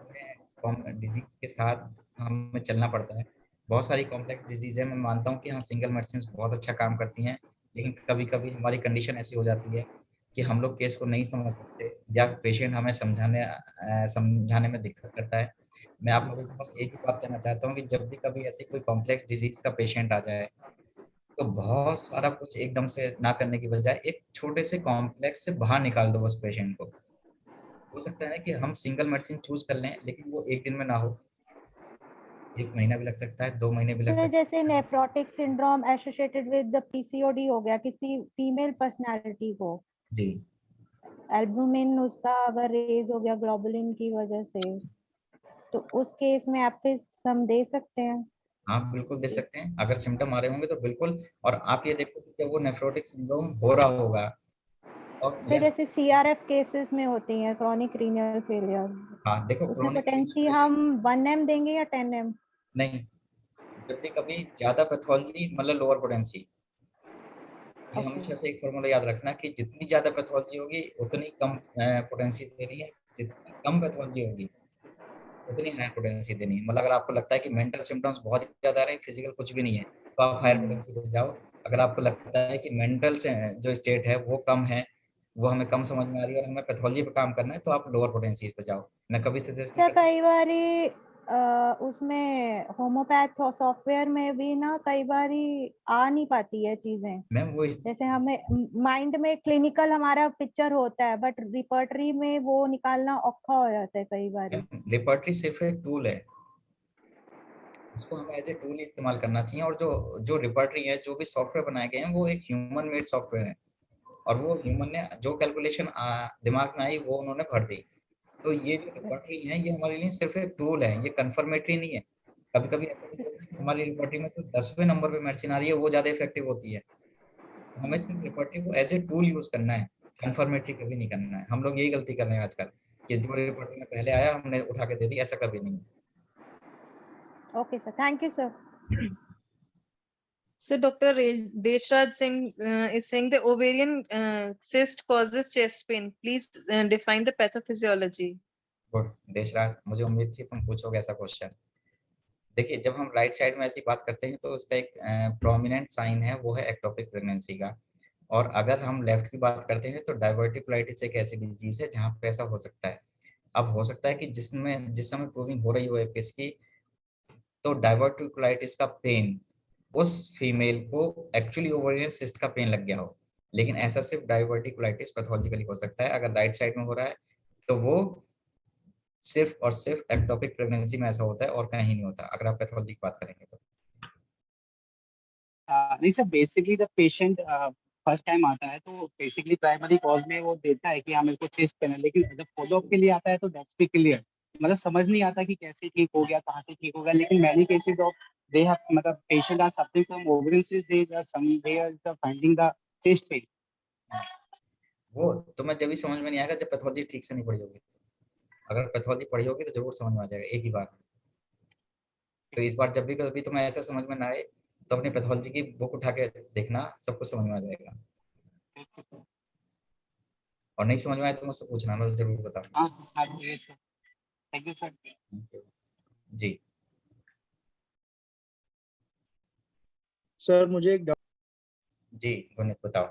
हमें डिजीज के साथ हमें चलना पड़ता है। बहुत सारी कॉम्प्लेक्स डिजीज है, मैं मानता हूँ कि हाँ सिंगल मेडिसिन बहुत अच्छा काम करती हैं, लेकिन कभी कभी हमारी कंडीशन ऐसी हो जाती है कि हम लोग केस को नहीं समझ सकते या पेशेंट हमें समझाने में दिक्कत करता है। मैं आप लोगों को बस एक ही बात कहना चाहता हूँ कि जब भी कभी ऐसी कोई कॉम्प्लेक्स डिजीज का पेशेंट आ जाए तो बहुत सारा कुछ एकदम से ना करने की बजाय एक छोटे से कॉम्प्लेक्स से बाहर निकाल दो बस पेशेंट को। हो सकता है कि हम सिंगल मेडिसिन चूज कर लें, लेकिन वो एक दिन में ना हो, 1 महीना भी लग सकता है, 2 महीने भी लग सकता जैसे nephrotic syndrome associated with the PCOD हो गया किसी फीमेल पर्सनालिटी को, है। जी एल्बुमिन उसका अगर रेज हो गया ग्लोबुलिन की वजह से, तो उस केस में एपिस हम दे सकते हैं। आप बिल्कुल दे सकते हैं, अगर सिम्टम आ रहे होंगे तो बिल्कुल। और आप ये देखो कि वो नेफ्रोटिक सिंड्रोम हो रहा होगा और तो जैसे सीआरएफ केसेस में होती है क्रोनिक रीनल फेलियर, हाँ देखो उसमें क्रोनिक पोटेंसी हम 1 m देंगे या 10 m? नहीं, जब भी कभी ज्यादा पैथोलॉजी मतलब लोअर पोटेंसी, ये Okay. हमेशा से एक फॉर्मूला याद रखना कि जितनी ज्यादा पैथोलॉजी होगी उतनी कम पोटेंसी देनी है, जितनी कम पैथोलॉजी होगी उतनी हायर पोटेंसी देनी है। मतलब अगर आपको लगता है कि मेंटल सिम्टम्स बहुत ज्यादा आ रहे हैं, फिजिकल कुछ भी नहीं है, तो आप हायर पोटेंसी पे जाओ। अगर आपको लगता है कि मेंटल से जो स्टेट है वो कम है, वो हमें कम समझ में आ रही है और हमें पैथोलॉजी पे काम करना है, तो आप लोअर पोटेंसी पे जाओ। मैं कभी सजेस्ट नहीं सर करता। कई बारी उसमें होम्योपैथ सॉफ्टवेयर में भी ना कई बारी आ नहीं पाती है चीजें, मैम वो जैसे हमें माइंड में क्लिनिकल हमारा पिक्चर होता है बट रिपर्टरी में वो निकालना औखा हो जाता है कई बारी। रिपर्टरी सिर्फ एक टूल है, उसको हमें एज ए टूल ही इस्तेमाल करना चाहिए। और जो जो रिपर्टरी है, जो भी सॉफ्टवेयर बनाए गए हैं, वो एक ह्यूमन मेड सॉफ्टवेयर है और वो ह्यूमन ने जो कैलकुलेशन दिमाग में आई वो उन्होंने भर दी। तो ये जो रिपर्टरी है ये हमारे लिए सिर्फ एक टूल है, ये कंफर्मेटरी नहीं है। कभी कभी ऐसा भी होता है कि हमारी रिपर्टरी में तो 10वें नंबर पे मेडिसिन आ रही है, वो ज्यादा इफेक्टिव होती है। हमें सिर्फ रिपर्टरी को एज ए टूल यूज करना है, कंफर्मेटरी कभी नहीं करना है। हम लोग यही गलती कर रहे हैं आजकल कि जो रिपर्टरी में पहले आया हमने उठा के दे दी, ऐसा कभी नहीं। Okay sir, thank you sir. So Dr. Deshraj Singh is saying the ovarian cyst causes chest pain. Please define the pathophysiology. Good Deshraj, मुझे उम्मीद थी तुम पूछोगे ऐसा क्वेश्चन। देखिए, जब हम राइट साइड में ऐसी बात करते हैं तो उसका एक प्रोमिनेंट साइन है, वो है एक्टोपिक प्रेगनेंसी का। और अगर हम लेफ्ट की बात करते हैं तो डायवर्टिकुलाइटिस एक ऐसी डिजीज है जहाँ पे ऐसा हो सकता है। अब हो सकता है कि जिस समय प्रूविंग हो रही हो एपिस की, तो डायवर्टिकुलाइटिस का पेन उस फीमेल को एक्चुअली ओवेरियन सिस्ट का पेन लग गया हो, लेकिन ऐसा सिर्फ डायवर्टिकुलाइटिस पैथोलॉजिकली हो सकता है। अगर राइट साइड में हो रहा है तो वो सिर्फ और सिर्फ एक्टोपिक प्रेगनेंसी में ऐसा होता है और कहीं नहीं होता, अगर आप पैथोलॉजी की बात करेंगे तो। नहीं सर, बेसिकली जब पेशेंट फर्स्ट टाइम आता है तो बेसिकली प्राइमरी कॉज में वो देता है कि हाँ मेरे को चेस्ट पेन है, लेकिन जब फॉलो अप के लिए आता है तो दैट्स बी क्लियर, मतलब समझ नहीं आता कि कैसे ठीक हो गया, कहाँ से ठीक हो गया। लेकिन many cases of they have मतलब patient are suffering from ovarian cyst, they are somewhere the finding the chest pain. वो तुम्हें जब भी समझ में नहीं आएगा जब पैथोलॉजी ठीक से नहीं पढ़ी होगी। अगर पैथोलॉजी पढ़ी होगी तो जरूर समझ में आ जाएगा एक ही बार। तो इस बार जब भी कभी तुम्हें ऐसा समझ में ना आए तो अपनी पैथोलॉजी की बुक उठा के देखना, सब कुछ समझ में आ जाएगा। और नहीं समझ में आए तो मुझसे पूछना, मैं जरूर बताऊंगा। हाँ सर, थैंक यू सर। जी सर मुझे एक जी गुनीत बताओ।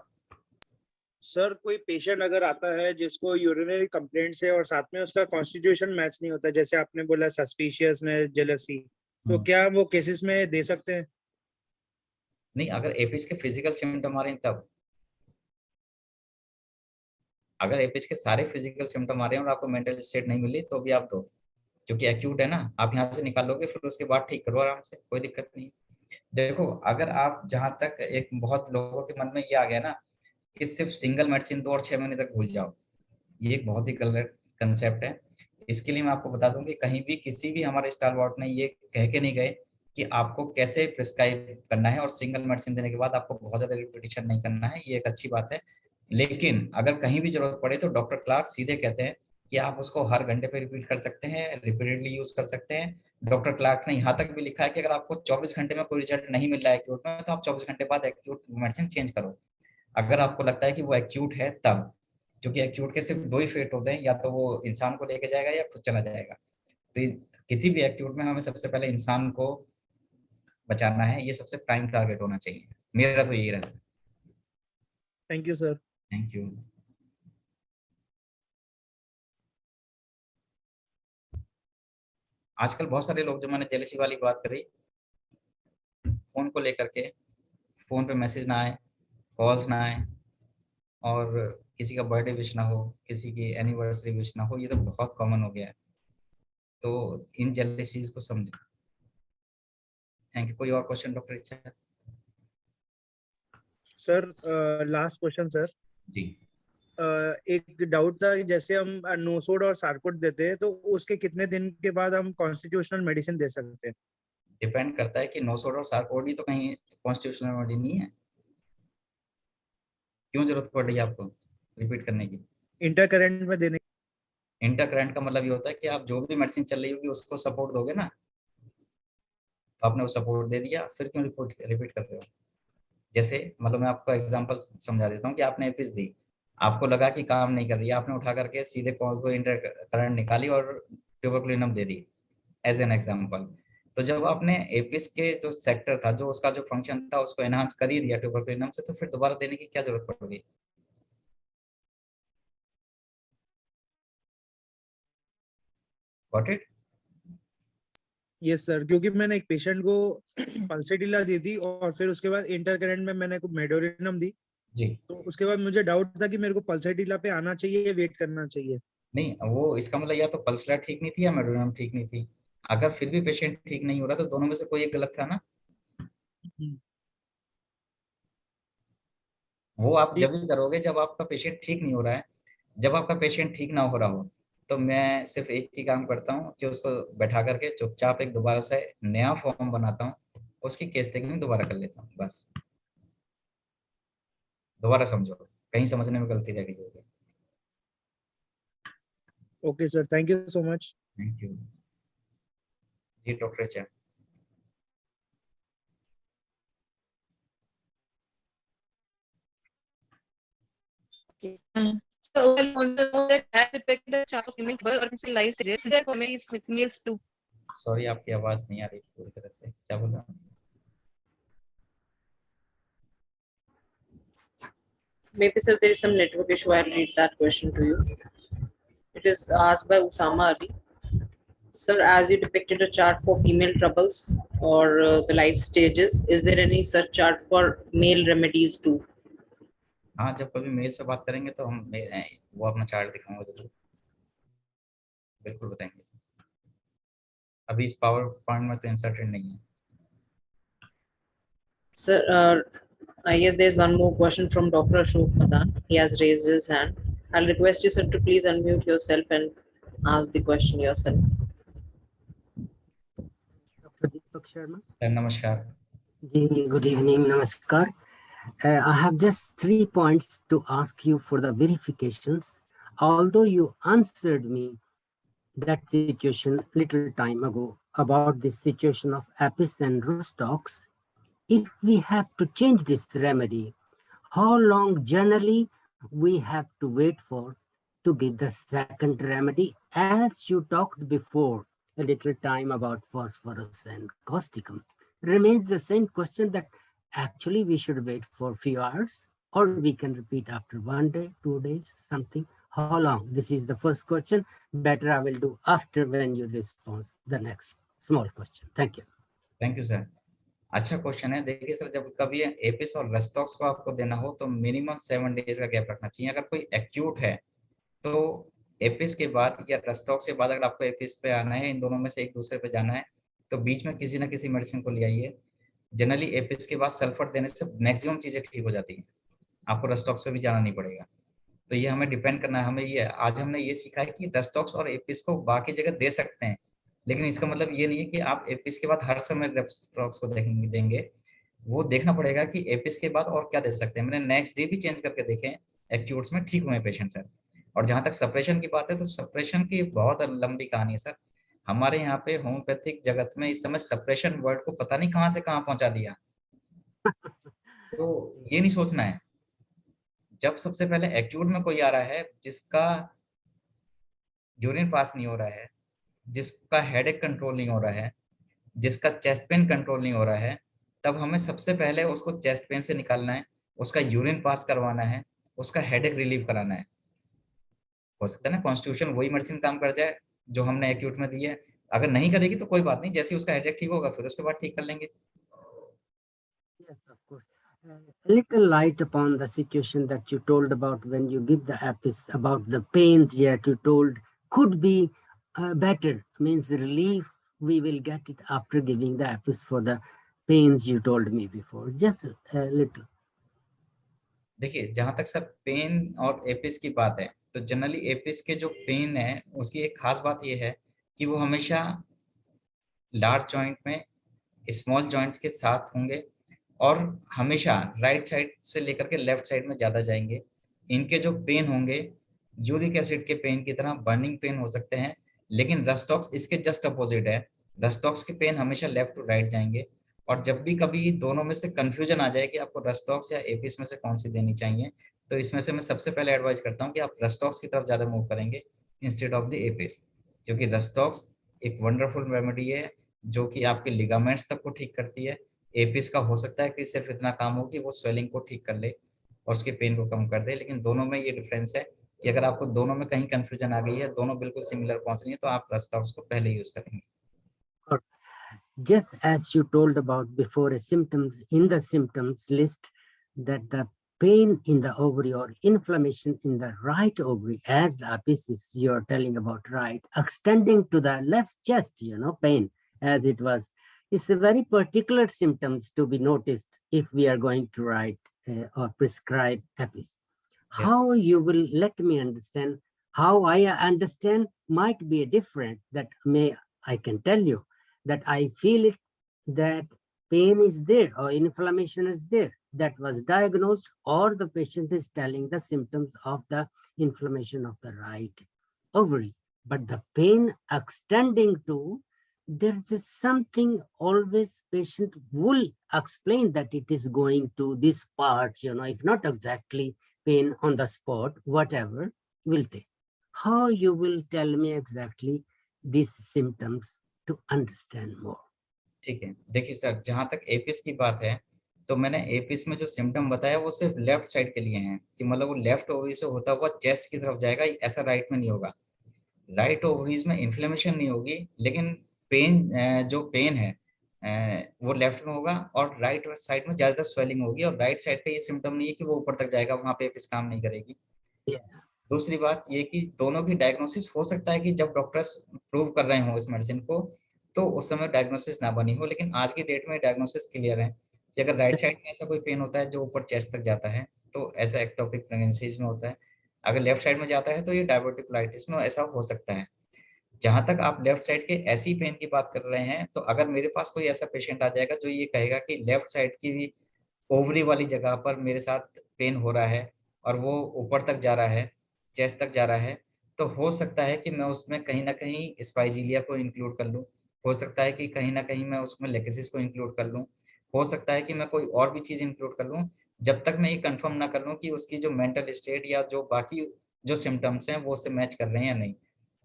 सर कोई पेशेंट अगर आता है जिसको यूरिनरी कंप्लेंट्स है और साथ में उसका कॉन्स्टिट्यूशन मैच नहीं होता, जैसे आपने बोला सस्पिशियसनेस, जेलसी, तो क्या वो केसेस में दे सकते हैं? नहीं, अगर एपिस के फिजिकल सिम्टम आ रहे हैं तब। अगर एपिस के सारे फिजिकल सिम्टम आ रहे हैं और आपको मेंटल स्टेट नहीं मिली तो भी आप दो, क्योंकि एक्यूट है ना, आप यहाँ से निकाल लोगे फिर उसके बाद ठीक करो आराम से, कोई दिक्कत नहीं। देखो, अगर आप जहां तक एक बहुत लोगों के मन में ये आ गया ना कि सिर्फ सिंगल मेडिसिन दो और 6 महीने तक भूल जाओ, ये एक बहुत ही गलत कंसेप्ट है। इसके लिए मैं आपको बता दूं कि कहीं भी किसी भी हमारे स्टालवर्ट ने ये कह के नहीं गए कि आपको कैसे प्रिस्क्राइब करना है और सिंगल मेडिसिन देने के बाद आपको बहुत ज्यादा रिपीटिशन नहीं करना है, ये एक अच्छी बात है। लेकिन अगर कहीं भी जरूरत पड़े तो डॉक्टर क्लार्क सीधे कहते हैं कि आप उसको हर घंटे पे रिपीट कर सकते हैं, रिपीटेडली यूज कर सकते हैं। डॉक्टर क्लार्क ने यहाँ तक भी लिखा है कि अगर आपको 24 घंटे में कोई रिजल्ट नहीं मिल रहा है एक्यूट में, तो आप 24 घंटे बाद एक्यूट मेडिसिन चेंज करो, अगर आपको लगता है कि वो एक्यूट है तब। क्योंकि एक्यूट के सिर्फ दो ही फेट होते हैं, या तो वो इंसान को लेके जाएगा या खुद चला जाएगा। तो किसी भी एक्यूट में हमें सबसे पहले इंसान को बचाना है, ये सबसे प्राइम टारगेट होना चाहिए, मेरा तो यही रहता है। Thank you sir. Thank you. आजकल बहुत सारे लोग, जो मैंने जेलसी वाली बात करी, फोन को लेकर के, फोन पे मैसेज ना आए, कॉल्स ना आए, और किसी का बर्थडे विश ना हो, किसी की एनिवर्सरी विश ना हो, ये तो बहुत कॉमन हो गया है। तो इन जेलसीज को समझें। Thank you. कोई और क्वेश्चन डॉक्टर इच्छा है? Sir last question sir. जी। एक डाउट था कि जैसे हम नोसोड और सार्कोड देते हैं तो उसके कितने दिन के बाद हम कॉन्स्टिट्यूशनल मेडिसिन दे सकते हैं? डिपेंड करता है कि नोसोड और सार्कोडी तो कहीं कॉन्स्टिट्यूशनल मेडिसिन नहीं है। क्यों जरूरत पड़ रही है आपको रिपीट करने की? इंटरकरेंट में देने। इंटरकरेंट का मतलब ये होता है कि आप जो भी मेडिसिन चल रही होगी उसको सपोर्ट दोगे ना, तो आपने वो सपोर्ट दे दिया, फिर क्यों रिपीट कर रहे हो? जैसे मतलब मैं आपको एग्जांपल समझा देता हूँ कि आपने एपिस दी, आपको लगा कि काम नहीं कर रही है, आपने उठा करके सीधे को इंटर करंट निकाली और ट्यूबरकुलिनम दे दी एज एन एग्जांपल। तो जब आपने एपिस के जो सेक्टर था, जो उसका जो फंक्शन था, उसको एनहांस कर ही दिया ट्यूबरकुलिनम से, तो फिर दोबारा देने की क्या जरूरत पड़ गई? Got it? यस सर, क्योंकि मैंने एक पेशेंट को पल्सेटिला दी थी और फिर उसके बाद इंटरकरेंट में मैंने मेडोरिनम दी। जी। तो उसके बाद मुझे डाउट था कि मेरे को पल्सेटिला पे आना चाहिए या वेट करना चाहिए। नहीं, वो इसका मतलब या तो पल्सर ठीक नहीं थी या मेडोरिनम ठीक नहीं थी। अगर फिर भी पेशेंट ठीक नहीं हो रहा तो दोनों में से कोई एक गलत था ना। वो आप जब भी करोगे जब आपका पेशेंट ठीक नहीं हो रहा है। जब आपका पेशेंट ठीक ना हो रहा हो तो मैं सिर्फ एक ही काम करता हूँ कि उसको बैठा करके चुपचाप एक दोबारा से नया फॉर्म बनाता हूँ, उसकी केस टेकिंग दोबारा कर लेता हूँ, बस। दोबारा समझो, कहीं समझने में गलती रह गई होगी। Okay sir, thank you so much. Thank you जी। डॉक्टर चा। So I want to know that has affected a child of female or in life stages. Is there comedies with males too? Sorry, आपकी आवाज नहीं आ रही पूरी तरह से, क्या बोल रहे हैं? Maybe sir, there is some network issue. I'll read that question to you. It is asked by Usama Ali. Sir, as you depicted a chart for female troubles or the life stages, is there any such chart for male remedies too? हाँ, जब कभी मेल्स पे बात करेंगे तो हम वो अपना चार्ट दिखाऊंगा जरूर, बिल्कुल बताएंगे। अभी इस पावर पॉइंट में तो इंसर्टेड नहीं है। Sir, I guess there's one more question from Dr. Ashok Madan. He has raised his hand. I'll request you, sir, to please unmute yourself and ask the question yourself. Dr. Deepak Sharma. नमस्कार जी, good evening, namaskar. I have just 3 points to ask you for the verifications. Although you answered me that situation little time ago about the situation of Apis and Rustox, if we have to change this remedy, how long generally we have to wait for to give the second remedy? As you talked before a little time about phosphorus and causticum, remains the same question that actually we should wait for few hours or we can repeat after 1 day, 2 days, something. How long? This is the first question. Better I will do after when you respond the next small question. Thank you. Thank you sir. अच्छा क्वेश्चन है। देखिए सर, जब कभी एपिस और रेस्टॉक्स को आपको देना हो तो मिनिमम 7 डेज का गैप रखना चाहिए। अगर कोई एक्यूट है तो एपिस के बाद या रेस्टॉक्स के बाद अगर आपको एपिस पे आना है, इन दोनों में से एक दूसरे पे जाना है, तो बीच में किसी ना किसी मेडिसिन को ले आइए। जनरली एपिस के बाद सल्फर देने से मैक्सिमम चीजें ठीक हो जाती हैं, आपको रेस्टॉक्स पे भी जाना नहीं पड़ेगा। तो ये हमें डिपेंड करना है। हमें ये आज हमने ये सीखा है कि रेस्टॉक्स और एपिस को बाकी जगह दे सकते हैं, लेकिन इसका मतलब ये नहीं है कि आप एपिस के बाद हर समय रेस्टॉक्स को देंगे। वो देखना पड़ेगा कि एपिस के बाद और क्या दे सकते हैं। मैंने नेक्स्ट डे भी चेंज करके देखे एक्यूट्स में, ठीक हुए पेशेंट सर। और जहाँ तक सप्रेशन की बात है तो सप्रेशन की बहुत लंबी कहानी है सर। हमारे यहाँ पे होम्योपैथिक जगत में इस समय सप्रेशन वर्ड को पता नहीं कहाँ से कहाँ पहुंचा दिया। तो ये नहीं सोचना है। जब सबसे पहले एक्यूट में कोई आ रहा है जिसका यूरिन पास नहीं हो रहा है, जिसका हेडेक कंट्रोल नहीं हो रहा है, जिसका चेस्ट पेन कंट्रोल नहीं हो रहा है, तब हमें सबसे पहले उसको चेस्ट पेन से निकालना है, उसका यूरिन पास करवाना है, उसका हेडेक रिलीव कराना है। हो सकता है ना कॉन्स्टिट्यूशन वही मेडिसिन काम कर जाए जो हमने एक्यूट में दी है, अगर नहीं करेगी तो कोई बात नहीं, जैसे ही उसका हेडेक ठीक होगा फिर उसके बाद ठीक कर लेंगे। Yes, of course. A little light upon the situation that you told about when you give the apis, about the pains yet you told could be better, means relief we will get it after giving the apis for the pains you told me before. Just a little. देखिए जहां तक सर पेन और एपिस की बात है, तो जनरली एपिस के जो पेन है उसकी एक खास बात ये है कि वो हमेशा लार्ज जॉइंट में स्मॉल जॉइंट्स के साथ होंगे और हमेशा राइट साइड से लेकर के लेफ्ट साइड में ज्यादा जाएंगे। इनके जो पेन होंगे यूरिक एसिड के पेन की तरह बर्निंग पेन हो सकते हैं, लेकिन रस्टॉक्स इसके जस्ट अपोजिट है। रस्टॉक्स के पेन हमेशा लेफ्ट टू राइट जाएंगे। और जब भी कभी दोनों में से कंफ्यूजन आ जाए कि आपको रस्टॉक्स या एपिस में से कौन सी देनी चाहिए, तो इसमें से मैं सबसे पहले एडवाइस करता हूँ कि आप रस्टॉक्स की तरफ ज्यादा मूव करेंगे इंस्टेड ऑफ द एपिस, क्योंकि रस्टॉक्स एक वंडरफुल रेमेडी है जो कि आपके लिगामेंट्स तक को ठीक करती है। एपिस का हो सकता है कि सिर्फ इतना काम हो कि वो स्वेलिंग को ठीक कर ले और उसके पेन को कम कर दे, लेकिन दोनों में ये डिफरेंस है कि अगर आपको दोनों में कहीं कंफ्यूजन आ गई है, दोनों बिल्कुल सिमिलर पहुंच रही है, तो आप रस्टॉक्स को पहले यूज करेंगे। Just as you told about before, symptoms in the symptoms list, that the pain in the ovary or inflammation in the right ovary, as the apis is you're telling about, right, extending to the left chest, pain as it was, is a very particular symptoms to be noticed if we are going to write or prescribe apis. Yeah. How you will let me understand, how I understand might be different, that I can tell you that I feel it, that pain is there or inflammation is there, that was diagnosed, or the patient is telling the symptoms of the inflammation of the right ovary. But the pain extending to, there's something always patient will explain that it is going to this part, if not exactly pain on the spot, whatever will take. How you will tell me exactly these symptoms to understand more? ठीक है, देखिए सर, जहां तक एपिस की बात है, तो मैंने एपिस में जो सिम्टम बताया वो सिर्फ लेफ्ट साइड के लिए हैं, कि मतलब वो लेफ्ट ओवरी से होता हुआ चेस्ट की तरफ जाएगा, ऐसा राइट में नहीं होगा। राइट ओवरीज में इन्फ्लेमेशन नहीं होगी, लेकिन पेन जो पेन है वो लेफ्ट में होगा और राइट साइड में ज्यादा स्वेलिंग होगी, और राइट साइड पे ये सिम्टम नहीं है कि वो ऊपर तक जाएगा, वहां पे एपिस काम नहीं करेगी। दूसरी बात ये कि दोनों की डायग्नोसिस हो सकता है कि जब डॉक्टर्स प्रूव कर रहे हो इस मेडिसिन को, तो उस समय डायग्नोसिस ना बनी हो, लेकिन आज की डेट में डायग्नोसिस क्लियर है कि अगर राइट साइड में ऐसा कोई पेन होता है जो ऊपर चेस्ट तक जाता है, तो ऐसा एक्टोपिक प्रेगनेंसीज में होता है। अगर लेफ्ट साइड में जाता है तो ये डायवर्टिकुलाइटिस में ऐसा हो सकता है। जहां तक आप लेफ्ट साइड के ऐसी पेन की बात कर रहे हैं, तो अगर मेरे पास कोई ऐसा पेशेंट आ जाएगा जो ये कहेगा कि लेफ्ट साइड की भी ओवरी वाली जगह पर मेरे साथ पेन हो रहा है और वो ऊपर तक जा रहा है, चेस्ट तक जा रहा है, तो हो सकता है कि मैं उसमें कहीं ना कहीं स्पाइजीलिया को इंक्लूड कर लूँ, हो सकता है कि कहीं ना कहीं मैं उसमें लेकेसिस को इंक्लूड कर लूँ, हो सकता है कि मैं कोई और भी चीज़ इंक्लूड कर लूँ, जब तक मैं ये कंफर्म ना कर लूँ कि उसकी जो मेंटल स्टेट या जो बाकी जो सिम्टम्स हैं वो उससे मैच कर रहे हैं या नहीं।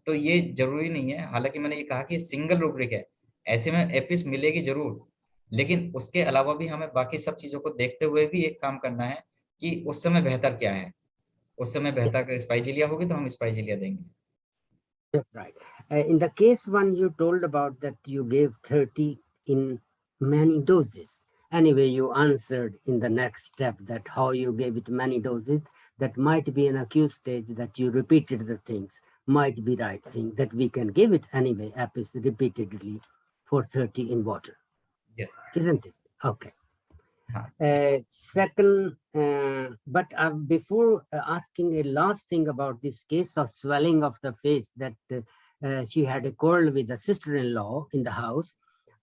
तो ये जरूरी नहीं है, हालांकि मैंने ये कहा कि सिंगल रूब्रिक है, ऐसे में एपिस मिलेगी जरूर, लेकिन उसके अलावा भी हमें बाकी सब चीजों को देखते हुए भी एक काम करना है कि उस समय बेहतर क्या है। उस समय बेहतर स्पाइजीलिया होगी तो हम स्पाइजीलिया देंगे। That's right. In the case one you told about that you gave 30 in many doses. Anyway, you answered in the next step that how you gave it many doses, that might be an acute stage, that you repeated the things, might be right thing, that we can give it anyway, apis repeatedly for 30 in water. Yes. Isn't it? Okay. Second, but before asking a last thing about this case of swelling of the face, that she had a quarrel with the sister-in-law in the house,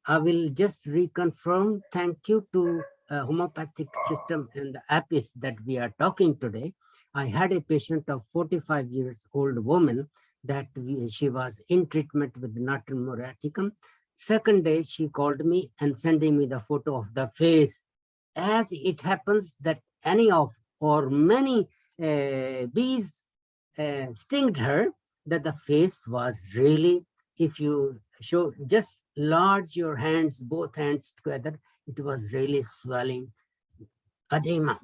I will just reconfirm. Thank you to homeopathic system and the apis that we are talking today. I had a patient of 45 years old woman that she was in treatment with Natrum muriaticum. Second day, she called me and sending me the photo of the face. As it happens that any of or many bees stinged her, that the face was really, if you show just large your hands, both hands together, it was really swelling, edema.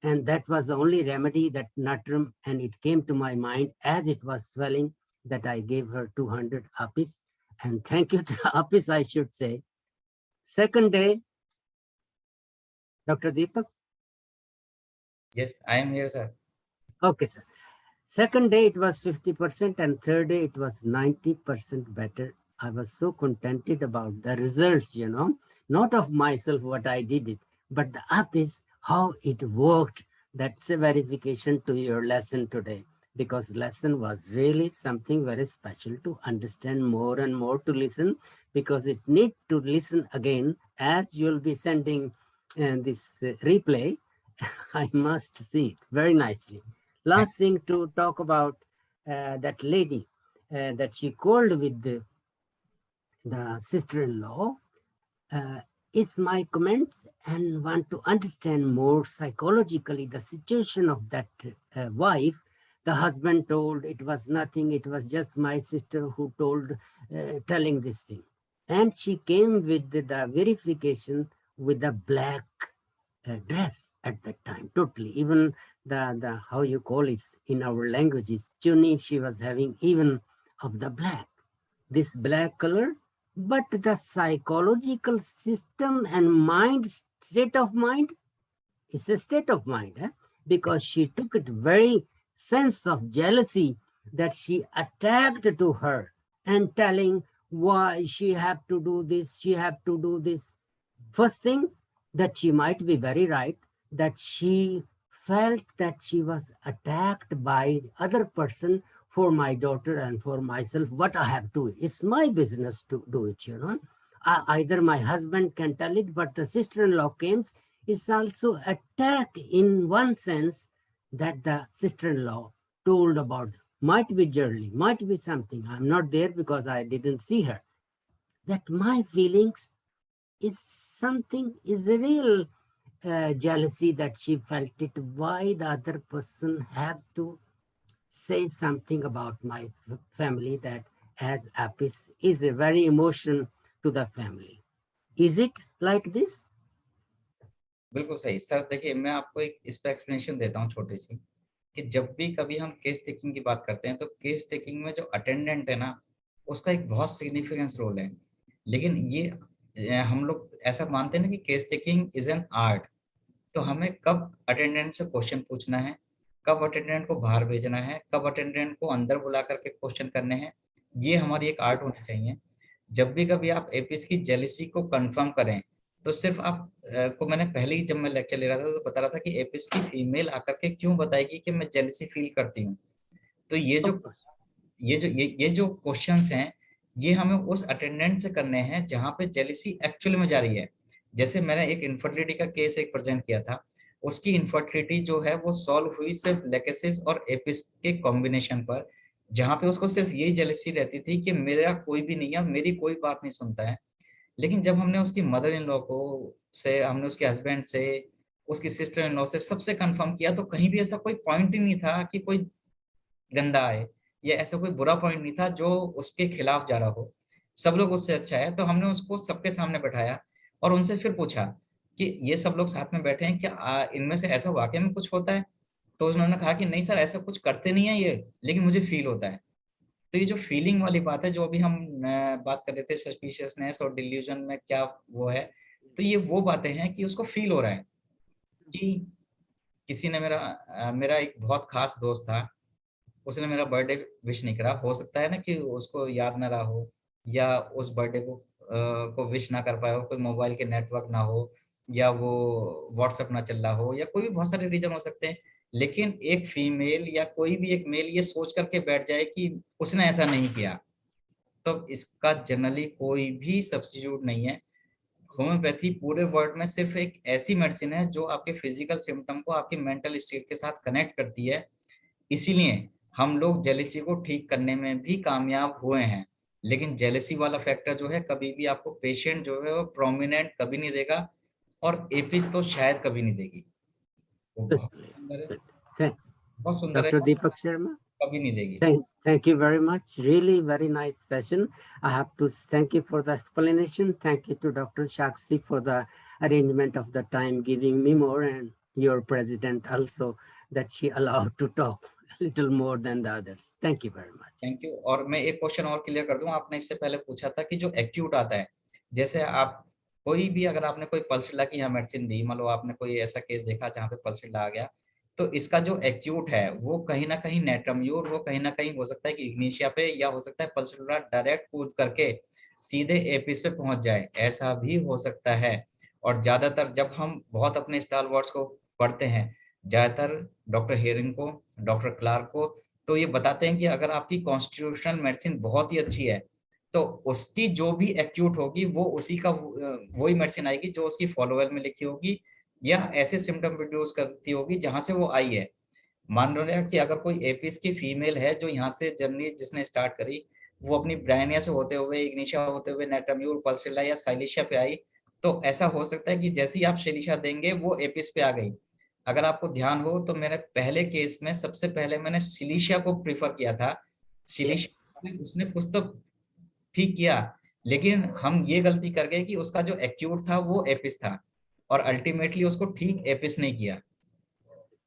And that was the only remedy, that Natrum, and it came to my mind as it was swelling, that I gave her 200 apis, and thank you to Apis, I should say. Second day, Dr. Deepak. Yes, I am here, sir. Okay, sir. Second day it was 50% and third day it was 90% better. I was so contented about the results, you know, not of myself what I did it, but the app is how it worked. That's a verification to your lesson today, because lesson was really something very special to understand more and more, to listen, because it need to listen again as you'll be sending this replay. I must see it very nicely. Last thing to talk about that lady that she called with the sister-in-law is my comments, and want to understand more psychologically the situation of that wife. The husband told it was nothing, it was just my sister who told, telling this thing. And she came with the verification with the black dress at that time, totally. Even the how you call it in our languages, chuni, she was having even of the black, this black color. But the psychological system and mind, state of mind, is a state of mind, because she took it very sense of jealousy that she attacked to her and telling why she have to do this, she have to do this. First thing, that she might be very right, that she felt that she was attacked by other person for my daughter and for myself. What I have to do, it's my business to do it, you know. Either my husband can tell it, but the sister-in-law comes, it's also attack in one sense that the sister-in-law told about. Might be Jerly, might be something. I'm not there because I didn't see her. That my feelings is something, is the real jealousy that she felt it. Why the other person have to say something about my family, that as Apis is a very emotion to the family. Is it like this? बिल्कुल सही सर। देखिए, मैं आपको एक इस पे एक्सप्लेनेशन देता हूँ छोटी सी, कि जब भी कभी हम केस टेकिंग की बात करते हैं तो केस टेकिंग में जो अटेंडेंट है ना, उसका एक बहुत सिग्निफिकेंस रोल है। लेकिन ये हम लोग ऐसा मानते हैं ना कि case taking is an art. तो हमें कब अटेंडेंट से क्वेश्चन पूछना है, कब अटेंडेंट को बाहर भेजना है, कब अटेंडेंट को अंदर बुला करके क्वेश्चन करने हैं, ये हमारी एक आर्ट होनी चाहिए। जब भी कभी आप एपीएस की जेलिसी को कंफर्म करें, तो सिर्फ आप को मैंने पहले ही जब मैं लेक्चर ले रहा था तो बता रहा था कि एपीएस की फीमेल आकर के क्यों बताएगी कि मैं जेलिसी फील करती हूँ। तो ये जो क्वेश्चंस हैं, ये हमें उस अटेंडेंट से करने हैं जहाँ पे जेलिसी एक्चुअली में जा रही है। जैसे मैंने एक इनफर्टिलिटी का केस एक प्रेजेंट किया था, उसकी इनफर्टिलिटी जो है वो सॉल्व हुई सिर्फ लेकेसिस और एपिस के कॉम्बिनेशन पर, जहाँ पे उसको सिर्फ यही जेलसी रहती थी कि मेरा कोई भी नहीं है, मेरी कोई बात नहीं सुनता है। लेकिन जब हमने उसकी मदर इन लॉ को से, हमने उसके हस्बैंड से, उसकी सिस्टर इन लॉ से, सबसे कंफर्म किया, तो कहीं भी ऐसा कोई पॉइंट ही नहीं था कि कोई गंदा है या ऐसा कोई बुरा पॉइंट नहीं था जो उसके खिलाफ जा रहा हो। सब लोग उससे अच्छा है। तो हमने उसको सबके सामने बैठाया और उनसे फिर पूछा कि ये सब लोग साथ में बैठे हैं, क्या इनमें से ऐसा वाकई में कुछ होता है? तो उन्होंने कहा कि नहीं सर, ऐसा कुछ करते नहीं है ये, लेकिन मुझे फील होता है। तो ये जो फीलिंग वाली बात है, जो अभी हम बात कर रहे थे सस्पिशियसनेस और डिल्यूजन में क्या वो है, तो ये वो बातें हैं कि उसको फील हो रहा है कि किसी ने मेरा एक बहुत खास दोस्त था, उसने मेरा बर्थडे विश नहीं करा। हो सकता है ना कि उसको याद ना रहा हो, या उस बर्थडे को विश ना कर पाया हो, कोई मोबाइल के नेटवर्क ना हो, या वो व्हाट्सएप ना चल रहा हो, या कोई भी बहुत सारे रीजन हो सकते हैं। लेकिन एक फीमेल या कोई भी एक मेल ये सोच करके बैठ जाए कि उसने ऐसा नहीं किया, तो इसका जनरली कोई भी सब्स्टिट्यूट नहीं है। होम्योपैथी पूरे वर्ल्ड में सिर्फ एक ऐसी मेडिसिन है जो आपके फिजिकल सिम्टम को आपकी मेंटल स्टेट के साथ कनेक्ट करती है। इसीलिए हम लोग जेलिसी को ठीक करने में भी कामयाब हुए हैं। लेकिन जेलिसी वाला फैक्टर जो है, कभी भी आपको पेशेंट जो है वो प्रोमिनेंट कभी नहीं देगा, और एपिस तो शायद कभी नहीं देगी। बहुत सुंदर है, Dr. Deepak Sharma, कभी नहीं देगी। Thank you very much. Really very nice session. I have to thank you for the explanation. Thank you to Dr. Shakshi for the arrangement of the time, giving me more, and your president also, that she allowed to talk a little more than the others. Thank you very much. Thank you. और मैं एक क्वेश्चन और क्लियर कर दूं, आपने इससे पहले पूछा था कि जो एक्यूट आता है, जैसे आप कोई भी अगर आपने कोई पल्सडा की यहाँ मेडिसिन दी, मान लो आपने कोई ऐसा केस देखा जहाँ पे पल्सडा आ गया, तो इसका जो एक्यूट है वो कहीं ना कहीं नेट्रम्यूर, वो कहीं ना कहीं हो सकता है कि इग्निशिया पे, या हो सकता है पल्सडा डायरेक्ट कूद करके सीधे एपिस पे पहुंच जाए, ऐसा भी हो सकता है। और ज्यादातर जब हम बहुत अपने स्टालवर्ड्स को पढ़ते हैं, ज्यादातर डॉक्टर हेरिंग को, डॉक्टर क्लार्क को, तो ये बताते हैं कि अगर आपकी कॉन्स्टिट्यूशनल मेडिसिन बहुत ही अच्छी है तो उसकी जो भी एक्यूट होगी वो उसी का वही मेडिसिन आएगी जो उसकी फॉलोवेल में लिखी होगी या ऐसे सिम्टम प्रोड्यूस करती होगी जहां से वो आई है। मान लो कि अगर कोई एपिस की फीमेल है जो यहाँ से जर्नी जिसने स्टार्ट करी, वो अपनी ब्रायनिया से होते हुए, इग्निशिया होते हुए नेट्रम्यूर, पल्सिला या साइलिशिया पे आई, तो ऐसा हो सकता है कि जैसे ही आप साइलिशिया देंगे वो एपिस पे आ गई। अगर आपको ध्यान हो तो मेरे पहले केस में सबसे पहले मैंने सिलिशिया को प्रीफर किया था। सिलिशिया उसने कुछ तो ठीक किया, लेकिन हम ये गलती कर गए कि उसका जो एक्यूट था वो एपिस था और अल्टीमेटली उसको ठीक एपिस नहीं किया।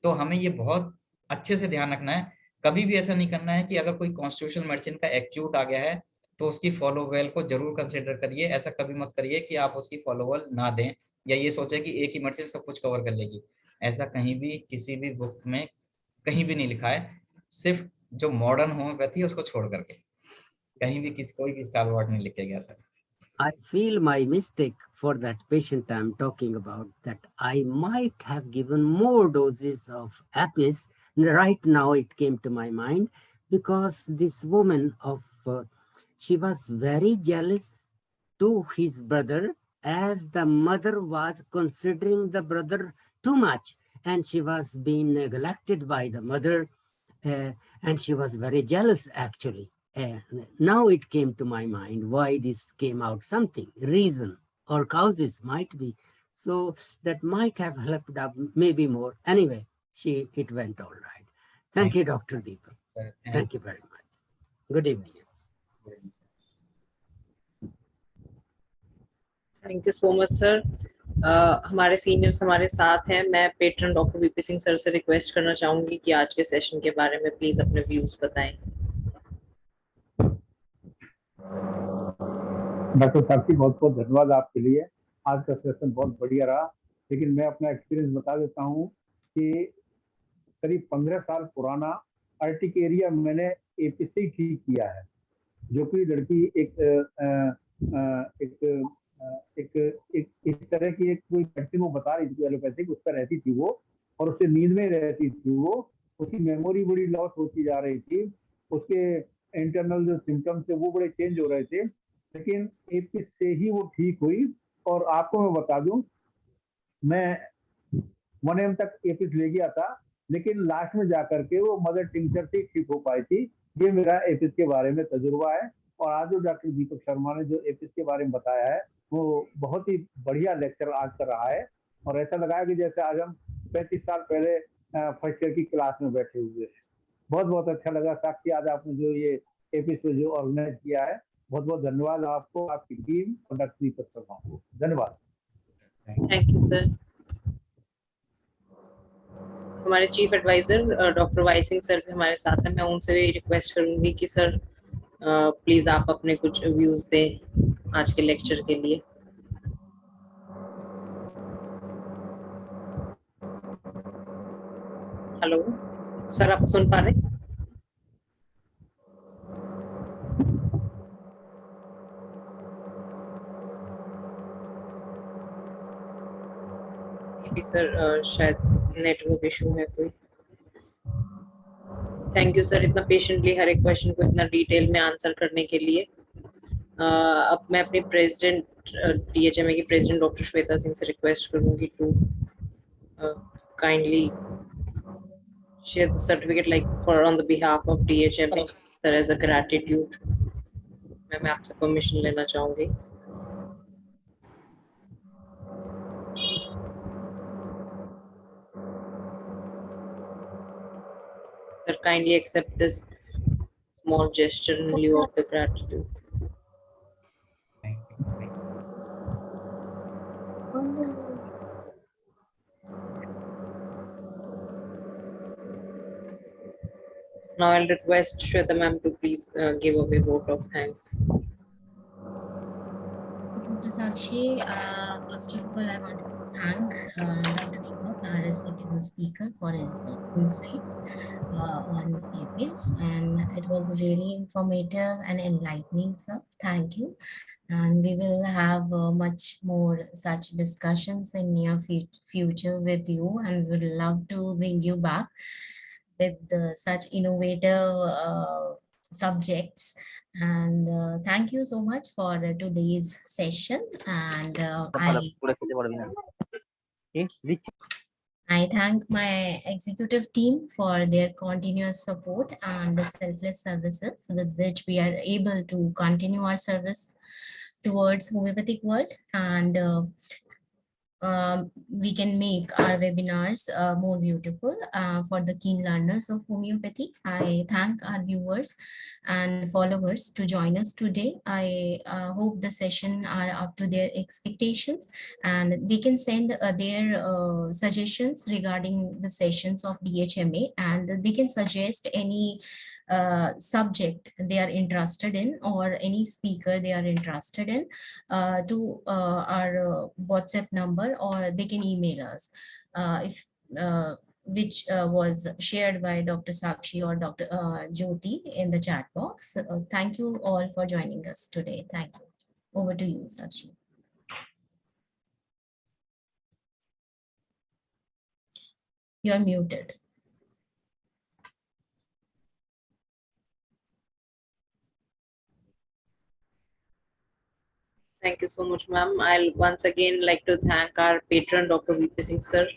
तो हमें ये बहुत अच्छे से ध्यान रखना है, कभी भी ऐसा नहीं करना है कि अगर कोई कॉन्स्टिट्यूशनल मेडिसिन का एक्यूट आ गया है तो उसकी फॉलोवेल को जरूर कंसिडर करिए। ऐसा कभी मत करिए कि आप उसकी फॉलोवेल ना दें या ये सोचे कि एक ही मेडिसिन सब कुछ कवर कर लेगी। ऐसा कहीं भी किसी भी बुक में कहीं भी नहीं लिखा है, सिर्फ जो मॉडर्न होम्योपैथी है उसको छोड़ करके कहीं भी किसी कोई भी स्टालवर्ड नहीं लिखे गया sir. I feel my mistake for that patient I'm talking about, that I might have given more doses of apis. Right now it came to my mind because this woman she was very jealous to his brother, as the mother was considering the brother too much and she was being neglected by the mother, and she was very jealous actually. Now it came to my mind why this came out, something, reason or causes might be. So that might have helped up maybe more. Anyway, it went all right. Thank you, Dr. Deepak. Sir, Thank you very much. Good evening. Thank you so much sir. हमारे सीनियर्स हमारे साथ हैं। मैं patron doctor VP Singh sir से रिक्वेस्ट करना चाहूंगी कि आज के सेशन के बारे में प्लीज अपने व्यूज बताएं। डॉक्टर साक्षी, बहुत बहुत धन्यवाद आपके लिए। आज का सेशन बहुत बढ़िया रहा, लेकिन मैं अपना एक्सपीरियंस बता देता हूँ कि करीब 15 साल पुराना अर्टिकेरिया मैंने एपिस से ही ठीक किया है। जो कि लड़की एक इस तरह की एक कोई मेडिसिन वो बता रही थी एलोपैथिक, उस पर रहती थी वो, और उससे नींद में रहती थी वो, उसकी मेमोरी बड़ी लॉस होती जा रही थी, उसके इंटरनल जो सिम्टम्स थे वो बड़े चेंज हो रहे थे, लेकिन एपिस से ही वो ठीक हुई। और आपको मैं बता दूं, मैं 1 m तक एपिस ले गया था, लेकिन लास्ट में जाकर के वो मदर टिंचर से ठीक हो पाई थी। ये मेरा एपिस के बारे में तजुर्बा है। और आज जो डॉक्टर दीपक शर्मा ने जो एपिस के बारे में बताया है वो बहुत ही बढ़िया लेक्चर आज का रहा है, और ऐसा लगा है कि जैसे आज हम 35 साल पहले फर्स्ट ईयर की क्लास में बैठे हुए हैं। बहुत बहुत अच्छा लगा साक्षी, आज आपने जो ये एपिस जो ऑर्गेनाइज किया है, बहुत बहुत धन्यवाद आपको, आपकी टीम और डॉक्टर दीपक शर्मा को धन्यवाद। Thank you sir. हमारे chief adviser doctor Y Singh sir भी हमारे साथ हैं। मैं उनसे भी रिक्वेस्ट करूंगी कि सर प्लीज आप अपने कुछ व्यूज दें आज के लेक्चर के लिए। हेलो सर, आप सुन पा रहे हैं? सर शायद नेटवर्क इशू है कोई। थैंक यू सर इतना पेशेंटली हर एक क्वेश्चन को इतना डिटेल में आंसर करने के लिए। अब मैं अपने प्रेसिडेंट डीएचएमए की प्रेसिडेंट डॉक्टर श्वेता सिंह से रिक्वेस्ट करूंगी to kindly share the certificate like for on the behalf of DHMA sir as a gratitude. मैं आपसे परमिशन लेना चाहूंगी। Sir, kindly accept this small gesture in lieu of the gratitude. Now I'll request Shweta ma'am to please give a vote of thanks. Dr. Sakshi, first of all, I want to thank Dr. Deepak, our respectable speaker, for his insights on APIS, and it was really informative and enlightening, sir. Thank you. And we will have much more such discussions in near future with you, and would love to bring you back with such innovative subjects. And thank you so much for today's session. And I thank my executive team for their continuous support and the selfless services with which we are able to continue our service towards homeopathic world, and we can make our webinars more beautiful for the keen learners of homeopathy. I thank our viewers and followers to join us today. I hope the session are up to their expectations, and they can send their suggestions regarding the sessions of DHMA, and they can suggest any subject they are interested in or any speaker they are interested in to our WhatsApp number, or they can email us which was shared by Dr. Sakshi or Dr. Jyoti in the chat box. Thank you all for joining us today. Thank you. Over to you, Sakshi. You're muted. Thank you so much, ma'am. I'll once again like to thank our patron, Dr. VP Singh sir,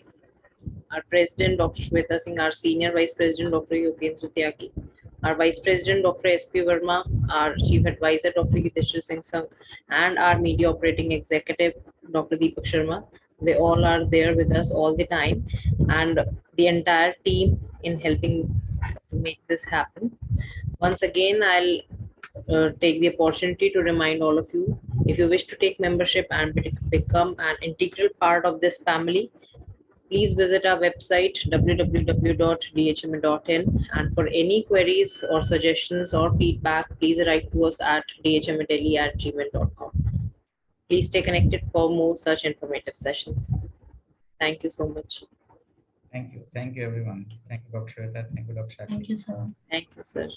our president, Dr. Shweta Singh, our senior vice president, Dr. Yogendra Tyagi, our vice president, Dr. SP Verma, our chief advisor, Dr. Yudhishthir Singh Sang, and our media operating executive, Dr. Deepak Sharma. They all are there with us all the time, and the entire team in helping to make this happen. Once again, I'll take the opportunity to remind all of you, if you wish to take membership and become an integral part of this family, please visit our website www.dhma.in, and for any queries or suggestions or feedback, please write to us at dhmadelhi@gmail.com. Please stay connected for more such informative sessions. Thank you so much. Thank you everyone. Thank you, Dr. Shweta. Thank you, Dr. Sakshi. Thank you, sir. Thank you, sir.